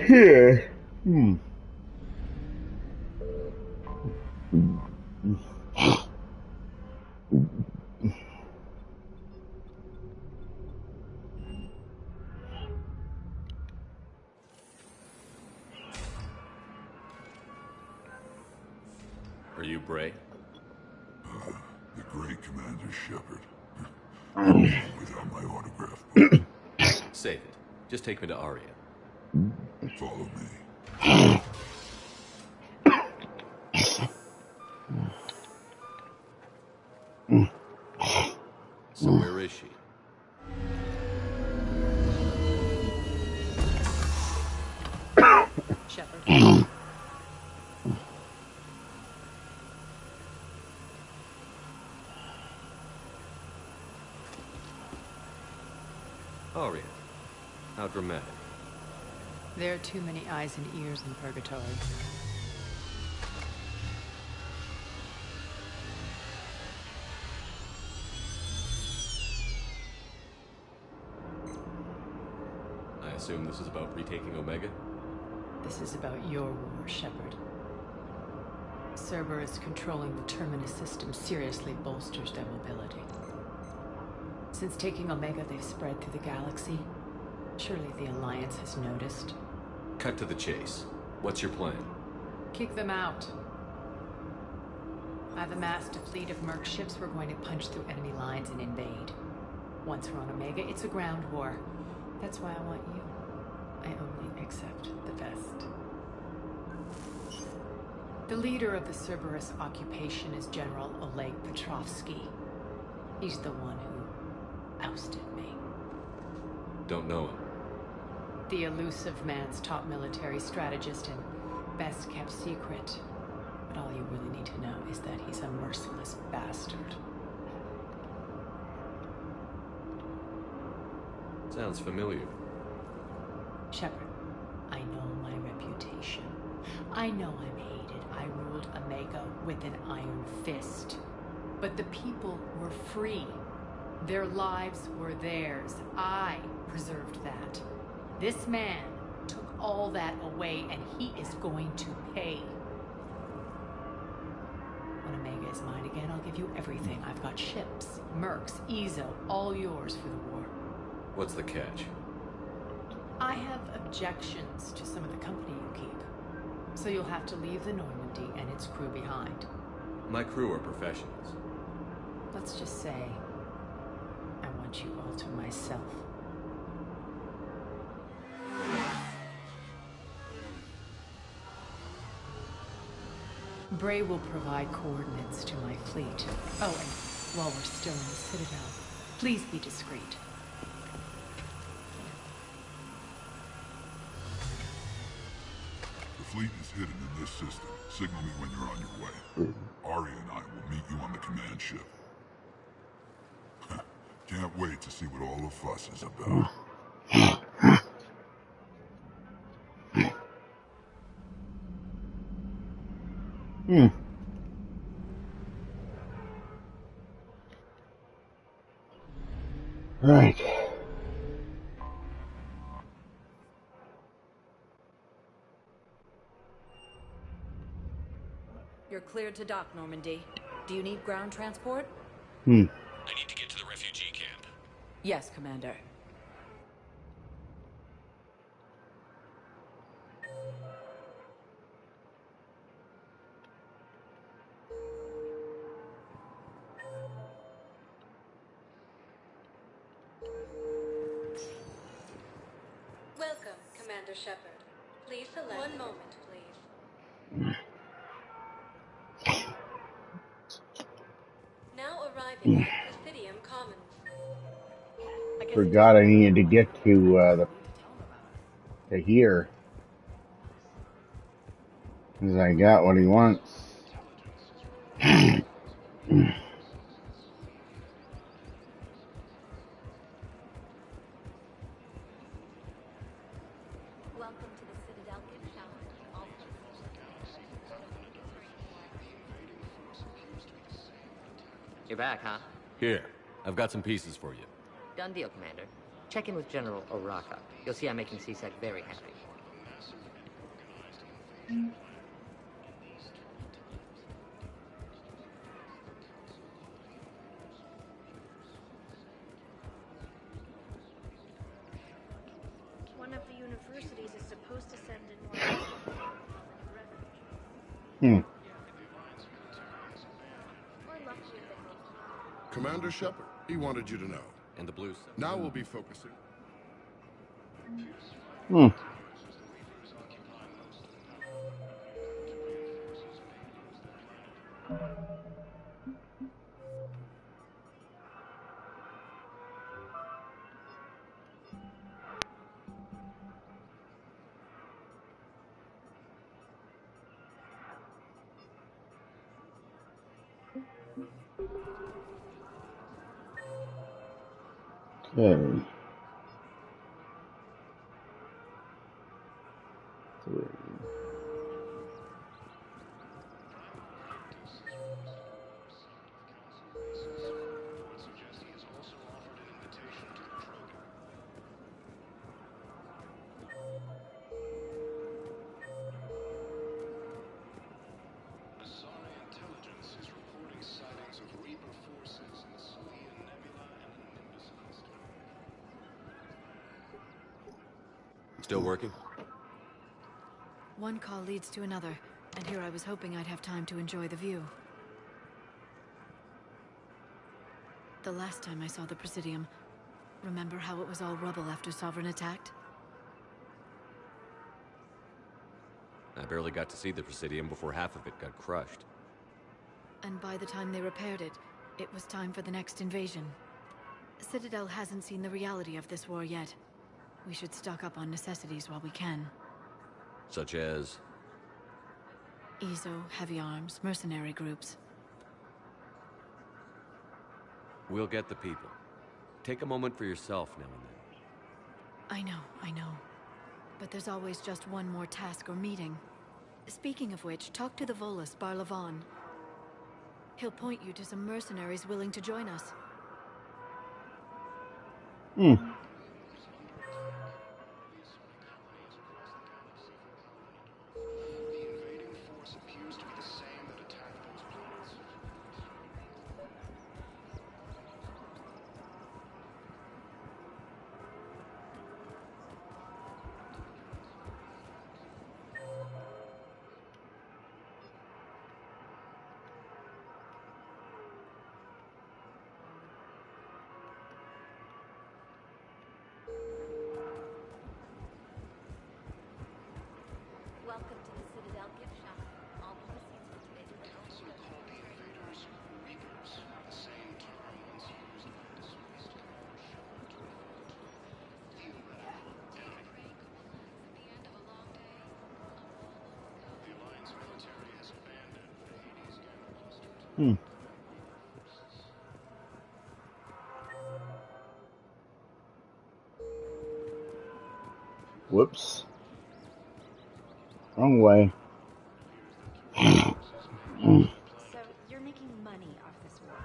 R: Here.
D: Are you Bray?
K: The great Commander Shepard. Without my autograph book.
D: Save it. Just take me to Aria.
K: Follow me.
D: So where is she?
H: Shepard.
D: Aria. How dramatic.
H: There are too many eyes and ears in Purgatory.
D: I assume this is about retaking Omega?
H: This is about your war, Shepard. Cerberus controlling the Terminus system seriously bolsters their mobility. Since taking Omega, they've spread through the galaxy. Surely the Alliance has noticed.
D: Cut to the chase. What's your plan?
H: Kick them out. I've amassed a fleet of merc ships. We're going to punch through enemy lines and invade. Once we're on Omega, it's a ground war. That's why I want you.
R: I only accept the best. The leader of the Cerberus occupation is General Oleg Petrovsky. He's the one who ousted me.
D: Don't know him.
R: The elusive man's top military strategist and best kept secret. But all you really need to know is that he's a merciless bastard.
D: Sounds familiar.
R: Shepard, I know my reputation. I know I'm hated. I ruled Omega with an iron fist. But the people were free. Their lives were theirs. I preserved that. This man took all that away, and he is going to pay. When Omega is mine again, I'll give you everything. I've got ships, mercs, Ezo, all yours for the war.
D: What's the catch?
R: I have objections to some of the company you keep. So you'll have to leave the Normandy and its crew behind.
D: My crew are professionals.
R: Let's just say, I want you all to myself. Bray will provide coordinates to my fleet. Oh, and while we're still in the Citadel, please be discreet.
K: The fleet is hidden in this system. Signal me when you're on your way. Arya and I will meet you on the command ship. Can't wait to see what all the fuss is about.
S: Right.
H: You're cleared to dock, Normandy. Do you need ground transport?
N: I need to get to the refugee camp.
H: Yes, Commander.
T: Welcome, Commander Shepard. Please select. One moment, please. Now arriving at Presidium Commons.
S: Forgot I needed to get to here. Because I got what he wants.
T: Welcome to the Citadel gift shop.
U: You're back, huh?
D: Here, I've got some pieces for you.
U: Done deal, Commander. Check in with General Oraka. You'll see I'm making C-Sec very happy.
T: One of the universities is supposed to send in more.
K: Commander Shepard, he wanted you to know.
D: And the blues.
K: Now we'll be focusing.
S: Okay. 3.
D: Still working?
J: One call leads to another, and here I was hoping I'd have time to enjoy the view. The last time I saw the Presidium, remember how it was all rubble after Sovereign attacked?
D: I barely got to see the Presidium before half of it got crushed.
J: And by the time they repaired it, it was time for the next invasion. Citadel hasn't seen the reality of this war yet. We should stock up on necessities while we can.
D: Such as?
J: EZO, heavy arms, mercenary groups.
D: We'll get the people. Take a moment for yourself now and then.
J: I know. But there's always just one more task or meeting. Speaking of which, talk to the Volus, Barlavan. He'll point you to some mercenaries willing to join us.
T: Welcome to the Citadel gift shop. All proceeds for today's
M: The Council called the invaders Reapers, the same term once used by disgraced Commander Shepard to refer to a theoretical enemy. The Alliance military has abandoned the Hades gamma cluster.
S: Whoops. Wrong way.
T: So, you're making money off this war?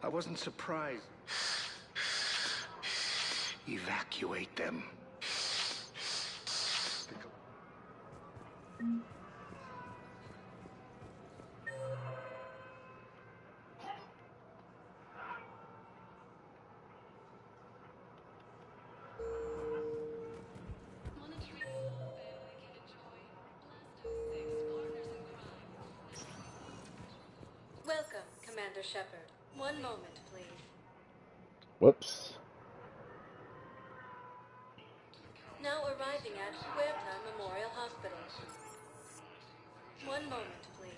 M: I wasn't surprised. Evacuate them.
H: Welcome, Commander Shepard. One moment, please.
S: Whoops.
H: Now arriving at Huerta Memorial Hospital. One moment, please.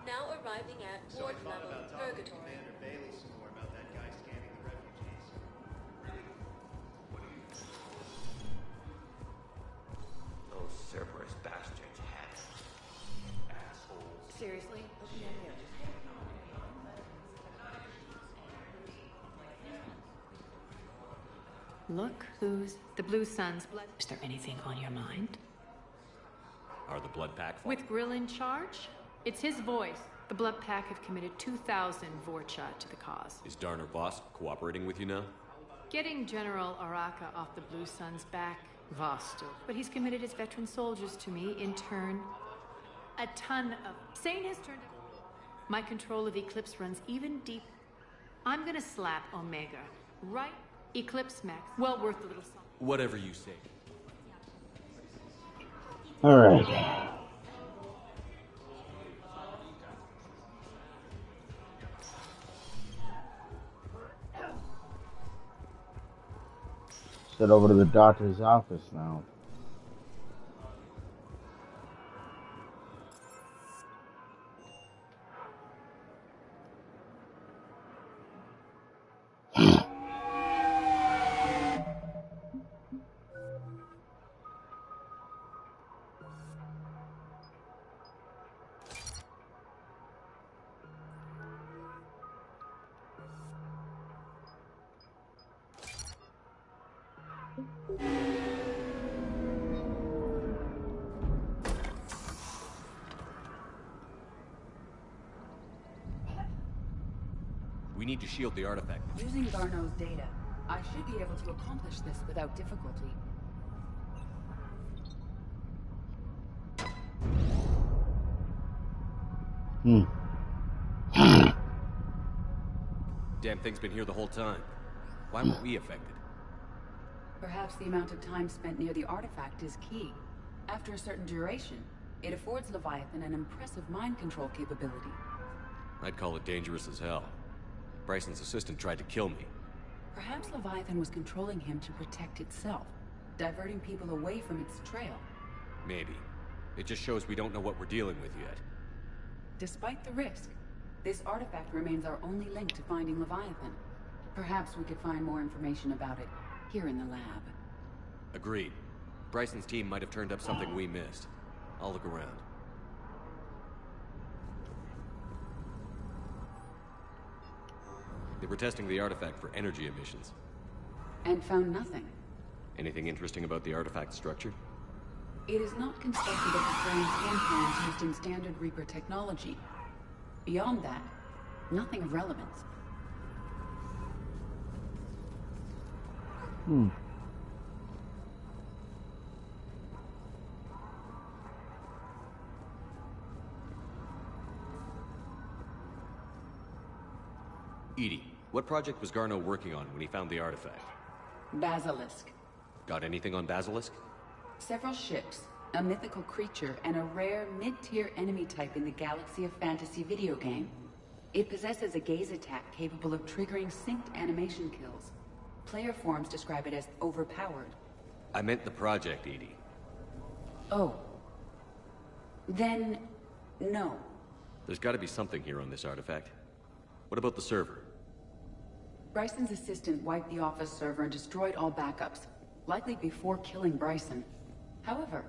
H: Now arriving at ward level Purgatory.
E: Bailey some more about that guy scanning the refugees.
L: Those Cerberus bastards had it. Assholes.
H: Seriously?
R: Look who's the Blue Sun's blood. Is there anything on your mind?
D: Are the Blood Pack?
R: With Grill in charge? It's his voice. The Blood Pack have committed 2,000 Vorcha to the cause.
D: Is Darner Voss cooperating with you now?
R: Getting General Araka off the Blue Sun's back, Vosto. But he's committed his veteran soldiers to me in turn. A ton of... Sane has turned... My control of Eclipse runs even deep. I'm gonna slap Omega. Right? Eclipse Max. Well worth the little song.
D: Whatever you say.
S: Alright. Head over to the doctor's office now.
D: We need to shield the artifact.
Y: Using Garneau's data, I should be able to accomplish this without difficulty.
C: Damn thing's been here the whole time. Why weren't we affected?
Y: Perhaps the amount of time spent near the artifact is key. After a certain duration, it affords Leviathan an impressive mind control capability.
D: I'd call it dangerous as hell. Bryson's assistant tried to kill me.
Y: Perhaps Leviathan was controlling him to protect itself, diverting people away from its trail.
D: Maybe. It just shows we don't know what we're dealing with yet.
Y: Despite the risk, this artifact remains our only link to finding Leviathan. Perhaps we could find more information about it here in the lab.
D: Agreed. Bryson's team might have turned up something we missed. I'll look around. They were testing the artifact for energy emissions.
Y: And found nothing.
D: Anything interesting about the artifact structure?
Y: It is not constructed of the frame scan plans used in standard Reaper technology. Beyond that, nothing of relevance.
D: Edie, what project was Garneau working on when he found the artifact?
Y: Basilisk.
D: Got anything on Basilisk?
Y: Several ships, a mythical creature, and a rare mid-tier enemy type in the Galaxy of Fantasy video game. It possesses a gaze attack capable of triggering synced animation kills. Player forms describe it as overpowered.
D: I meant the project, Edie.
Y: Oh. Then, no.
D: There's got to be something here on this artifact. What about the server?
Y: Bryson's assistant wiped the office server and destroyed all backups, likely before killing Bryson. However,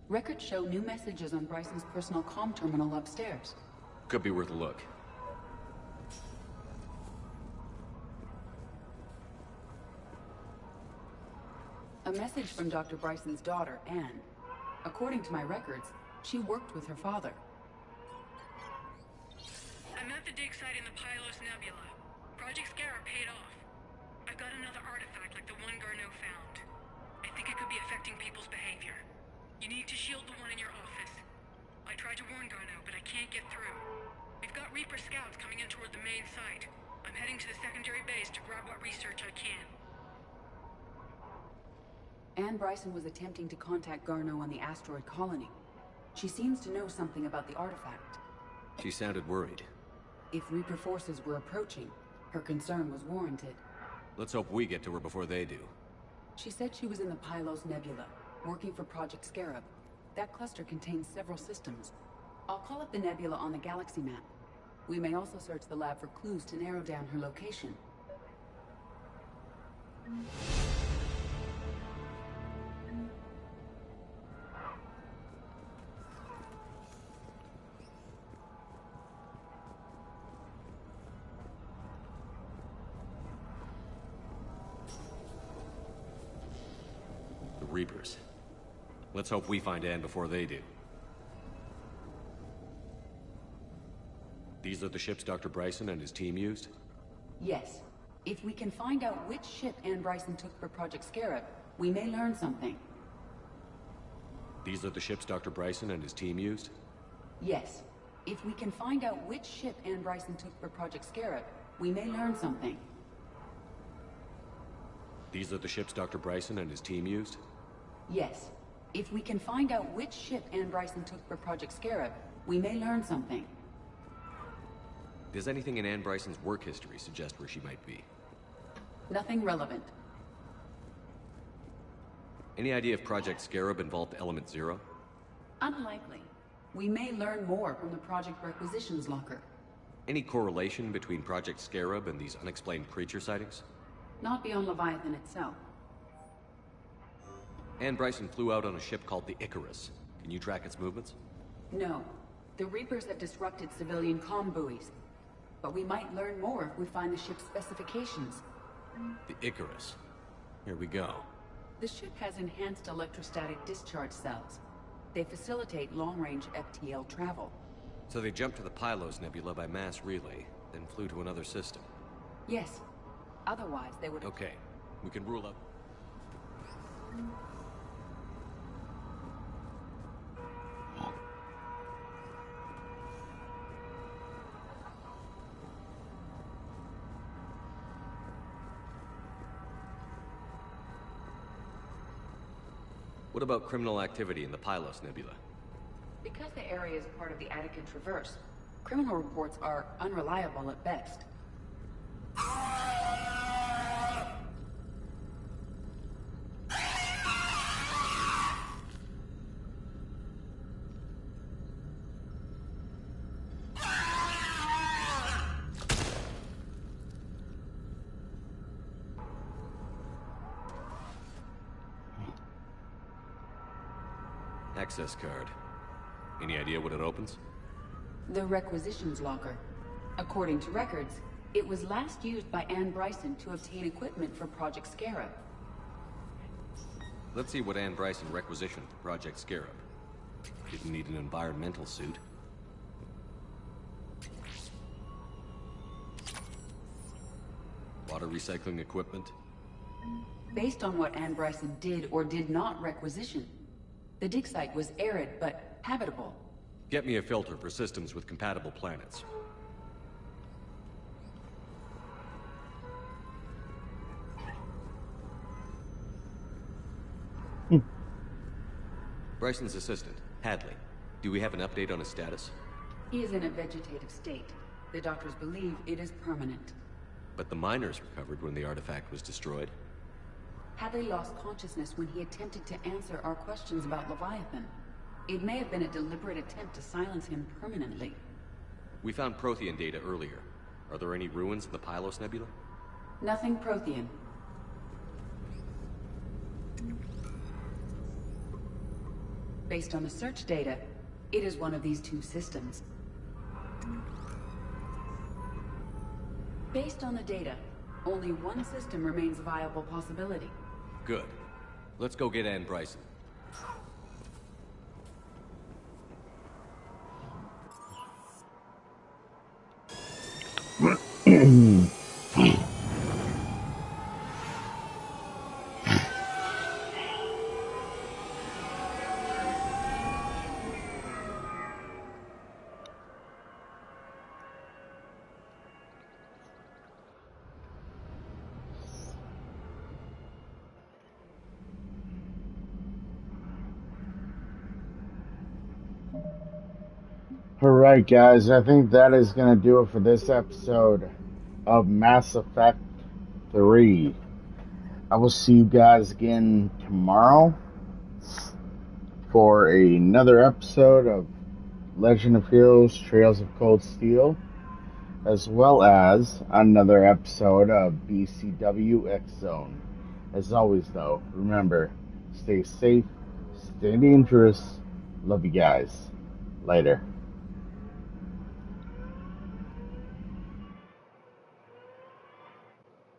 Y: records show new messages on Bryson's personal comm terminal upstairs.
D: Could be worth a look.
Y: A message from Dr. Bryson's daughter, Anne. According to my records, she worked with her father.
A: I'm at the dig site in the Pylos Nebula. Project Scarab paid off. I've got another artifact like the one Garneau found. I think it could be affecting people's behavior. You need to shield the one in your office. I tried to warn Garneau, but I can't get through. We've got Reaper scouts coming in toward the main site. I'm heading to the secondary base to grab what research I can.
Y: Anne Bryson was attempting to contact Garneau on the asteroid colony. She seems to know something about the artifact.
D: She sounded worried.
Y: If Reaper forces were approaching, her concern was warranted.
D: Let's hope we get to her before they do.
Y: She said she was in the Pylos Nebula, working for Project Scarab. That cluster contains several systems. I'll call up the nebula on the galaxy map. We may also search the lab for clues to narrow down her location.
D: Reapers. Let's hope we find Anne before they do. These are the ships Dr. Bryson and his team used?
Y: Yes. If we can find out which ship Anne Bryson took for Project Scarab, we may learn something.
D: These are the ships Dr. Bryson and his team used?
Y: Yes. If we can find out which ship Anne Bryson took for Project Scarab, we may learn something.
D: These are the ships Dr. Bryson and his team used?
Y: Yes. If we can find out which ship Anne Bryson took for Project Scarab, we may learn something.
D: Does anything in Anne Bryson's work history suggest where she might be?
Y: Nothing relevant.
D: Any idea if Project Scarab involved Element Zero?
Y: Unlikely. We may learn more from the Project Requisitions Locker.
D: Any correlation between Project Scarab and these unexplained creature sightings?
Y: Not beyond Leviathan itself.
D: Anne Bryson flew out on a ship called the Icarus. Can you track its movements?
Y: No. The Reapers have disrupted civilian comm buoys. But we might learn more if we find the ship's specifications.
D: The Icarus. Here we go.
Y: The ship has enhanced electrostatic discharge cells. They facilitate long-range FTL travel.
D: So they jumped to the Pylos Nebula by mass relay, then flew to another system.
Y: Yes. Otherwise, they would...
D: Okay. We can rule out... What about criminal activity in the Pylos Nebula?
Y: Because the area is part of the Attica Traverse, criminal reports are unreliable at best.
D: Access card. Any idea what it opens?
Y: The requisitions locker. According to records, it was last used by Anne Bryson to obtain equipment for Project Scarab.
D: Let's see what Anne Bryson requisitioned for Project Scarab. Didn't need an environmental suit. Water recycling equipment.
Y: Based on what Anne Bryson did or did not requisition, the dig site was arid but habitable.
D: Get me a filter for systems with compatible planets. Bryson's assistant, Hadley. Do we have an update on his status?
Y: He is in a vegetative state. The doctors believe it is permanent.
D: But the miners recovered when the artifact was destroyed.
Y: Hadley lost consciousness when he attempted to answer our questions about Leviathan. It may have been a deliberate attempt to silence him permanently.
D: We found Prothean data earlier. Are there any ruins in the Pylos Nebula?
Y: Nothing Prothean. Based on the search data, it is one of these two systems. Based on the data, only one system remains a viable possibility.
D: Good. Let's go get Anne Bryson.
S: Alright guys, I think that is going to do it for this episode of Mass Effect 3. I will see you guys again tomorrow for another episode of Legend of Heroes Trails of Cold Steel, as well as another episode of BCW X Zone. As always though, remember, stay safe, stay dangerous, love you guys. Later.